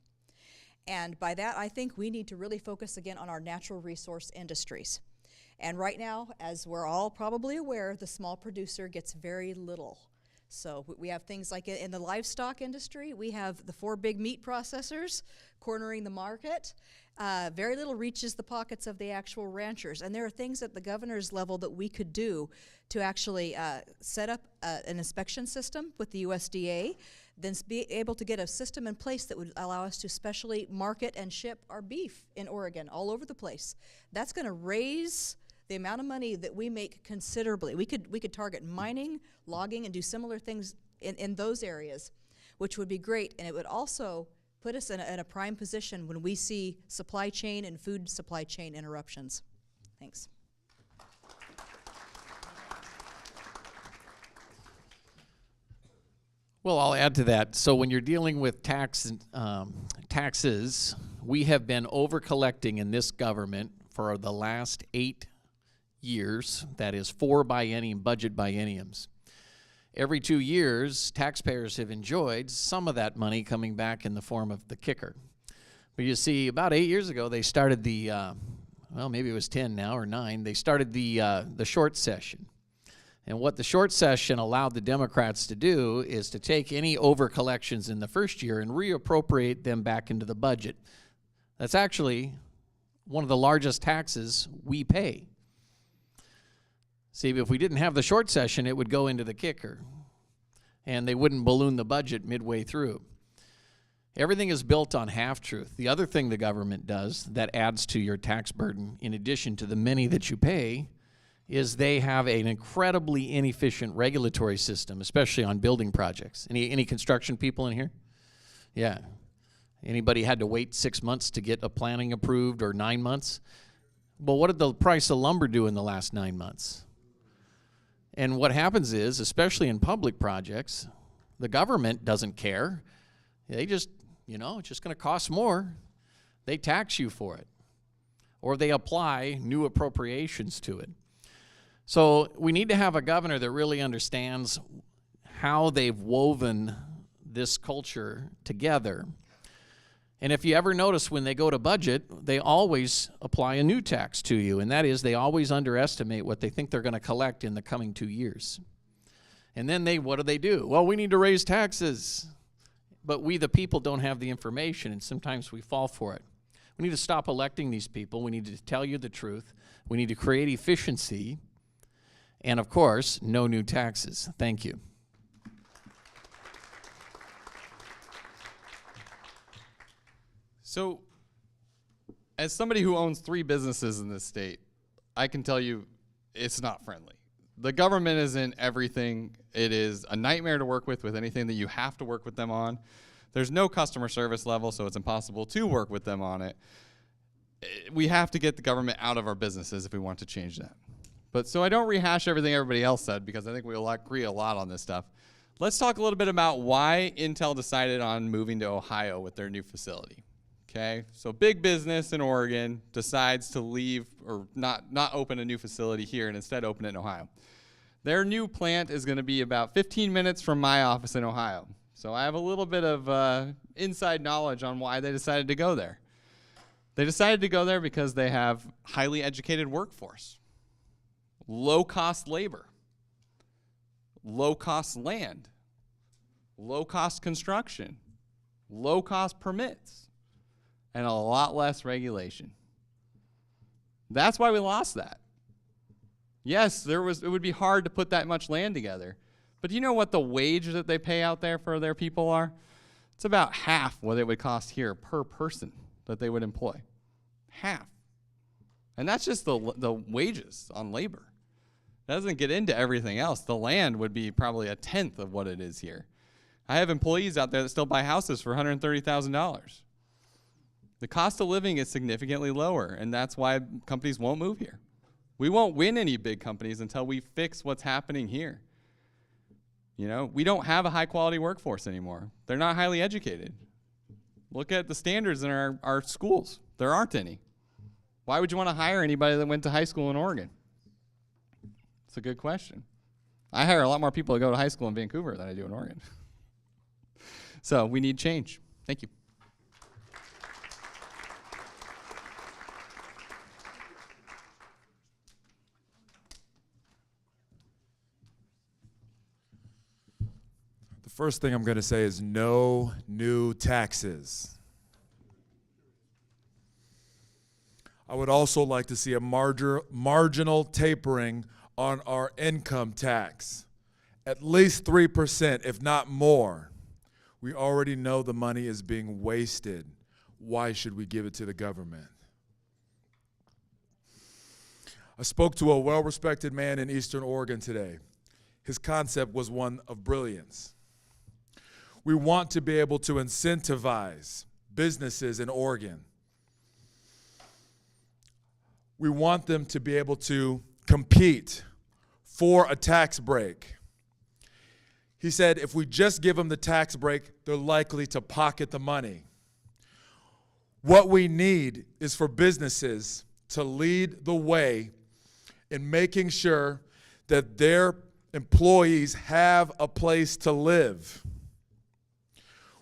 And by that, I think we need to really focus again on our natural resource industries. And right now, as we're all probably aware, the small producer gets very little. So we have things like in the livestock industry, we have the 4 big meat processors cornering the market. Very little reaches the pockets of the actual ranchers. And there are things at the governor's level that we could do to actually set up an inspection system with the USDA, then be able to get a system in place that would allow us to specially market and ship our beef in Oregon all over the place. That's going to raise the amount of money that we make considerably. We could target mining, logging, and do similar things in those areas, which would be great. And it would also put us in a prime position when we see supply chain and food supply chain interruptions. Thanks. Well, I'll add to that. So when you're dealing with taxes, we have been over-collecting in this government for the last 8 years. That is 4 budget bienniums. Every 2 years, taxpayers have enjoyed some of that money coming back in the form of the kicker. But you see, about 8 years ago, they started the, well, maybe it was 10 now or 9, they started the short session. And what the short session allowed the Democrats to do is to take any over-collections in the first year and reappropriate them back into the budget. That's actually one of the largest taxes we pay. See, if we didn't have the short session, it would go into the kicker, and they wouldn't balloon the budget midway through. Everything is built on half-truth. The other thing the government does that adds to your tax burden, in addition to the many that you pay, is they have an incredibly inefficient regulatory system, especially on building projects. Any construction people in here? Yeah. Anybody had to wait 6 months to get a planning approved, or 9 months? Well, what did the price of lumber do in the last 9 months? And what happens is, especially in public projects, the government doesn't care. They just, it's just going to cost more. They tax you for it. Or they apply new appropriations to it. So we need to have a governor that really understands how they've woven this culture together. And if you ever notice when they go to budget, they always apply a new tax to you, and that is they always underestimate what they think they're going to collect in the coming 2 years. And then what do? Well, we need to raise taxes. But we, the people, don't have the information, and sometimes we fall for it. We need to stop electing these people. We need to tell you the truth. We need to create efficiency. And of course, no new taxes. Thank you. So, as somebody who owns 3 businesses in this state, I can tell you it's not friendly. The government isn't everything. It is a nightmare to work with anything that you have to work with them on. There's no customer service level, so it's impossible to work with them on it. We have to get the government out of our businesses if we want to change that. But so I don't rehash everything everybody else said, because I think we agree a lot on this stuff. Let's talk a little bit about why Intel decided on moving to Ohio with their new facility. Okay, so big business in Oregon decides to leave or not open a new facility here and instead open it in Ohio. Their new plant is going to be about 15 minutes from my office in Ohio. So I have a little bit of inside knowledge on why they decided to go there. They decided to go there because they have highly educated workforce, low-cost labor, low-cost land, low-cost construction, low-cost permits, and a lot less regulation. That's why we lost that. Yes, it would be hard to put that much land together. But do you know what the wage that they pay out there for their people are? It's about half what it would cost here per person that they would employ. Half. And that's just the wages on labor. It doesn't get into everything else. The land would be probably a tenth of what it is here. I have employees out there that still buy houses for $130,000. The cost of living is significantly lower, and that's why companies won't move here. We won't win any big companies until we fix what's happening here. You know, we don't have a high-quality workforce anymore. They're not highly educated. Look at the standards in our schools. There aren't any. Why would you want to hire anybody that went to high school in Oregon? It's a good question. I hire a lot more people to go to high school in Vancouver than I do in Oregon. So we need change. Thank you. First thing I'm going to say is no new taxes. I would also like to see a marginal tapering on our income tax, at least 3%, if not more. We already know the money is being wasted. Why should we give it to the government? I spoke to a well-respected man in Eastern Oregon today. His concept was one of brilliance. We want to be able to incentivize businesses in Oregon. We want them to be able to compete for a tax break. He said if we just give them the tax break, they're likely to pocket the money. What we need is for businesses to lead the way in making sure that their employees have a place to live.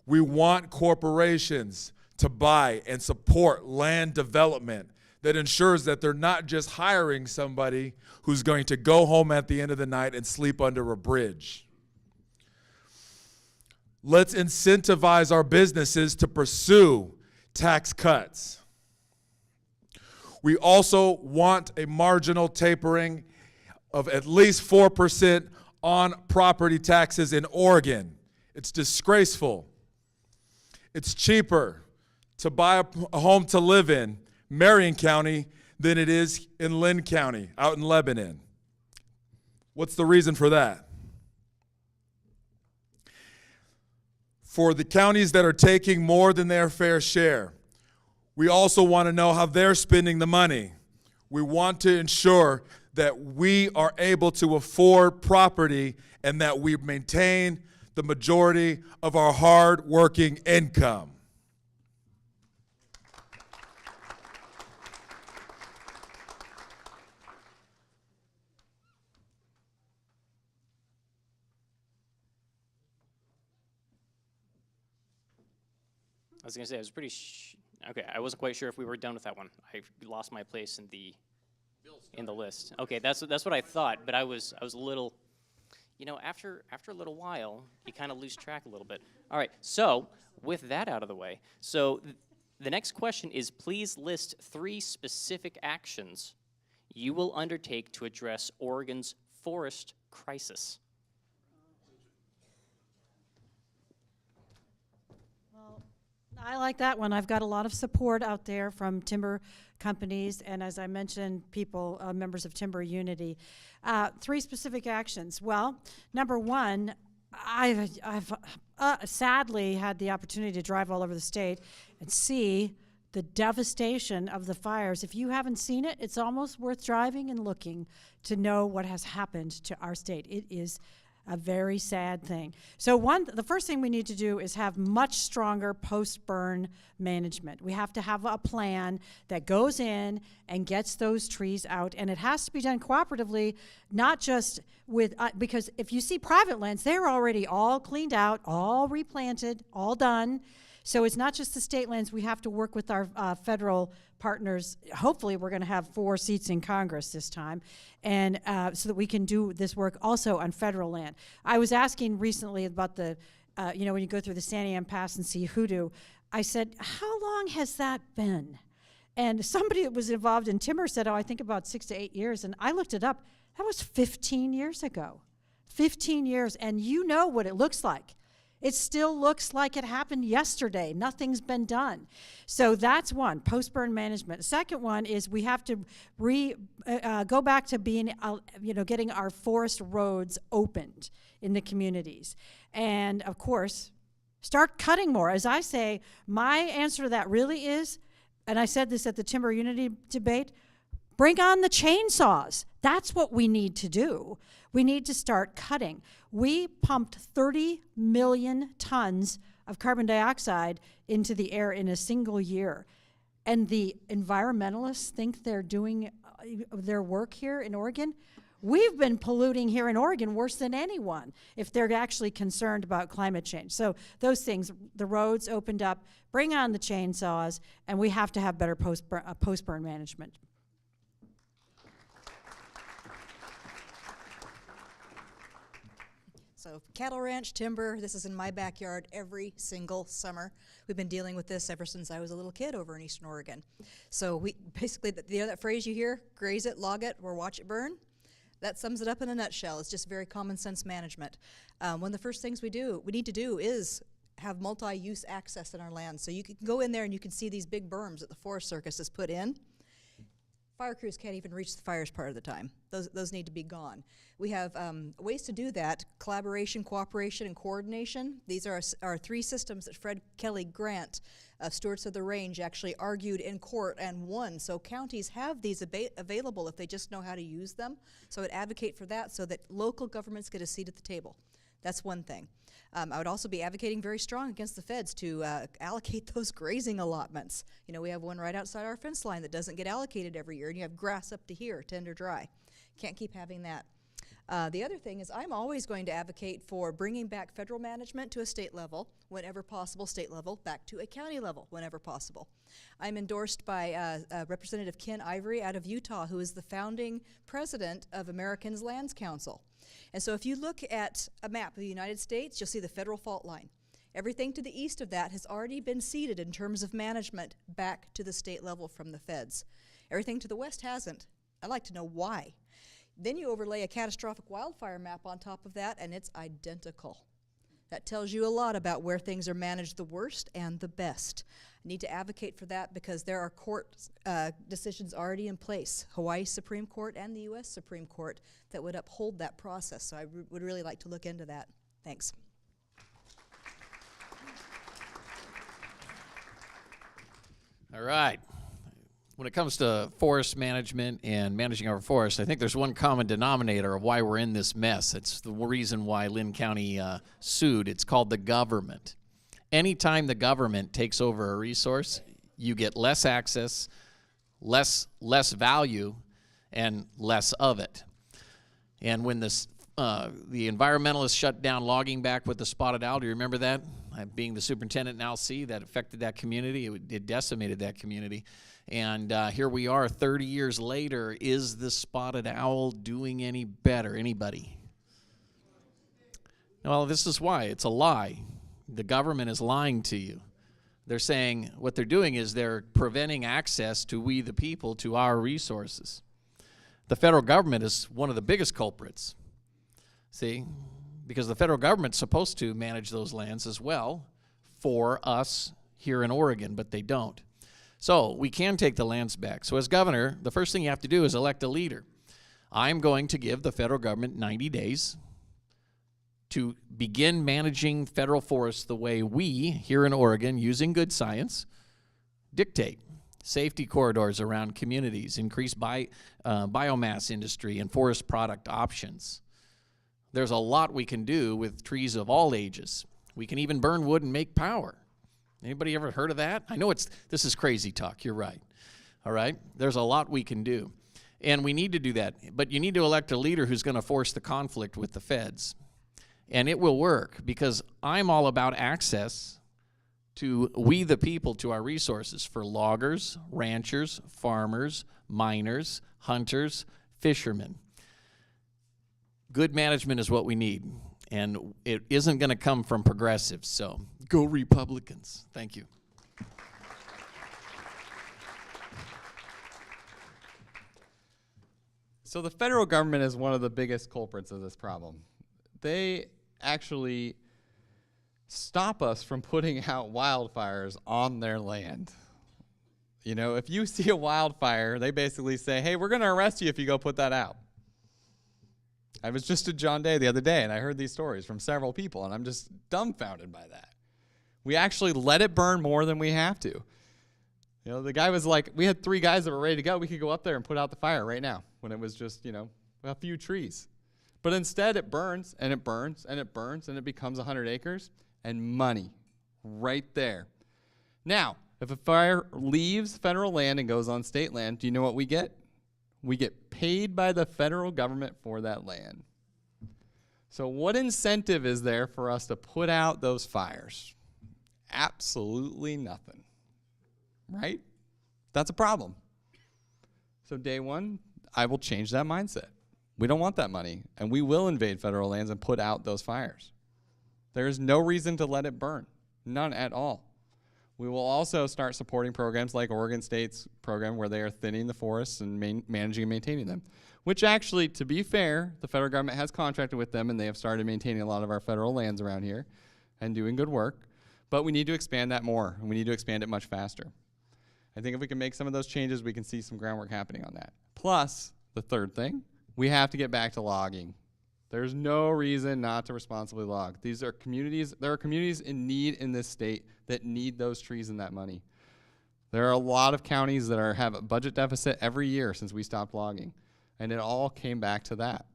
We want corporations to buy and support land development that ensures that they're not just hiring somebody who's going to go home at the end of the night and sleep under a bridge. Let's incentivize our businesses to pursue tax cuts. We also want a marginal tapering of at least 4% on property taxes in Oregon. It's disgraceful. It's cheaper to buy a home to live in Marion County than it is in Linn County, out in Lebanon. What's the reason for that? For the counties that are taking more than their fair share, we also want to know how they're spending the money. We want to ensure that we are able to afford property and that we maintain the majority of our hard-working income. I was going to say, I was pretty okay, I wasn't quite sure if we were done with that one. I lost my place in the list. Okay, that's what I thought, but I was a little, you know, after a little while, you kind of lose track a little bit. All right, so with that out of the way, so The next question is, please list 3 specific actions you will undertake to address Oregon's forest crisis. Well, I like that one. I've got a lot of support out there from timber companies, and as I mentioned, people, members of Timber Unity. 3 specific actions. Well, number 1, I've sadly had the opportunity to drive all over the state and see the devastation of the fires. If you haven't seen it, it's almost worth driving and looking to know what has happened to our state. It is a very sad thing. So the first thing we need to do is have much stronger post-burn management. We have to have a plan that goes in and gets those trees out, and it has to be done cooperatively, not just with, because if you see private lands, they're already all cleaned out, all replanted, all done. So it's not just the state lands. We have to work with our federal partners. Hopefully we're going to have 4 seats in Congress this time, and so that we can do this work also on federal land. I was asking recently about the, when you go through the Santiam Pass and see hoodoo, I said, how long has that been? And somebody that was involved in timber said, I think about 6 to 8 years, and I looked it up. That was 15 years ago. 15 years, and you know what it looks like. It still looks like it happened yesterday. Nothing's been done. So that's one, post-burn management. The second one is we have to go back to being, getting our forest roads opened in the communities. And of course, start cutting more. As I say, my answer to that really is, and I said this at the Timber Unity debate, bring on the chainsaws. That's what we need to do. We need to start cutting. We pumped 30 million tons of carbon dioxide into the air in a single year. And the environmentalists think they're doing their work here in Oregon. We've been polluting here in Oregon worse than anyone if they're actually concerned about climate change. So those things, the roads opened up, bring on the chainsaws, and we have to have better post-burn management. So cattle ranch, timber, this is in my backyard every single summer. We've been dealing with this ever since I was a little kid over in Eastern Oregon. So we basically, that phrase you hear, graze it, log it, or watch it burn, that sums it up in a nutshell. It's just very common sense management. One of the first things we need to do is have multi-use access in our land. So you can go in there and you can see these big berms that the Forest Service has put in. Fire crews can't even reach the fires part of the time. Those need to be gone. We have ways to do that: collaboration, cooperation, and coordination. These are our 3 systems that Fred Kelly Grant, Stewards of the Range, actually argued in court and won. So counties have these available if they just know how to use them. So I'd advocate for that so that local governments get a seat at the table. That's one thing. I would also be advocating very strong against the feds to allocate those grazing allotments. You know, we have one right outside our fence line that doesn't get allocated every year, and you have grass up to here, tender dry. Can't keep having that. The other thing is I'm always going to advocate for bringing back federal management to a state level whenever possible, state level back to a county level whenever possible. I'm endorsed by Representative Ken Ivory out of Utah, who is the founding president of Americans Lands Council. And so if you look at a map of the United States, you'll see the federal fault line. Everything to the east of that has already been ceded in terms of management back to the state level from the feds. Everything to the west hasn't. I'd like to know why. Then you overlay a catastrophic wildfire map on top of that, and it's identical. That tells you a lot about where things are managed the worst and the best. I need to advocate for that because there are court decisions already in place, Hawaii Supreme Court and the U.S. Supreme Court, that would uphold that process. So I would really like to look into that. Thanks. All right. When it comes to forest management and managing our forest, I think there's one common denominator of why we're in this mess. It's the reason why Linn County sued. It's called the government. Anytime the government takes over a resource, you get less access, less value, and less of it. And when the environmentalists shut down logging back with the spotted owl, do you remember that? Being the superintendent in LC, that affected that community. It decimated that community. And here we are 30 years later. Is the spotted owl doing any better? Anybody? Well, this is why. It's a lie. The government is lying to you. They're saying what they're doing is they're preventing access to we the people to our resources. The federal government is one of the biggest culprits. See, because the federal government's supposed to manage those lands as well for us here in Oregon, but they don't. So we can take the lands back. So as governor, the first thing you have to do is elect a leader. I'm going to give the federal government 90 days to begin managing federal forests the way we here in Oregon, using good science, dictate. Safety corridors around communities, increase biomass industry and forest product options. There's a lot we can do with trees of all ages. We can even burn wood and make power. Anybody ever heard of that? I know this is crazy talk, you're right. All right? There's a lot we can do. And we need to do that. But you need to elect a leader who's going to force the conflict with the feds. And it will work, because I'm all about access to we the people to our resources for loggers, ranchers, farmers, miners, hunters, fishermen. Good management is what we need, and it isn't going to come from progressives, so go Republicans. Thank you. So the federal government is one of the biggest culprits of this problem. They actually stop us from putting out wildfires on their land. You know, if you see a wildfire, they basically say, hey, we're going to arrest you if you go put that out. I was just at John Day the other day, and I heard these stories from several people, and I'm just dumbfounded by that. We actually let it burn more than we have to. You know, the guy was like, we had 3 guys that were ready to go. We could go up there and put out the fire right now, when it was just, you know, a few trees. But instead it burns, and it burns, and it burns, and it becomes 100 acres, and money right there. Now, if a fire leaves federal land and goes on state land, do you know what we get? We get paid by the federal government for that land. So what incentive is there for us to put out those fires? Absolutely nothing, right? That's a problem. So day one, I will change that mindset. We don't want that money, and we will invade federal lands and put out those fires. There is no reason to let it burn, none at all. We will also start supporting programs like Oregon State's program, where they are thinning the forests and managing and maintaining them, which actually, to be fair, the federal government has contracted with them, and they have started maintaining a lot of our federal lands around here and doing good work. But we need to expand that more, and we need to expand it much faster. I think if we can make some of those changes, we can see some groundwork happening on that. Plus, the third thing, we have to get back to logging. There's no reason not to responsibly log. These are communities, there are communities in need in this state that need those trees and that money. There are a lot of counties that have a budget deficit every year since we stopped logging, and it all came back to that.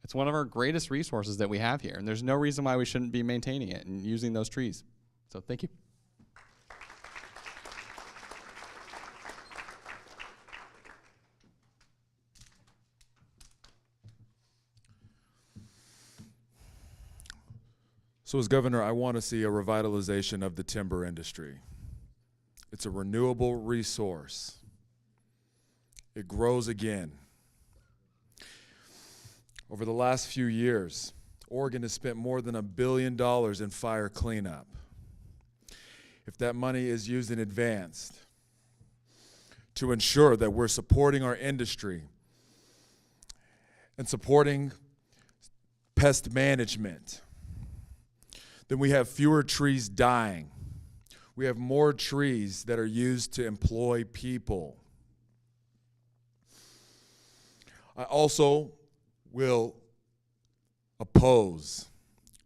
It's one of our greatest resources that we have here, and there's no reason why we shouldn't be maintaining it and using those trees. So thank you. So as governor, I want to see a revitalization of the timber industry. It's a renewable resource. It grows again. Over the last few years, Oregon has spent more than $1 billion in fire cleanup. If that money is used in advance to ensure that we're supporting our industry and supporting pest management, then we have fewer trees dying. We have more trees that are used to employ people. I also will oppose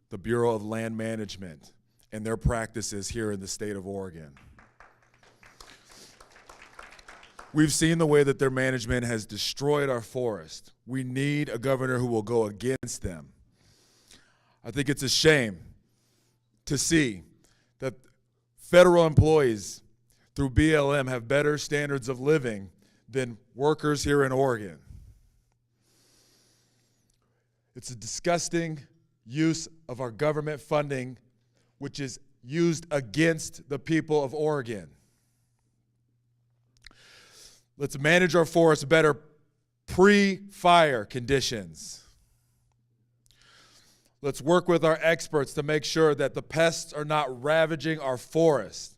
the Bureau of Land Management and their practices here in the state of Oregon. We've seen the way that their management has destroyed our forest. We need a governor who will go against them. I think it's a shame to see that federal employees through BLM have better standards of living than workers here in Oregon. It's a disgusting use of our government funding, which is used against the people of Oregon. Let's manage our forests better pre-fire conditions. Let's work with our experts to make sure that the pests are not ravaging our forests.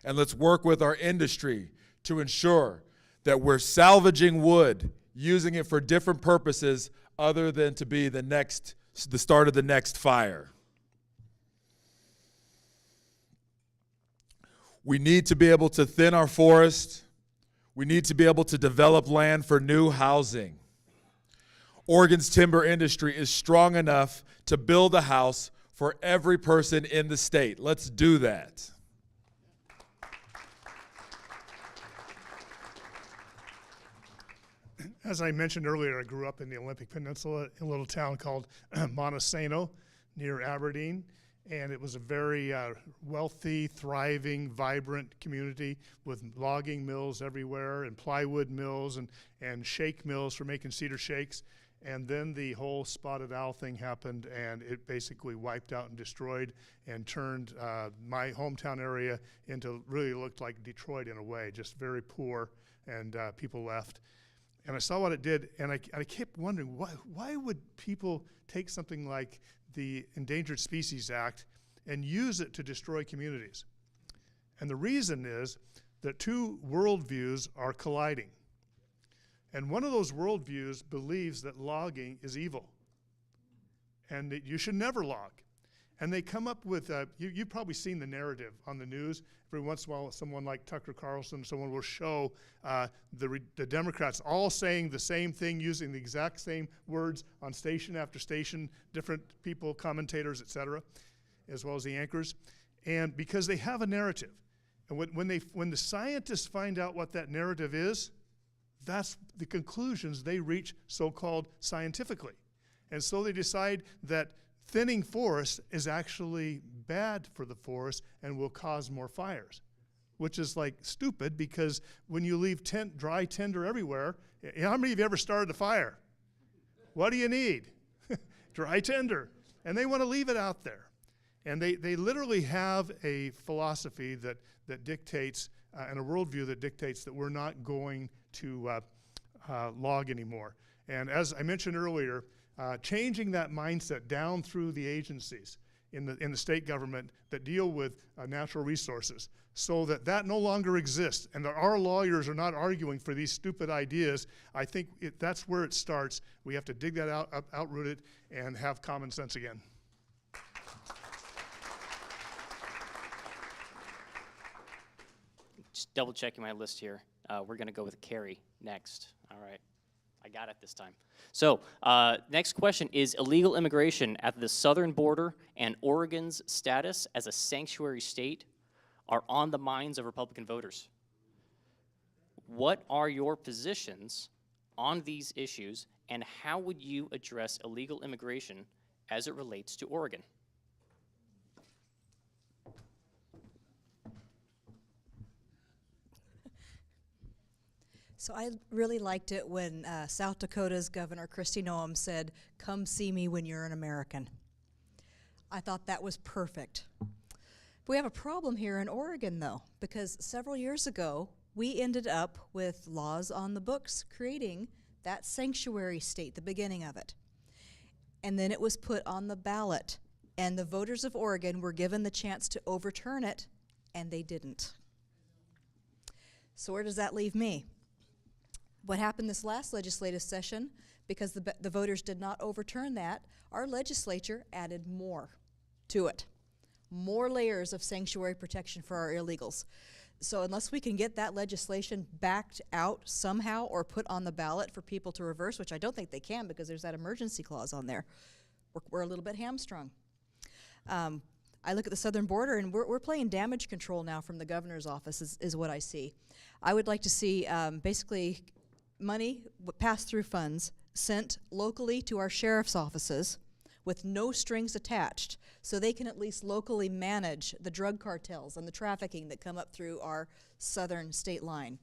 And let's work with our industry to ensure that we're salvaging wood, using it for different purposes other than to be the start of the next fire. We need to be able to thin our forest. We need to be able to develop land for new housing. Oregon's timber industry is strong enough to build a house for every person in the state. Let's do that. As I mentioned earlier, I grew up in the Olympic Peninsula in a little town called Montesano near Aberdeen. And it was a very wealthy, thriving, vibrant community with logging mills everywhere and plywood mills and shake mills for making cedar shakes. And then the whole spotted owl thing happened, and it basically wiped out and destroyed and turned my hometown area into really looked like Detroit in a way, just very poor, and people left. And I saw what it did, and I kept wondering, why would people take something like the Endangered Species Act and use it to destroy communities? And the reason is that two worldviews are colliding. And one of those worldviews believes that logging is evil and that you should never log. And they come up with, you've probably seen the narrative on the news. Every once in a while, someone like Tucker Carlson, someone will show the Democrats all saying the same thing, using the exact same words on station after station, different people, commentators, et cetera, as well as the anchors. And because they have a narrative. And when the scientists find out what that narrative is, that's the conclusions they reach so-called scientifically. And so they decide that thinning forests is actually bad for the forest and will cause more fires, which is like stupid, because when you leave dry tinder everywhere, how many of you ever started a fire? What do you need? Dry tinder. And they want to leave it out there. And they literally have a philosophy that dictates, and a worldview that dictates that we're not going to log anymore. And as I mentioned earlier, changing that mindset down through the agencies in the state government that deal with natural resources, so that no longer exists, and that our lawyers are not arguing for these stupid ideas. I think that's where it starts. We have to dig that out, outroot it, and have common sense again. Just double checking my list here. We're going to go with Carrie next. All right. I got it this time. So next question is illegal immigration at the southern border and Oregon's status as a sanctuary state are on the minds of Republican voters. What are your positions on these issues, and how would you address illegal immigration as it relates to Oregon? So I really liked it when South Dakota's Governor Kristi Noem said, "Come see me when you're an American." I thought that was perfect. We have a problem here in Oregon, though, because several years ago, we ended up with laws on the books creating that sanctuary state, the beginning of it. And then it was put on the ballot, and the voters of Oregon were given the chance to overturn it, and they didn't. So where does that leave me? What happened this last legislative session, because the voters did not overturn that, our legislature added more to it. More layers of sanctuary protection for our illegals. So unless we can get that legislation backed out somehow or put on the ballot for people to reverse, which I don't think they can because there's that emergency clause on there, we're a little bit hamstrung. I look at the southern border, and we're playing damage control now from the governor's office is what I see. I would like to see basically money, pass-through funds, sent locally to our sheriff's offices with no strings attached, so they can at least locally manage the drug cartels and the trafficking that come up through our southern state line.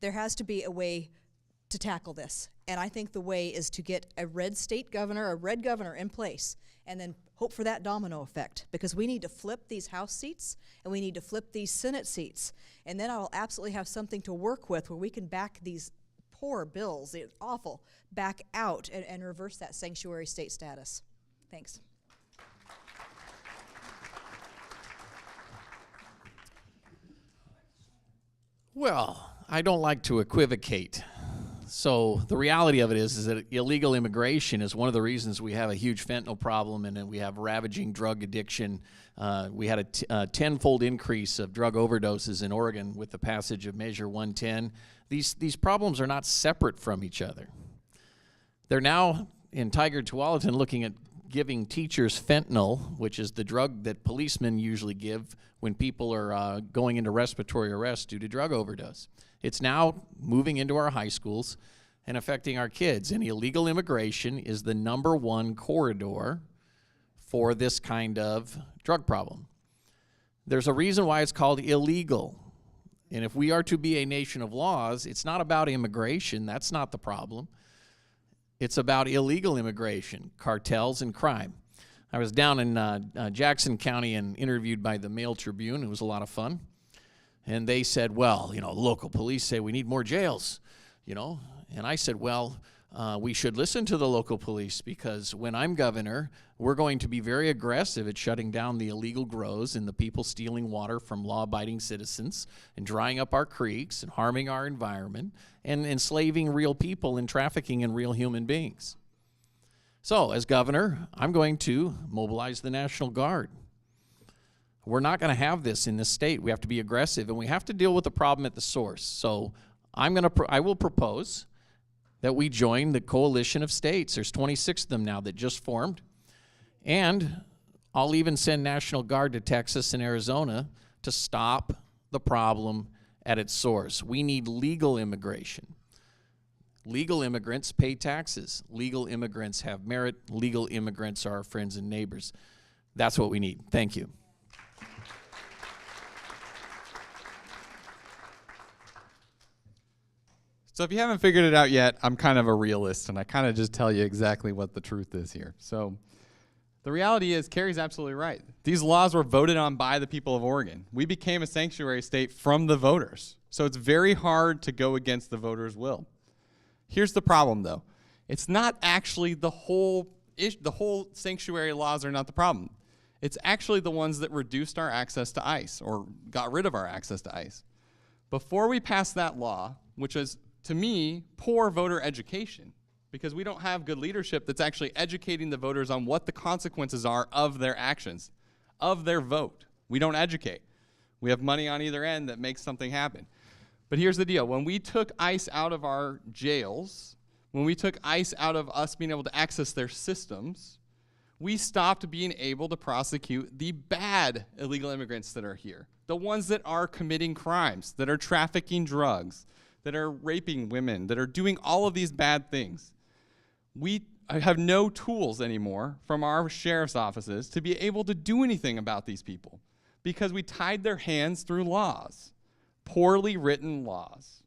There has to be a way to tackle this, and I think the way is to get a red governor in place, and then hope for that domino effect, because we need to flip these House seats, and we need to flip these Senate seats, and then I will absolutely have something to work with where we can back these poor bills, it's awful, back out and reverse that sanctuary state status. Thanks. Well, I don't like to equivocate. So the reality of it is that illegal immigration is one of the reasons we have a huge fentanyl problem and then we have ravaging drug addiction. We had a tenfold increase of drug overdoses in Oregon with the passage of Measure 110. These problems are not separate from each other. They're now in Tigard-Tualatin looking at giving teachers fentanyl, which is the drug that policemen usually give when people are going into respiratory arrest due to drug overdose. It's now moving into our high schools and affecting our kids. And illegal immigration is the #1 corridor for this kind of drug problem. There's a reason why it's called illegal. And if we are to be a nation of laws, it's not about immigration. That's not the problem. It's about illegal immigration, cartels, and crime. I was down in Jackson County and interviewed by the Mail Tribune. It was a lot of fun. And they said, well, you know, local police say we need more jails, you know. And I said, well, we should listen to the local police because when I'm governor, we're going to be very aggressive at shutting down the illegal grows and the people stealing water from law-abiding citizens and drying up our creeks and harming our environment and enslaving real people and trafficking in real human beings. So, as governor, I'm going to mobilize the National Guard. We're not going to have this in this state. We have to be aggressive, and we have to deal with the problem at the source. So, I will propose that we join the coalition of states. There's 26 of them now that just formed. And I'll even send National Guard to Texas and Arizona to stop the problem at its source. We need legal immigration. Legal immigrants pay taxes. Legal immigrants have merit. Legal immigrants are our friends and neighbors. That's what we need. Thank you. So if you haven't figured it out yet, I'm kind of a realist, and I kind of just tell you exactly what the truth is here. So the reality is, Carrie's absolutely right. These laws were voted on by the people of Oregon. We became a sanctuary state from the voters. So it's very hard to go against the voters' will. Here's the problem, though. It's not actually the whole sanctuary laws are not the problem. It's actually the ones that reduced our access to ICE or got rid of our access to ICE. Before we passed that law, which is, to me, poor voter education, because we don't have good leadership that's actually educating the voters on what the consequences are of their actions, of their vote. We don't educate. We have money on either end that makes something happen. But here's the deal. When we took ICE out of our jails, when we took ICE out of us being able to access their systems, we stopped being able to prosecute the bad illegal immigrants that are here, the ones that are committing crimes, that are trafficking drugs, that are raping women, that are doing all of these bad things. We have no tools anymore from our sheriff's offices to be able to do anything about these people because we tied their hands through laws, poorly written laws,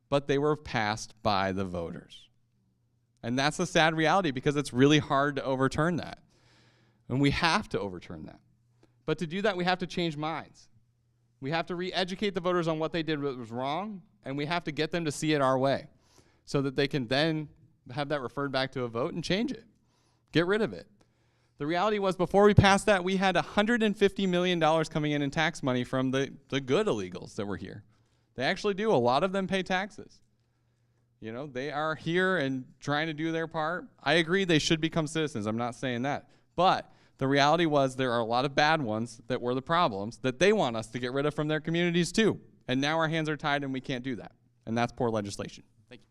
but they were passed by the voters. And that's a sad reality because it's really hard to overturn that. And we have to overturn that. But to do that, we have to change minds. We have to re-educate the voters on what they did that was wrong, and we have to get them to see it our way so that they can then have that referred back to a vote and change it. Get rid of it. The reality was before we passed that, we had $150 million coming in tax money from the good illegals that were here. They actually do. A lot of them pay taxes. You know, they are here and trying to do their part. I agree they should become citizens. I'm not saying that. But the reality was there are a lot of bad ones that were the problems that they want us to get rid of from their communities too. And now our hands are tied and we can't do that. And that's poor legislation. Thank you.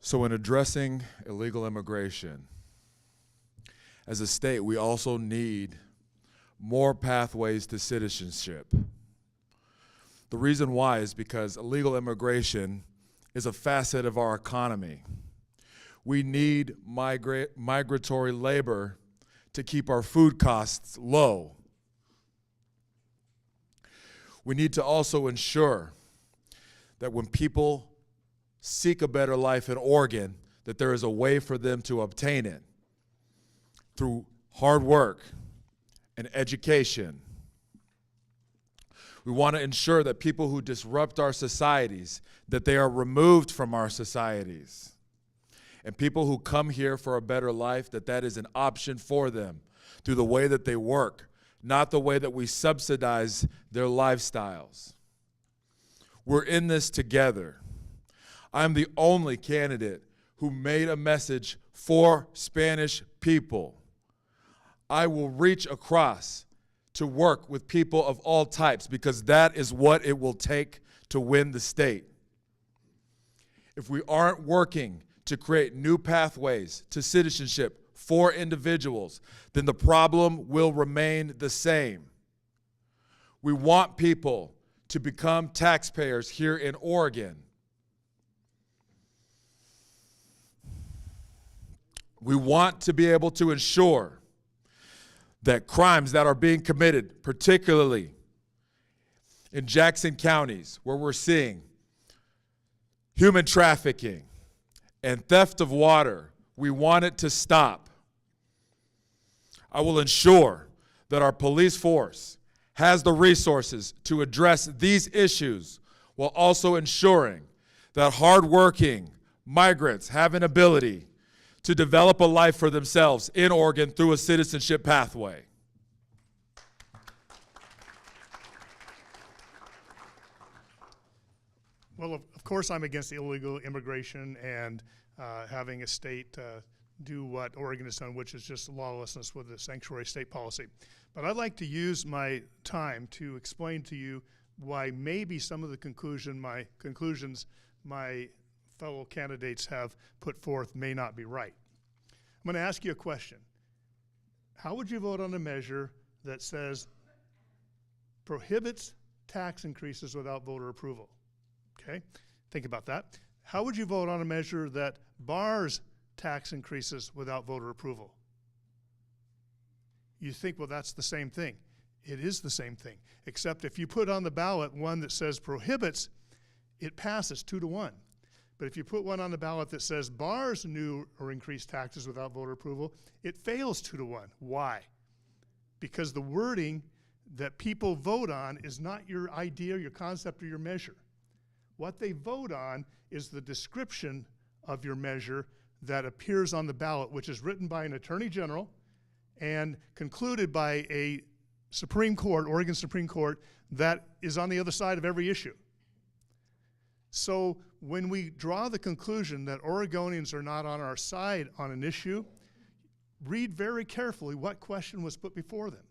So in addressing illegal immigration, as a state, we also need more pathways to citizenship. The reason why is because illegal immigration is a facet of our economy. We need migratory labor to keep our food costs low. We need to also ensure that when people seek a better life in Oregon, that there is a way for them to obtain it through hard work and education. We want to ensure that people who disrupt our societies, that they are removed from our societies. And people who come here for a better life, that is an option for them through the way that they work, not the way that we subsidize their lifestyles. We're in this together. I'm the only candidate who made a message for Spanish people. I will reach across to work with people of all types because that is what it will take to win the state. If we aren't working to create new pathways to citizenship for individuals, then the problem will remain the same. We want people to become taxpayers here in Oregon. We want to be able to ensure that crimes that are being committed, particularly in Jackson counties, where we're seeing human trafficking and theft of water, we want it to stop. I will ensure that our police force has the resources to address these issues while also ensuring that hardworking migrants have an ability to develop a life for themselves in Oregon through a citizenship pathway. Well, of course I'm against illegal immigration and having a state do what Oregon has done, which is just lawlessness with a sanctuary state policy. But I'd like to use my time to explain to you why maybe some of the conclusions my fellow candidates have put forth may not be right. I'm going to ask you a question. How would you vote on a measure that says prohibits tax increases without voter approval? Okay, think about that. How would you vote on a measure that bars tax increases without voter approval? You think, well, that's the same thing. It is the same thing, except if you put on the ballot one that says prohibits, it passes 2-1. But if you put one on the ballot that says bars new or increased taxes without voter approval, it fails 2-1. Why? Because the wording that people vote on is not your idea, your concept, or your measure. What they vote on is the description of your measure that appears on the ballot, which is written by an attorney general and concluded by a Supreme Court, Oregon Supreme Court, that is on the other side of every issue. So when we draw the conclusion that Oregonians are not on our side on an issue, read very carefully what question was put before them,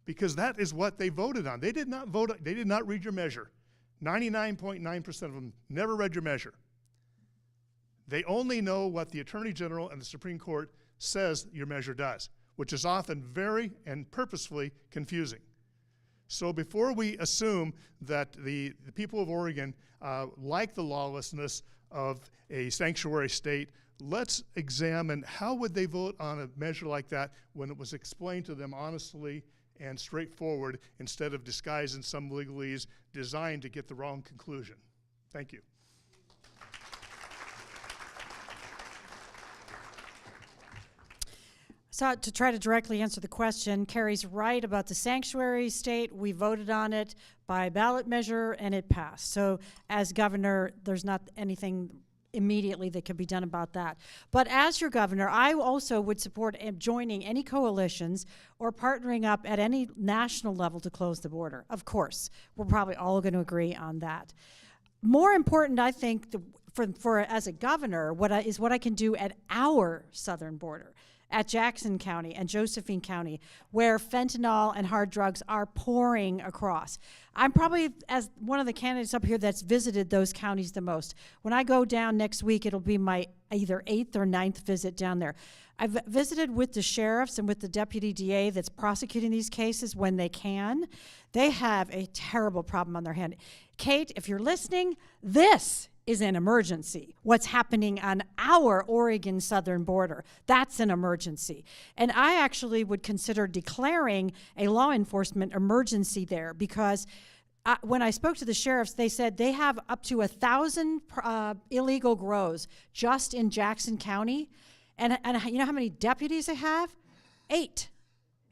because that is what they voted on. They did not vote, they did not read your measure. 99.9% of them never read your measure. They only know what the Attorney General and the Supreme Court says your measure does, which is often very and purposefully confusing. So before we assume that the people of Oregon like the lawlessness of a sanctuary state, let's examine how would they vote on a measure like that when it was explained to them honestly and straightforward instead of disguised in some legalese designed to get the wrong conclusion. Thank you. So to try to directly answer the question, Carrie's right about the sanctuary state. We voted on it by ballot measure and it passed. So as governor, there's not anything immediately that can be done about that. But as your governor, I also would support joining any coalitions or partnering up at any national level to close the border. Of course, we're probably all going to agree on that. More important, I think, for as a governor, what I can do at our southern border, at Jackson County and Josephine County, where fentanyl and hard drugs are pouring across. I'm probably, as one of the candidates up here that's visited those counties the most. When I go down next week, it'll be my either 8th or 9th visit down there. I've visited with the sheriffs and with the deputy DA that's prosecuting these cases when they can. They have a terrible problem on their hand. Kate, if you're listening, this is an emergency. What's happening on our Oregon southern border, that's an emergency. And I actually would consider declaring a law enforcement emergency there because when I spoke to the sheriffs, they said they have up to 1,000 illegal grows just in Jackson County. And you know how many deputies they have? 8.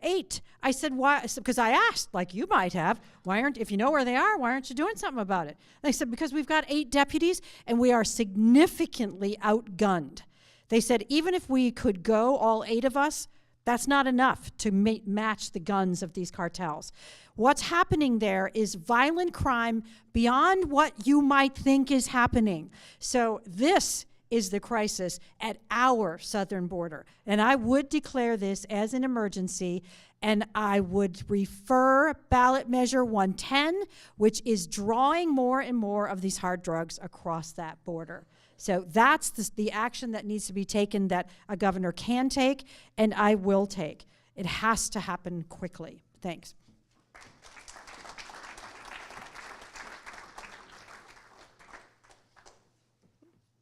8. I said, why? Because I asked, like you might have, if you know where they are, why aren't you doing something about it? They said, because we've got 8 deputies and we are significantly outgunned. They said, even if we could go, all 8 of us, that's not enough to match the guns of these cartels. What's happening there is violent crime beyond what you might think is happening. So this is the crisis at our southern border. And I would declare this as an emergency, and I would refer ballot measure 110, which is drawing more and more of these hard drugs across that border. So that's the action that needs to be taken, that a governor can take, and I will take. It has to happen quickly. Thanks.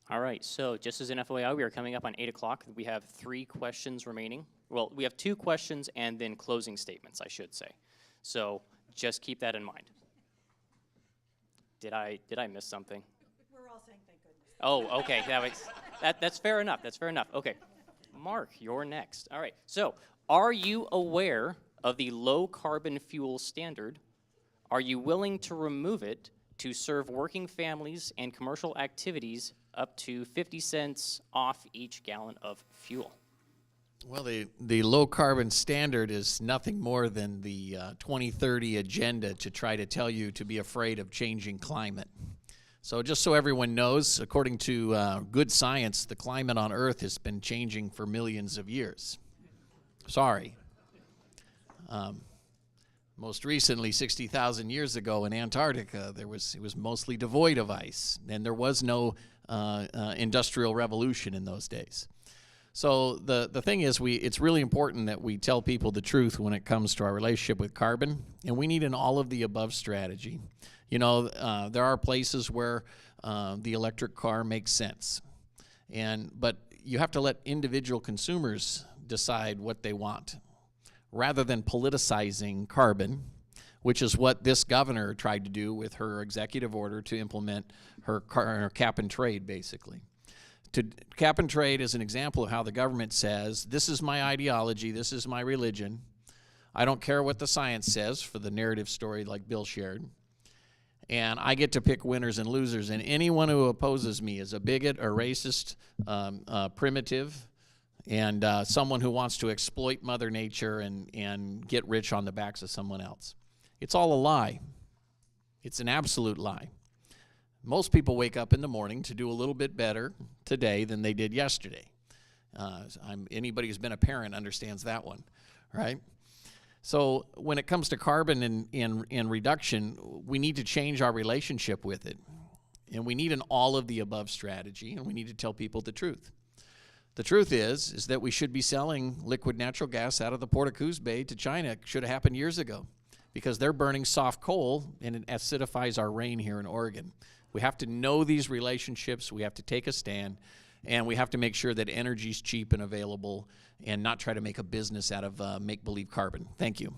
All right, so just as an FYI, we are coming up on 8 o'clock. We have 3 questions remaining. Well, we have 2 questions and then closing statements, I should say. So just keep that in mind. Did I miss something? We're all saying thank goodness. Oh, okay, that's fair enough, that's fair enough. Okay, Mark, you're next. All right, so are you aware of the low carbon fuel standard? Are you willing to remove it to serve working families and commercial activities up to 50 cents off each gallon of fuel? Well, the low carbon standard is nothing more than the 2030 agenda to try to tell you to be afraid of changing climate. So just so everyone knows, according to good science, the climate on Earth has been changing for millions of years. Sorry. Most recently, 60,000 years ago in Antarctica, it was mostly devoid of ice, and there was no industrial revolution in those days. So the thing is, it's really important that we tell people the truth when it comes to our relationship with carbon, and we need an all-of-the-above strategy. You know, there are places where the electric car makes sense, but you have to let individual consumers decide what they want, rather than politicizing carbon, which is what this governor tried to do with her executive order to implement her cap and trade, basically. Cap and trade is an example of how the government says, this is my ideology, this is my religion. I don't care what the science says for the narrative story like Bill shared. And I get to pick winners and losers, and anyone who opposes me is a bigot, a racist, primitive, and someone who wants to exploit Mother Nature and get rich on the backs of someone else. It's all a lie. It's an absolute lie. Most people wake up in the morning to do a little bit better today than they did yesterday. Anybody who's been a parent understands that one, right? So when it comes to carbon and reduction, we need to change our relationship with it. And we need an all-of-the-above strategy, and we need to tell people the truth. The truth is that we should be selling liquid natural gas out of the Port of Coos Bay to China. It should have happened years ago, because they're burning soft coal and it acidifies our rain here in Oregon. We have to know these relationships, we have to take a stand, and we have to make sure that energy is cheap and available and not try to make a business out of make-believe carbon. Thank you.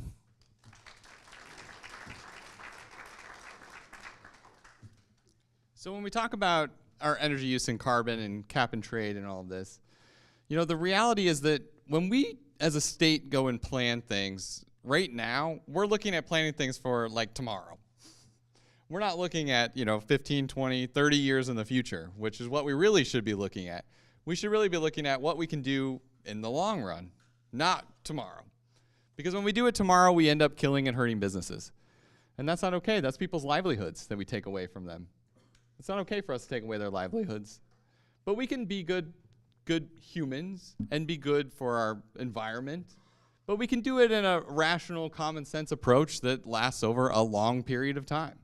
So when we talk about our energy use and carbon and cap and trade and all of this, you know, the reality is that when we as a state go and plan things, right now, we're looking at planning things for like tomorrow. We're not looking at, 15, 20, 30 years in the future, which is what we really should be looking at. We should really be looking at what we can do in the long run, not tomorrow. Because when we do it tomorrow, we end up killing and hurting businesses. And that's not okay. That's people's livelihoods that we take away from them. It's not okay for us to take away their livelihoods. But we can be good humans and be good for our environment. But we can do it in a rational, common sense approach that lasts over a long period of time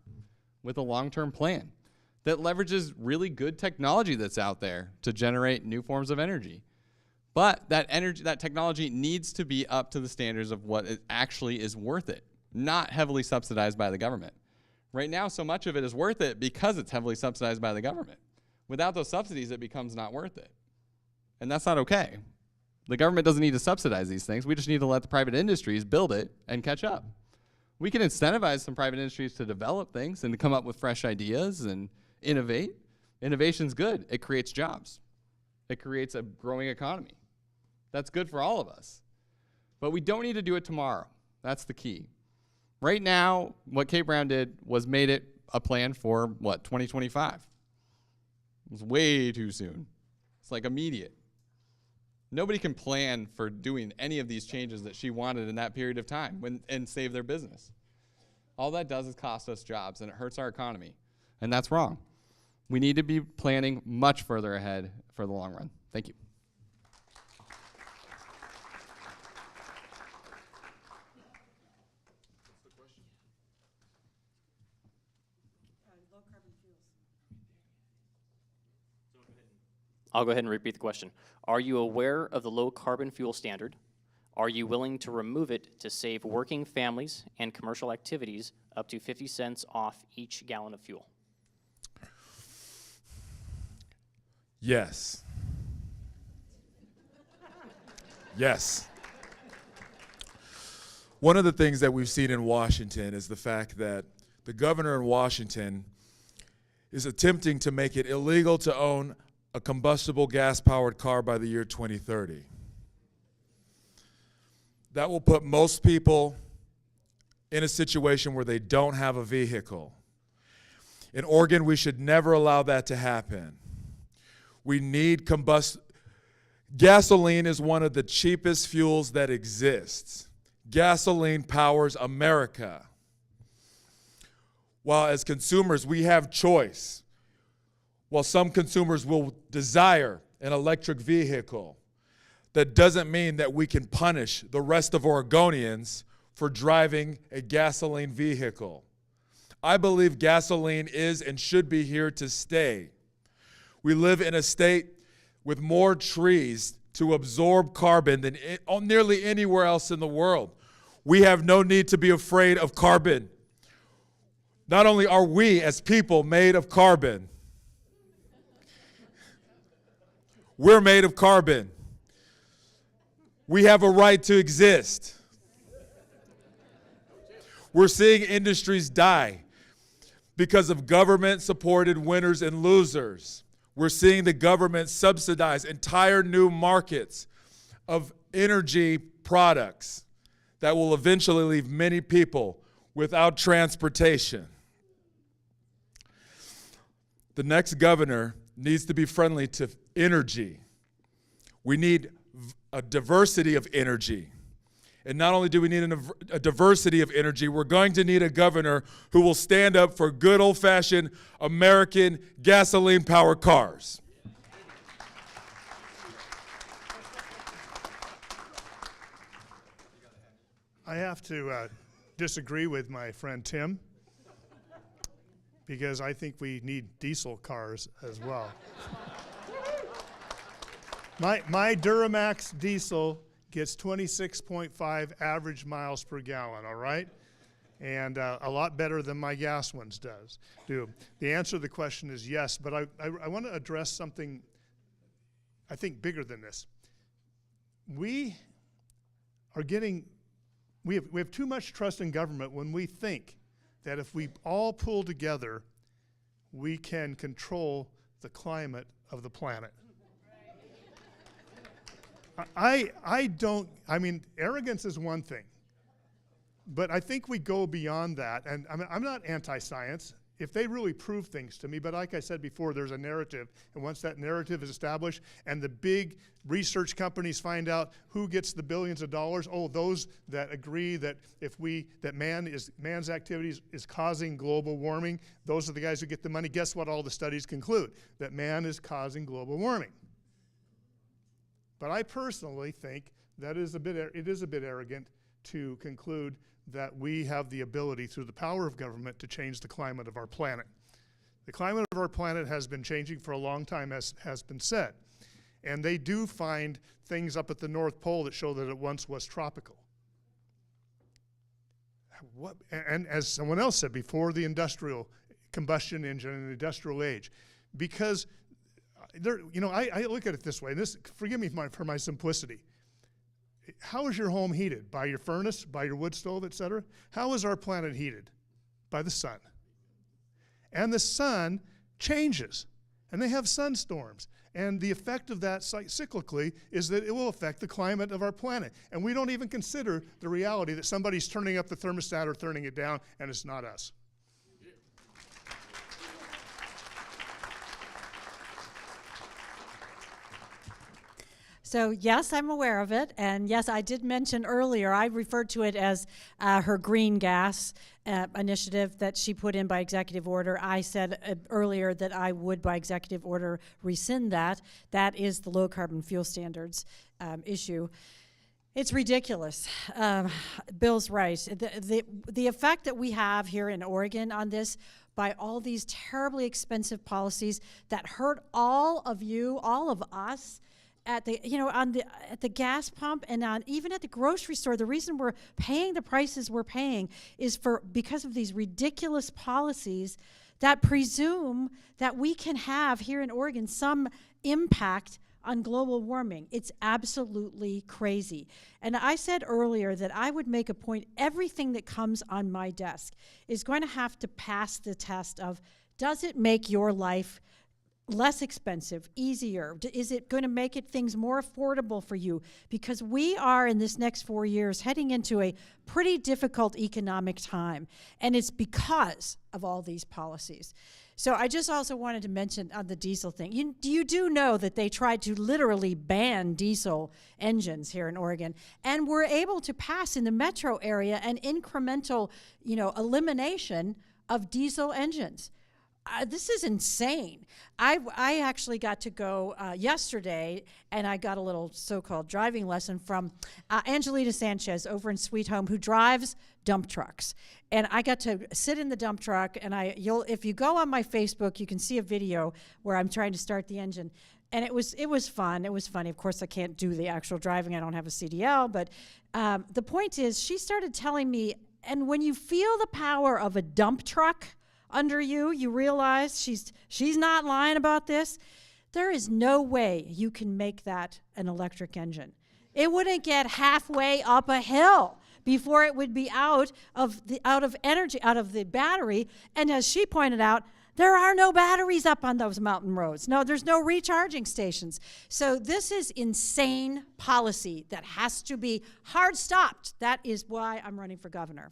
with a long-term plan that leverages really good technology that's out there to generate new forms of energy. But that technology needs to be up to the standards of what it actually is worth it, not heavily subsidized by the government. Right now, so much of it is worth it because it's heavily subsidized by the government. Without those subsidies, it becomes not worth it. And that's not okay. The government doesn't need to subsidize these things. We just need to let the private industries build it and catch up. We can incentivize some private industries to develop things and to come up with fresh ideas and innovate. Innovation's good. It creates jobs. It creates a growing economy. That's good for all of us. But we don't need to do it tomorrow. That's the key. Right now, what Kate Brown did was made it a plan for, 2025. It was way too soon. It's like immediate. Nobody can plan for doing any of these changes that she wanted in that period of time and save their business. All that does is cost us jobs, and it hurts our economy. And that's wrong. We need to be planning much further ahead for the long run. Thank you. I'll go ahead and repeat the question. Are you aware of the low carbon fuel standard? Are you willing to remove it to save working families and commercial activities up to 50 cents off each gallon of fuel? Yes. Yes. One of the things that we've seen in Washington is the fact that the governor in Washington is attempting to make it illegal to own a combustible gas-powered car by the year 2030. That will put most people in a situation where they don't have a vehicle. In Oregon, we should never allow that to happen. We need gasoline is one of the cheapest fuels that exists. Gasoline powers America. While as consumers, we have choice. While some consumers will desire an electric vehicle, that doesn't mean that we can punish the rest of Oregonians for driving a gasoline vehicle. I believe gasoline is and should be here to stay. We live in a state with more trees to absorb carbon than nearly anywhere else in the world. We have no need to be afraid of carbon. Not only are we as people made of carbon, we're made of carbon. We have a right to exist. We're seeing industries die because of government-supported winners and losers. We're seeing the government subsidize entire new markets of energy products that will eventually leave many people without transportation. The next governor needs to be friendly to energy. We need a diversity of energy. And not only do we need a diversity of energy, we're going to need a governor who will stand up for good old-fashioned American gasoline-powered cars. I have to disagree with my friend Tim, because I think we need diesel cars as well. My Duramax diesel gets 26.5 average miles per gallon, all right? And a lot better than my gas ones do. The answer to the question is yes, but I want to address something I think bigger than this. We have too much trust in government when we think that if we all pull together, we can control the climate of the planet. I mean, arrogance is one thing, but I think we go beyond that. And I'm not anti-science if they really prove things to me, but like I said before, there's a narrative. And once that narrative is established and the big research companies find out who gets the billions of dollars, those that agree that man's activities is causing global warming, those are the guys who get the money. Guess what all the studies conclude? That man is causing global warming. But I personally think that it is a bit arrogant to conclude that we have the ability through the power of government to change the climate of our planet. The climate of our planet has been changing for a long time, as has been said. And they do find things up at the North Pole that show that it once was tropical. And as someone else said before, the industrial combustion engine and the industrial age. Because I look at it this way, and forgive me for my simplicity. How is your home heated? By your furnace, by your wood stove, etc.? How is our planet heated? By the sun. And the sun changes. and they have sunstorms. And the effect of that cyclically is that it will affect the climate of our planet. And we don't even consider the reality that somebody's turning up the thermostat or turning it down, and it's not us. So yes, I'm aware of it, and yes, I did mention earlier, I referred to it as her green gas initiative that she put in by executive order. I said earlier that I would, by executive order, rescind that. That is the low carbon fuel standards issue. It's ridiculous. Bill's right. The effect that we have here in Oregon on this, by all these terribly expensive policies that hurt all of you, all of us, at the at the gas pump and even at the grocery store. The reason we're paying the prices we're paying is because of these ridiculous policies that presume that we can have here in Oregon some impact on global warming. It's absolutely crazy. And I said earlier that I would make a point, everything that comes on my desk is going to have to pass the test of, does it make your life less expensive, easier? Is it going to make things more affordable for you? Because we are, in this next 4 years, heading into a pretty difficult economic time. And it's because of all these policies. So I just also wanted to mention on the diesel thing. You do know that they tried to literally ban diesel engines here in Oregon, and were able to pass in the metro area an incremental, elimination of diesel engines. This is insane. I actually got to go yesterday, and I got a little so-called driving lesson from Angelita Sanchez over in Sweet Home, who drives dump trucks. And I got to sit in the dump truck, and if you go on my Facebook, you can see a video where I'm trying to start the engine. And it was fun. It was funny. Of course, I can't do the actual driving. I don't have a CDL. But the point is, she started telling me, and when you feel the power of a dump truck under you, you realize she's not lying about this. There is no way you can make that an electric engine. It wouldn't get halfway up a hill before it would be out of the battery. And as she pointed out, there are no batteries up on those mountain roads. No, there's no recharging stations. So this is insane policy that has to be hard stopped. That is why I'm running for governor.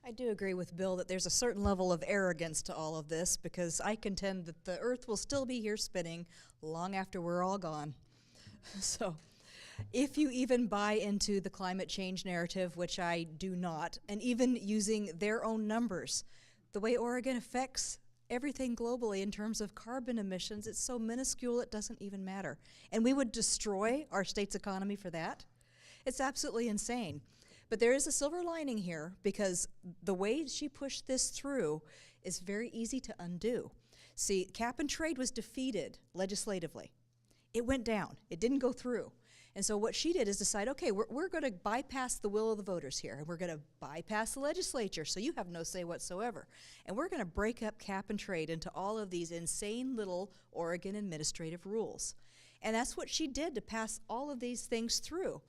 I do agree with Bill that there's a certain level of arrogance to all of this, because I contend that the earth will still be here spinning long after we're all gone. So if you even buy into the climate change narrative, which I do not, and even using their own numbers, the way Oregon affects everything globally in terms of carbon emissions, it's so minuscule it doesn't even matter. And we would destroy our state's economy for that? It's absolutely insane. But there is a silver lining here, because the way she pushed this through is very easy to undo. See, cap and trade was defeated legislatively. It went down. It didn't go through. And so what she did is decide, okay, we're going to bypass the will of the voters here, and we're going to bypass the legislature, so you have no say whatsoever. And we're going to break up cap and trade into all of these insane little Oregon administrative rules. And that's what she did to pass all of these things through.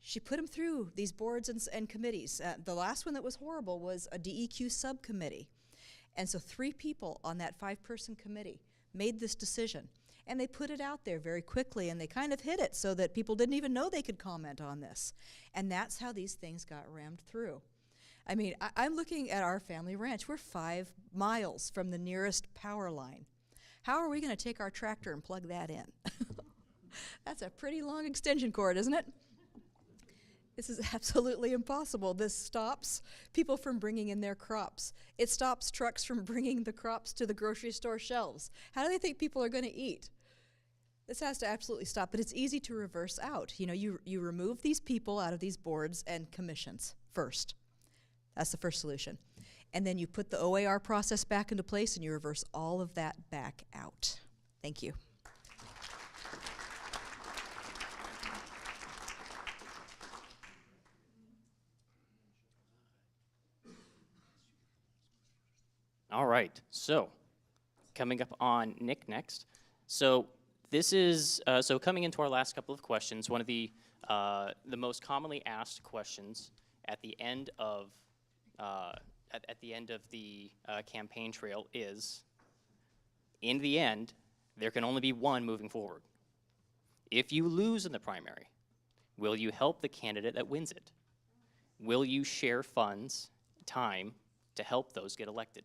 She put them through these boards and committees. The last one that was horrible was a DEQ subcommittee. And so 3 people on that 5-person committee made this decision. And they put it out there very quickly, and they kind of hid it so that people didn't even know they could comment on this. And that's how these things got rammed through. I mean, I'm looking at our family ranch. We're 5 miles from the nearest power line. How are we going to take our tractor and plug that in? That's a pretty long extension cord, isn't it? This is absolutely impossible. This stops people from bringing in their crops. It stops trucks from bringing the crops to the grocery store shelves. How do they think people are going to eat? This has to absolutely stop, but it's easy to reverse out. You remove these people out of these boards and commissions first. That's the first solution. And then you put the OAR process back into place, and you reverse all of that back out. Thank you. All right, so coming up on Nick next. So this is, coming into our last couple of questions, one of the most commonly asked questions at the end of at the end of the campaign trail is, in the end, there can only be one moving forward. If you lose in the primary, will you help the candidate that wins it? Will you share funds, time, to help those get elected?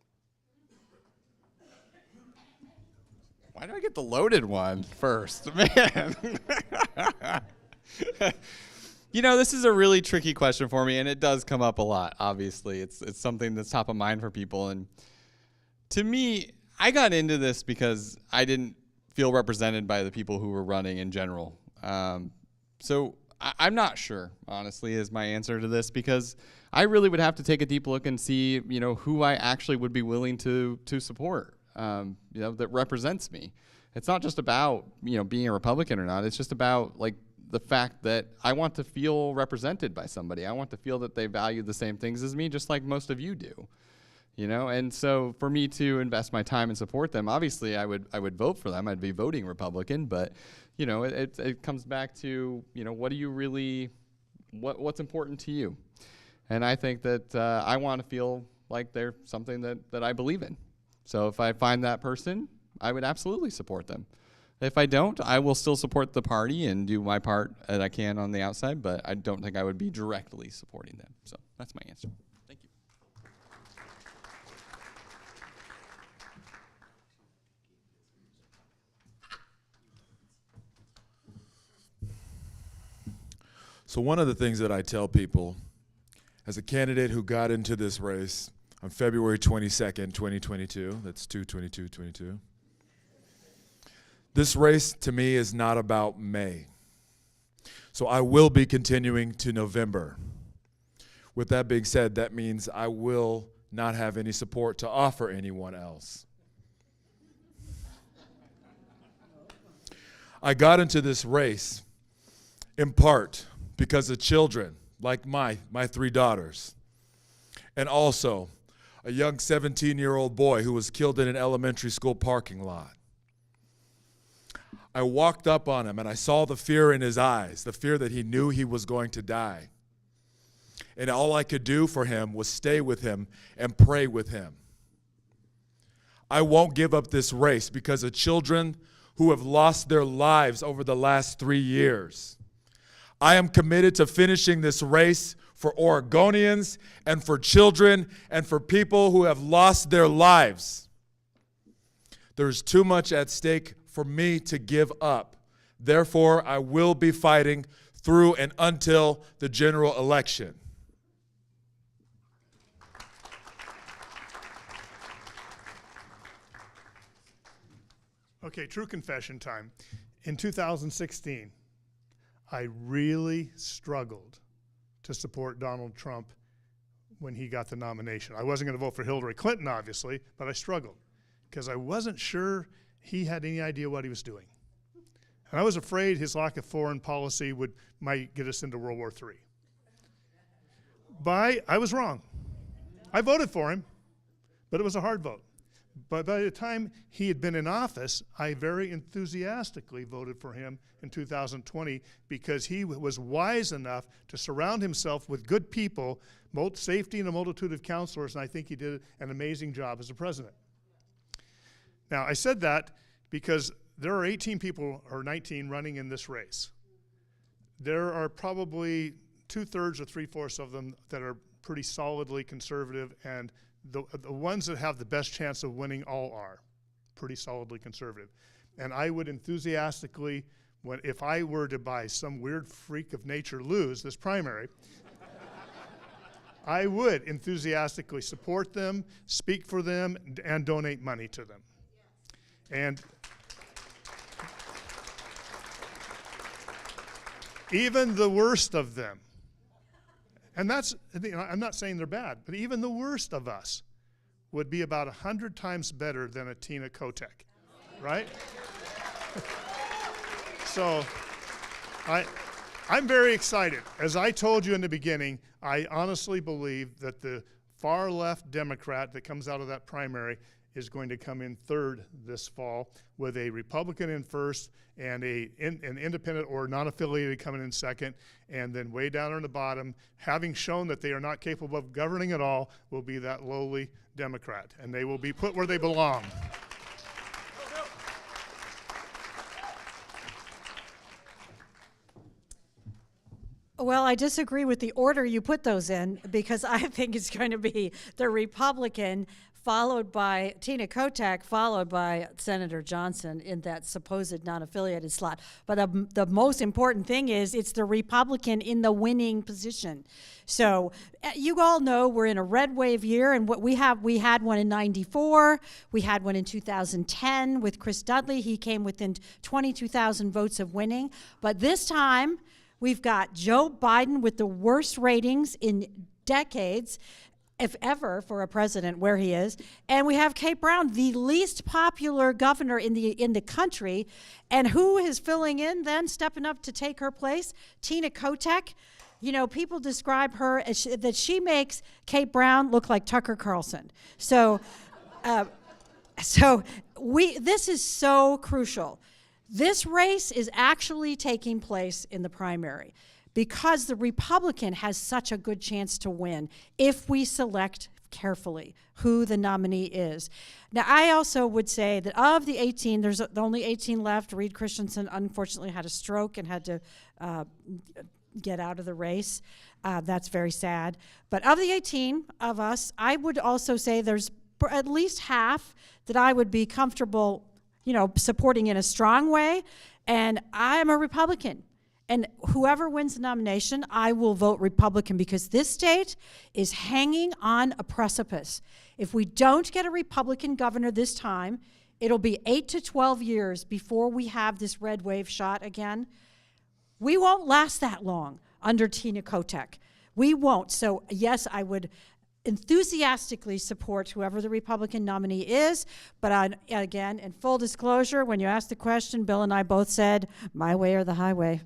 Why do I get the loaded one first? Man. You know, this is a really tricky question for me, and it does come up a lot, obviously. It's something that's top of mind for people. And to me, I got into this because I didn't feel represented by the people who were running in general. So I'm not sure, honestly, is my answer to this, because I really would have to take a deep look and see, you know, who I actually would be willing to support, you know, that represents me. It's not just about, you know, being a Republican or not. It's just about, like, the fact that I want to feel represented by somebody. I want to feel that they value the same things as me, just like most of you do, you know? And so for me to invest my time and support them, obviously I would vote for them. I'd be voting Republican, but, you know, it comes back to, you know, what do you really, what's important to you? And I think that I want to feel like they're something that I believe in. So if I find that person, I would absolutely support them. If I don't, I will still support the party and do my part that I can on the outside, but I don't think I would be directly supporting them. So that's my answer. Thank you. So one of the things that I tell people, as a candidate who got into this race on February 22nd, 2022, that's 2/22/22, this race to me is not about May. So I will be continuing to November. With that being said, that means I will not have any support to offer anyone else. I got into this race in part because of children like my 3 daughters, and also a young 17-year-old boy who was killed in an elementary school parking lot. I walked up on him and I saw the fear in his eyes, the fear that he knew he was going to die. And all I could do for him was stay with him and pray with him. I won't give up this race because of children who have lost their lives over the last 3 years. I am committed to finishing this race for Oregonians and for children and for people who have lost their lives. There's too much at stake for me to give up. Therefore, I will be fighting through and until the general election. Okay, true confession time. In 2016, I really struggled to support Donald Trump when he got the nomination. I wasn't going to vote for Hillary Clinton, obviously, but I struggled because I wasn't sure he had any idea what he was doing. And I was afraid his lack of foreign policy might get us into World War III. But I was wrong. I voted for him, but it was a hard vote. But by the time he had been in office, I very enthusiastically voted for him in 2020 because he was wise enough to surround himself with good people, both safety and a multitude of counselors, and I think he did an amazing job as a president. Now, I said that because there are 18 people, or 19, running in this race. There are probably 2/3 or 3/4 of them that are pretty solidly conservative, and the ones that have the best chance of winning all are pretty solidly conservative. And I would enthusiastically, if I were to by some weird freak of nature lose this primary, I would enthusiastically support them, speak for them, and donate money to them. And even the worst of them, and that's, I'm not saying they're bad, but even the worst of us would be about 100 times better than a Tina Kotek, right? So I'm very excited. As I told you in the beginning, I honestly believe that the far left Democrat that comes out of that primary is going to come in third this fall, with a Republican in first and an independent or non-affiliated coming in second, and then way down on the bottom, having shown that they are not capable of governing at all, will be that lowly Democrat, and they will be put where they belong. Well, I disagree with the order you put those in, because I think it's going to be the Republican, followed by Tina Kotek, followed by Senator Johnson in that supposed non-affiliated slot. But the most important thing is it's the Republican in the winning position. So you all know we're in a red wave year, and what we had one in '94, we had one in 2010 with Chris Dudley. He came within 22,000 votes of winning. But this time, we've got Joe Biden with the worst ratings in decades, if ever, for a president where he is. And we have Kate Brown, the least popular governor in the country. And who is filling in then, stepping up to take her place? Tina Kotek. You know, people describe her as that she makes Kate Brown look like Tucker Carlson. So, this is so crucial. This race is actually taking place in the primary because the Republican has such a good chance to win if we select carefully who the nominee is. Now, I also would say that of the 18, there's only 18 left. Reed Christensen unfortunately had a stroke and had to get out of the race. That's very sad. But of the 18 of us, I would also say there's at least half that I would be comfortable, supporting in a strong way. And I am a Republican. And whoever wins the nomination, I will vote Republican, because this state is hanging on a precipice. If we don't get a Republican governor this time, it'll be 8 to 12 years before we have this red wave shot again. We won't last that long under Tina Kotek. We won't. So yes, I would enthusiastically support whoever the Republican nominee is, but again, in full disclosure, when you asked the question, Bill and I both said, my way or the highway.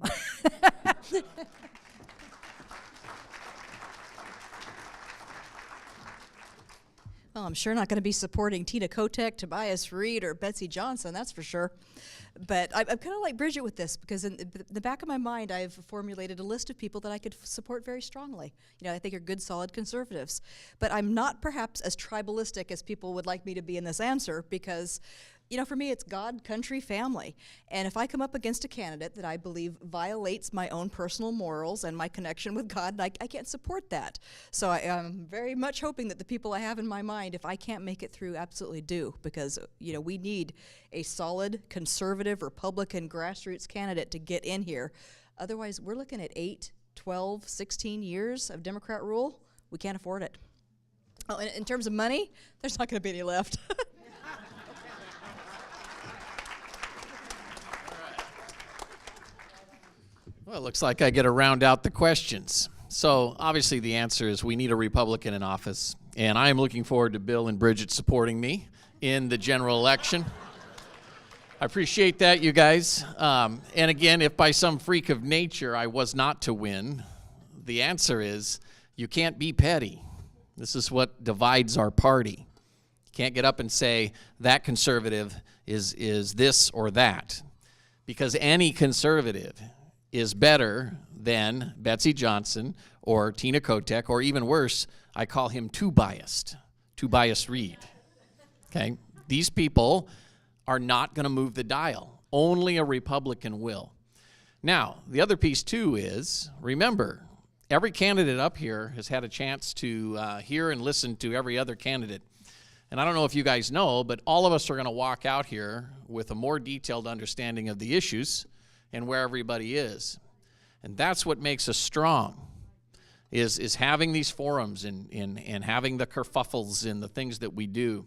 Well, I'm sure not going to be supporting Tina Kotek, Tobias Reed, or Betsy Johnson, that's for sure. But I'm kind of like Brigitte with this, because in the back of my mind, I've formulated a list of people that I could support very strongly. I think are good, solid conservatives. But I'm not perhaps as tribalistic as people would like me to be in this answer, because for me, it's God, country, family. And if I come up against a candidate that I believe violates my own personal morals and my connection with God, I can't support that. So I'm very much hoping that the people I have in my mind, if I can't make it through, absolutely do. Because, we need a solid, conservative, Republican grassroots candidate to get in here. Otherwise, we're looking at 8, 12, 16 years of Democrat rule. We can't afford it. Oh, and in terms of money, there's not going to be any left. Well, it looks like I get to round out the questions. So obviously the answer is we need a Republican in office, and I am looking forward to Bill and Brigitte supporting me in the general election. I appreciate that, you guys. And again, if by some freak of nature I was not to win, the answer is you can't be petty. This is what divides our party. You can't get up and say that conservative is this or that, because any conservative is better than Betsy Johnson or Tina Kotek, or even worse, I call him too biased Reed. Okay? These people are not going to move the dial. Only a Republican will. Now, the other piece too is, remember, every candidate up here has had a chance to hear and listen to every other candidate. And I don't know if you guys know, but all of us are going to walk out here with a more detailed understanding of the issues and where everybody is. And that's what makes us strong, is having these forums and having the kerfuffles and the things that we do,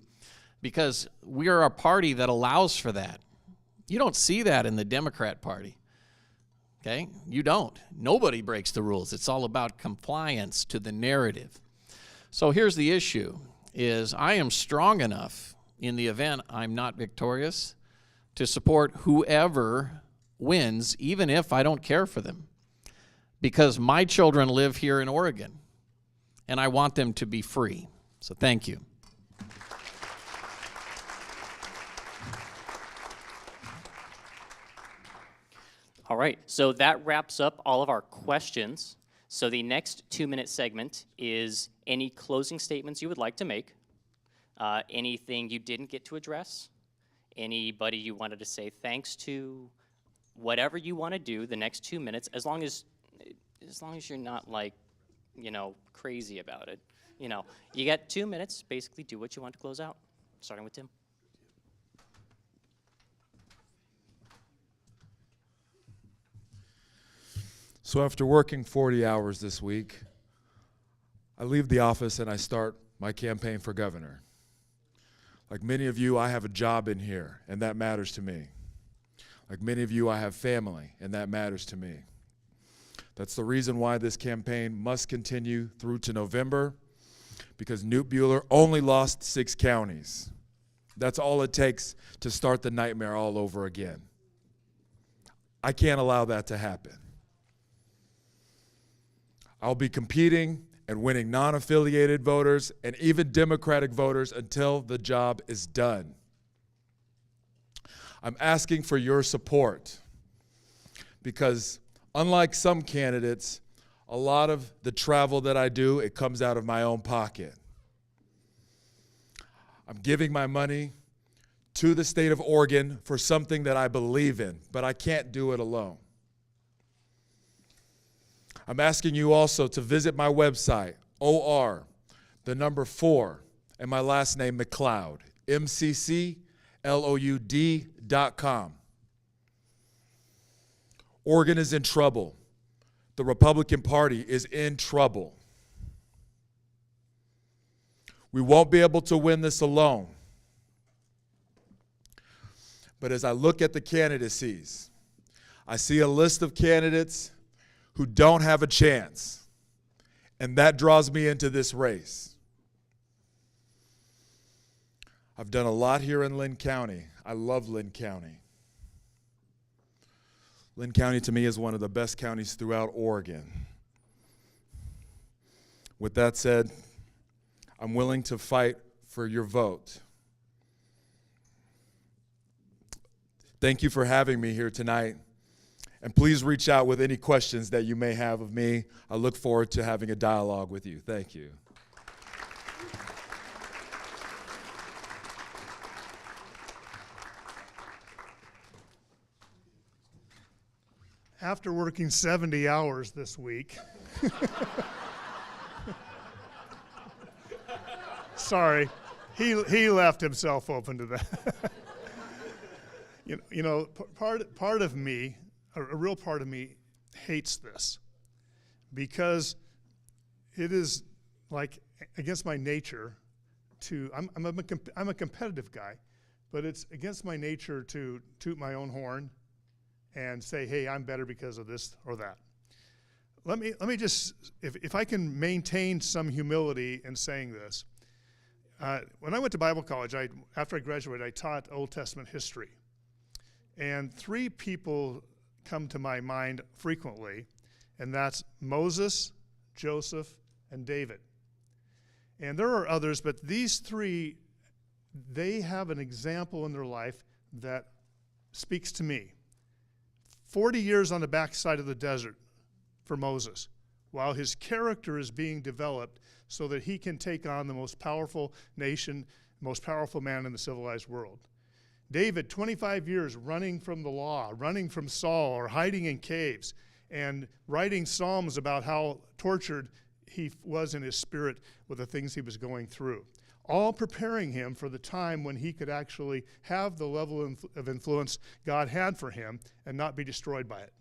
because we are a party that allows for that. You don't see that in the Democrat Party, okay? You don't. Nobody breaks the rules. It's all about compliance to the narrative. So here's the issue, is I am strong enough in the event I'm not victorious to support whoever wins, even if I don't care for them, because my children live here in Oregon and I want them to be free. So thank you. All right, so that wraps up all of our questions. So the next 2-minute segment is any closing statements you would like to make, anything you didn't get to address, anybody you wanted to say thanks to, whatever you want to do the next 2 minutes, as long as you're not like, you know, crazy about it. You know, you got 2 minutes, basically do what you want to close out, starting with Tim. So after working 40 hours this week, I leave the office and I start my campaign for governor. Like many of you, I have a job in here, and that matters to me. Like many of you, I have family, and that matters to me. That's the reason why this campaign must continue through to November, because Newt Bueller only lost 6 counties. That's all it takes to start the nightmare all over again. I can't allow that to happen. I'll be competing and winning non-affiliated voters and even Democratic voters until the job is done. I'm asking for your support because unlike some candidates, a lot of the travel that I do, it comes out of my own pocket. I'm giving my money to the state of Oregon for something that I believe in, but I can't do it alone. I'm asking you also to visit my website, OR4, and my last name, McLeod, MCCLOUD.com. Oregon is in trouble. The Republican Party is in trouble. We won't be able to win this alone. But as I look at the candidacies, I see a list of candidates who don't have a chance, and that draws me into this race. I've done a lot here in Linn County. I love Linn County. Linn County to me is one of the best counties throughout Oregon. With that said, I'm willing to fight for your vote. Thank you for having me here tonight. And please reach out with any questions that you may have of me. I look forward to having a dialogue with you. Thank you. After working 70 hours this week, sorry, he left himself open to that. you know, part of me, a real part of me hates this because it is like against my nature to, I'm a competitive guy, but it's against my nature to toot my own horn and say, hey, I'm better because of this or that. Let me just, if I can maintain some humility in saying this. When I went to Bible college, after I graduated, I taught Old Testament history. And 3 people come to my mind frequently, and that's Moses, Joseph, and David. And there are others, but these 3, they have an example in their life that speaks to me. 40 years on the backside of the desert for Moses, while his character is being developed so that he can take on the most powerful nation, most powerful man in the civilized world. David, 25 years running from the law, running from Saul, or hiding in caves, and writing psalms about how tortured he was in his spirit with the things he was going through, all preparing him for the time when he could actually have the level of influence God had for him and not be destroyed by it,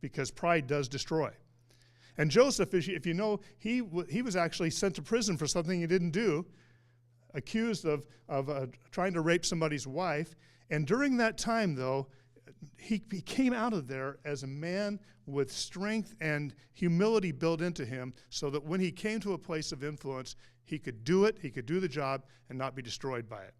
because pride does destroy. And Joseph, if you know, he was actually sent to prison for something he didn't do, accused of trying to rape somebody's wife. And during that time, though, he came out of there as a man with strength and humility built into him so that when he came to a place of influence, he could do it, he could do the job, and not be destroyed by it.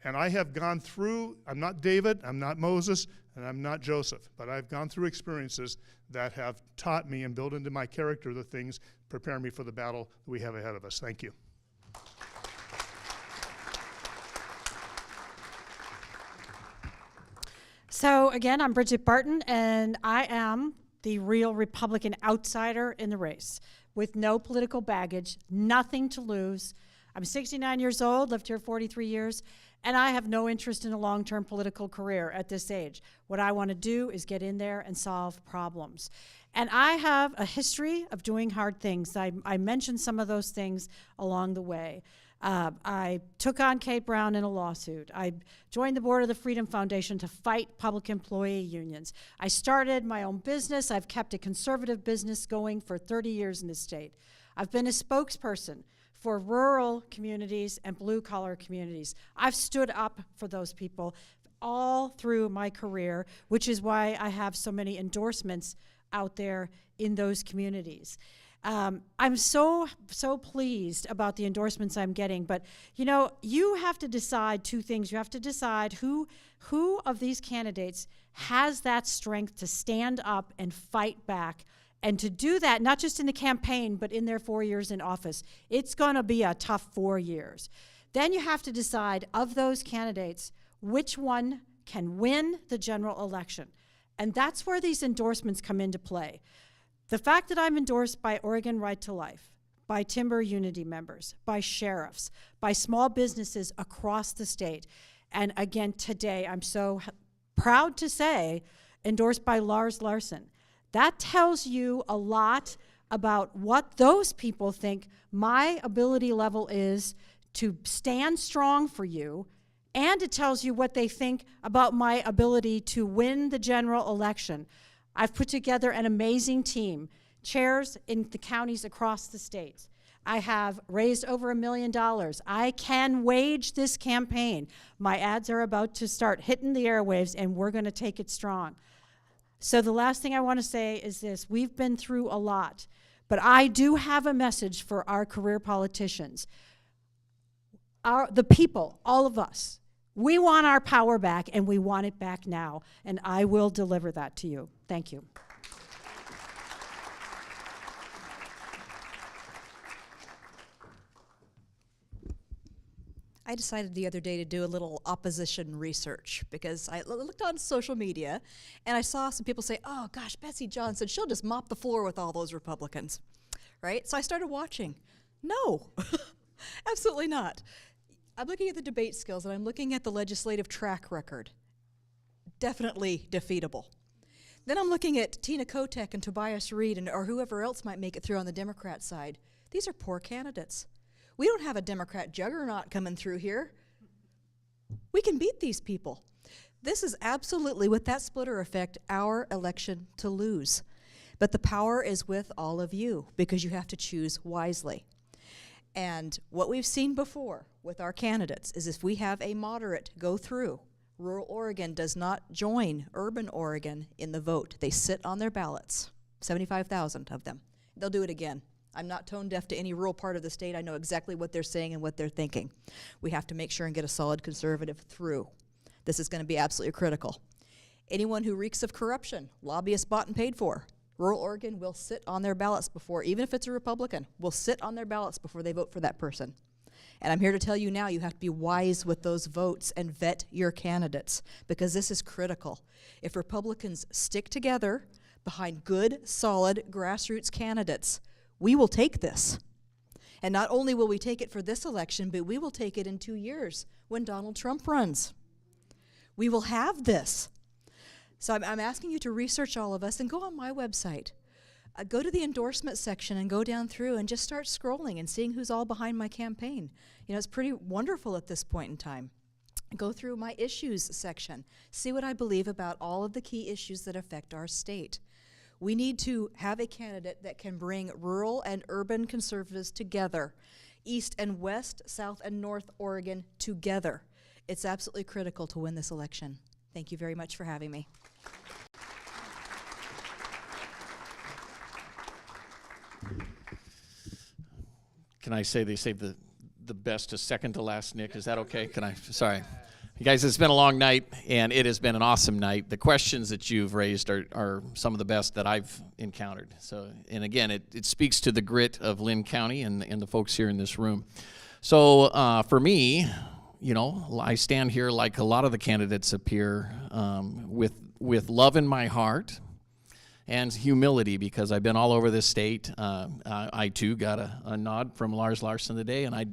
And I have gone through, I'm not David, I'm not Moses, and I'm not Joseph, but I've gone through experiences that have taught me and built into my character the things, prepare me for the battle that we have ahead of us. Thank you. So again, I'm Brigitte Barton, and I am the real Republican outsider in the race with no political baggage, nothing to lose. I'm 69 years old, lived here 43 years, and I have no interest in a long-term political career at this age. What I want to do is get in there and solve problems. And I have a history of doing hard things. I mentioned some of those things along the way. I took on Kate Brown in a lawsuit. I joined the board of the Freedom Foundation to fight public employee unions. I started my own business. I've kept a conservative business going for 30 years in this state. I've been a spokesperson for rural communities and blue-collar communities. I've stood up for those people all through my career, which is why I have so many endorsements out there in those communities. I'm so pleased about the endorsements I'm getting, but you know, you have to decide two things. You have to decide who of these candidates has that strength to stand up and fight back, and to do that not just in the campaign, but in their 4 years in office. It's gonna be a tough 4 years. Then you have to decide, of those candidates, which one can win the general election. And that's where these endorsements come into play. The fact that I'm endorsed by Oregon Right to Life, by Timber Unity members, by sheriffs, by small businesses across the state, and again today I'm so proud to say endorsed by Lars Larson. That tells you a lot about what those people think my ability level is to stand strong for you, and it tells you what they think about my ability to win the general election. I've put together an amazing team, chairs in the counties across the states. I have raised over $1 million. I can wage this campaign. My ads are about to start hitting the airwaves, and we're going to take it strong. So the last thing I want to say is this: we've been through a lot, but I do have a message for our career politicians. The people, all of us, we want our power back, and we want it back now, and I will deliver that to you. Thank you. I decided the other day to do a little opposition research because I looked on social media and I saw some people say, oh gosh, Betsy Johnson, she'll just mop the floor with all those Republicans, right? So I started watching. No, absolutely not. I'm looking at the debate skills and I'm looking at the legislative track record. Definitely defeatable. Then I'm looking at Tina Kotek and Tobias Reed or whoever else might make it through on the Democrat side. These are poor candidates. We don't have a Democrat juggernaut coming through here. We can beat these people. This is absolutely, with that splitter effect, our election to lose. But the power is with all of you because you have to choose wisely. And what we've seen before with our candidates is if we have a moderate go through, rural Oregon does not join urban Oregon in the vote. They sit on their ballots, 75,000 of them. They'll do it again. I'm not tone deaf to any rural part of the state. I know exactly what they're saying and what they're thinking. We have to make sure and get a solid conservative through. This is going to be absolutely critical. Anyone who reeks of corruption, lobbyists bought and paid for, rural Oregon will sit on their ballots before, even if it's a Republican, will sit on their ballots before they vote for that person. And I'm here to tell you now, you have to be wise with those votes and vet your candidates because this is critical. If Republicans stick together behind good, solid, grassroots candidates, we will take this. And not only will we take it for this election, but we will take it in 2 years when Donald Trump runs. We will have this. So I'm asking you to research all of us and go on my website. Go to the endorsement section and go down through and just start scrolling and seeing who's all behind my campaign. You know, it's pretty wonderful at this point in time. Go through my issues section. See what I believe about all of the key issues that affect our state. We need to have a candidate that can bring rural and urban conservatives together, East and West, South and North Oregon together. It's absolutely critical to win this election. Thank you very much for having me. Can I say they saved the best to second to last, Nick? Is that okay? Can I? Sorry. You guys, it's been a long night, and it has been an awesome night. The questions that you've raised are some of the best that I've encountered. So, and again, it speaks to the grit of Linn County and the folks here in this room. So for me, you know, I stand here like a lot of the candidates up here with love in my heart and humility, because I've been all over this state. I too got a nod from Lars Larson today, and I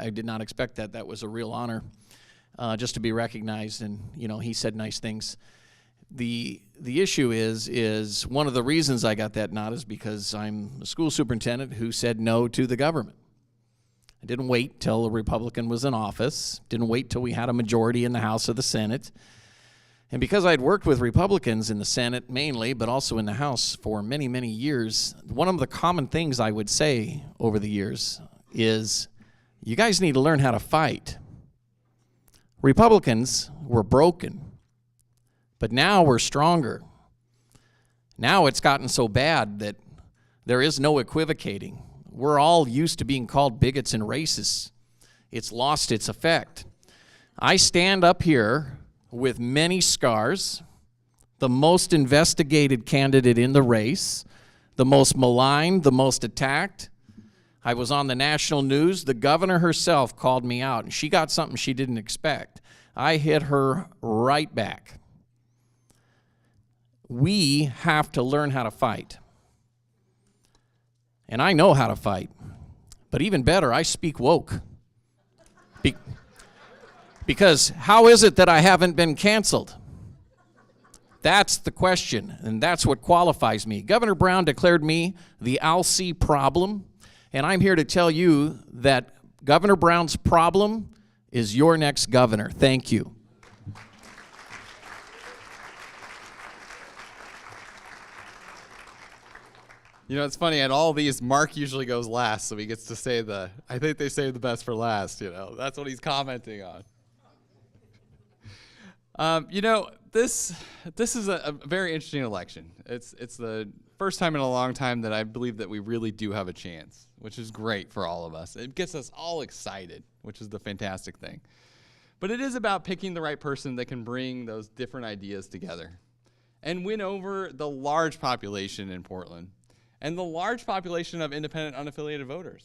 did not expect that. That was a real honor, just to be recognized. And he said nice things. The issue is one of the reasons I got that nod is because I'm a school superintendent who said no to the government. I didn't wait till a Republican was in office. Didn't wait till we had a majority in the House or the Senate. And because I'd worked with Republicans in the Senate mainly, but also in the House for many, many years, one of the common things I would say over the years is, you guys need to learn how to fight. Republicans were broken, but now we're stronger. Now it's gotten so bad that there is no equivocating. We're all used to being called bigots and racists. It's lost its effect. I stand up here with many scars, the most investigated candidate in the race, the most maligned, the most attacked. I was on the national news. The governor herself called me out, and she got something she didn't expect. I hit her right back. We have to learn how to fight. And I know how to fight. But even better, I speak woke. Because how is it that I haven't been canceled? That's the question, and that's what qualifies me. Governor Brown declared me the ALC problem, and I'm here to tell you that Governor Brown's problem is your next governor. Thank you. It's funny, at all these, Mark usually goes last, so he gets to say I think they save the best for last, That's what he's commenting on. This is a very interesting election. It's the first time in a long time that I believe that we really do have a chance, which is great for all of us. It gets us all excited, which is the fantastic thing. But it is about picking the right person that can bring those different ideas together and win over the large population in Portland and the large population of independent, unaffiliated voters.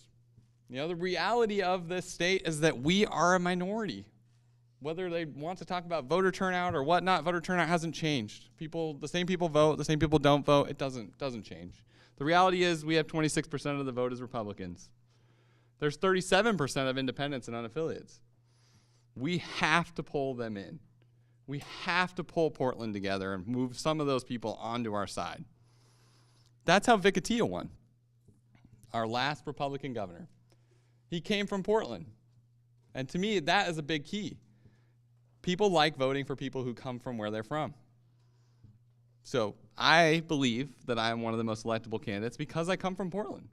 The reality of this state is that we are a minority. Whether they want to talk about voter turnout or whatnot, voter turnout hasn't changed. The same people vote, the same people don't vote. It doesn't change. The reality is we have 26% of the vote as Republicans. There's 37% of independents and unaffiliates. We have to pull them in. We have to pull Portland together and move some of those people onto our side. That's how Vicatio won, our last Republican governor. He came from Portland. And to me, that is a big key. People like voting for people who come from where they're from. So I believe that I am one of the most electable candidates because I come from Portland.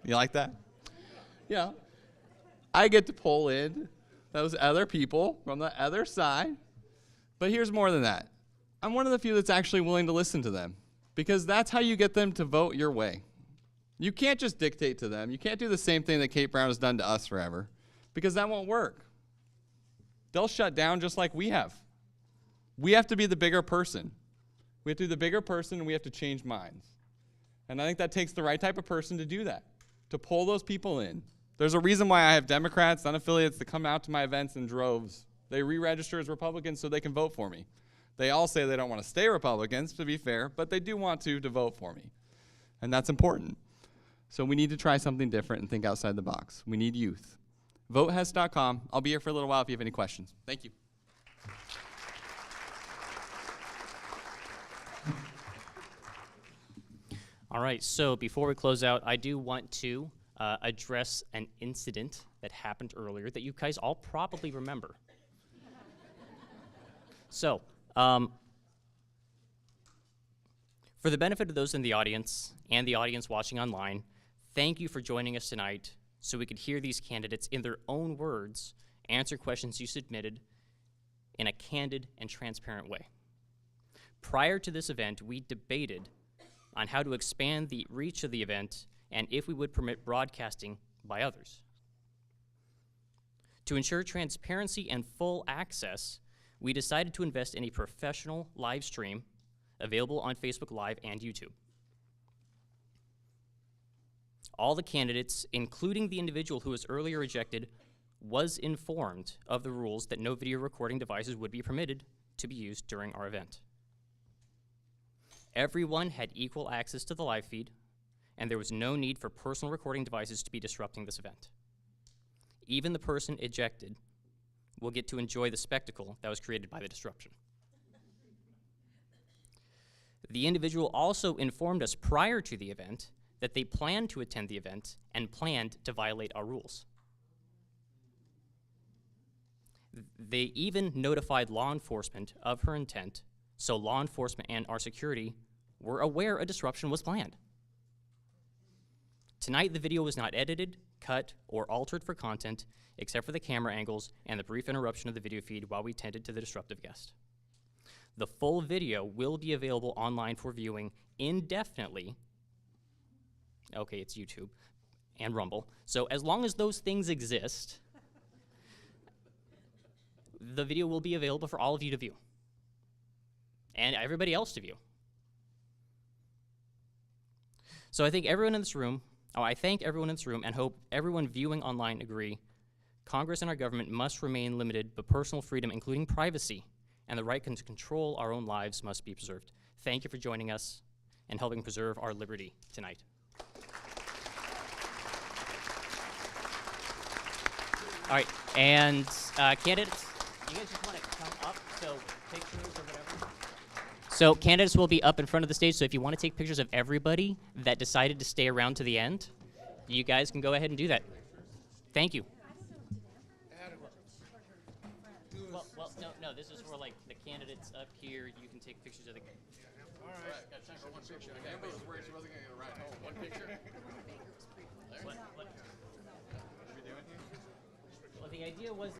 You like that? Yeah. I get to pull in those other people from the other side. But here's more than that. I'm one of the few that's actually willing to listen to them, because that's how you get them to vote your way. You can't just dictate to them. You can't do the same thing that Kate Brown has done to us forever, because that won't work. They'll shut down just like we have. We have to be the bigger person. We have to be the bigger person, and we have to change minds. And I think that takes the right type of person to do that, to pull those people in. There's a reason why I have Democrats, unaffiliates that come out to my events in droves. They re-register as Republicans so they can vote for me. They all say they don't want to stay Republicans, to be fair, but they do want to vote for me. And that's important. So we need to try something different and think outside the box. We need youth. VoteHess.com. I'll be here for a little while if you have any questions. Thank you. All right, so before we close out, I do want to address an incident that happened earlier that you guys all probably remember. So, for the benefit of those in the audience and the audience watching online, thank you for joining us tonight so we could hear these candidates in their own words answer questions you submitted in a candid and transparent way. Prior to this event, we debated on how to expand the reach of the event and if we would permit broadcasting by others. To ensure transparency and full access, we decided to invest in a professional live stream available on Facebook Live and YouTube. All the candidates, including the individual who was earlier ejected, was informed of the rules that no video recording devices would be permitted to be used during our event. Everyone had equal access to the live feed, and there was no need for personal recording devices to be disrupting this event. Even the person ejected will get to enjoy the spectacle that was created by the disruption. The individual also informed us prior to the event that they planned to attend the event and planned to violate our rules. They even notified law enforcement of her intent, so law enforcement and our security were aware a disruption was planned. Tonight, the video was not edited, cut, or altered for content, except for the camera angles and the brief interruption of the video feed while we tended to the disruptive guest. The full video will be available online for viewing indefinitely. Okay, it's YouTube and Rumble. So as long as those things exist, the video will be available for all of you to view and everybody else to view. So I thank everyone in this room and hope everyone viewing online agree Congress and our government must remain limited, but personal freedom, including privacy, and the right to control our own lives must be preserved. Thank you for joining us and helping preserve our liberty tonight. All right, and candidates, you guys just want to come up, so pictures or whatever. So candidates will be up in front of the stage, so if you want to take pictures of everybody that decided to stay around to the end, you guys can go ahead and do that. Thank you. Well, no, this is for like the candidates up here. You can take pictures of the. All right, got time for one picture. Amber was worried she wasn't gonna get a ride home. One picture. What are we doing here? Well, the idea was.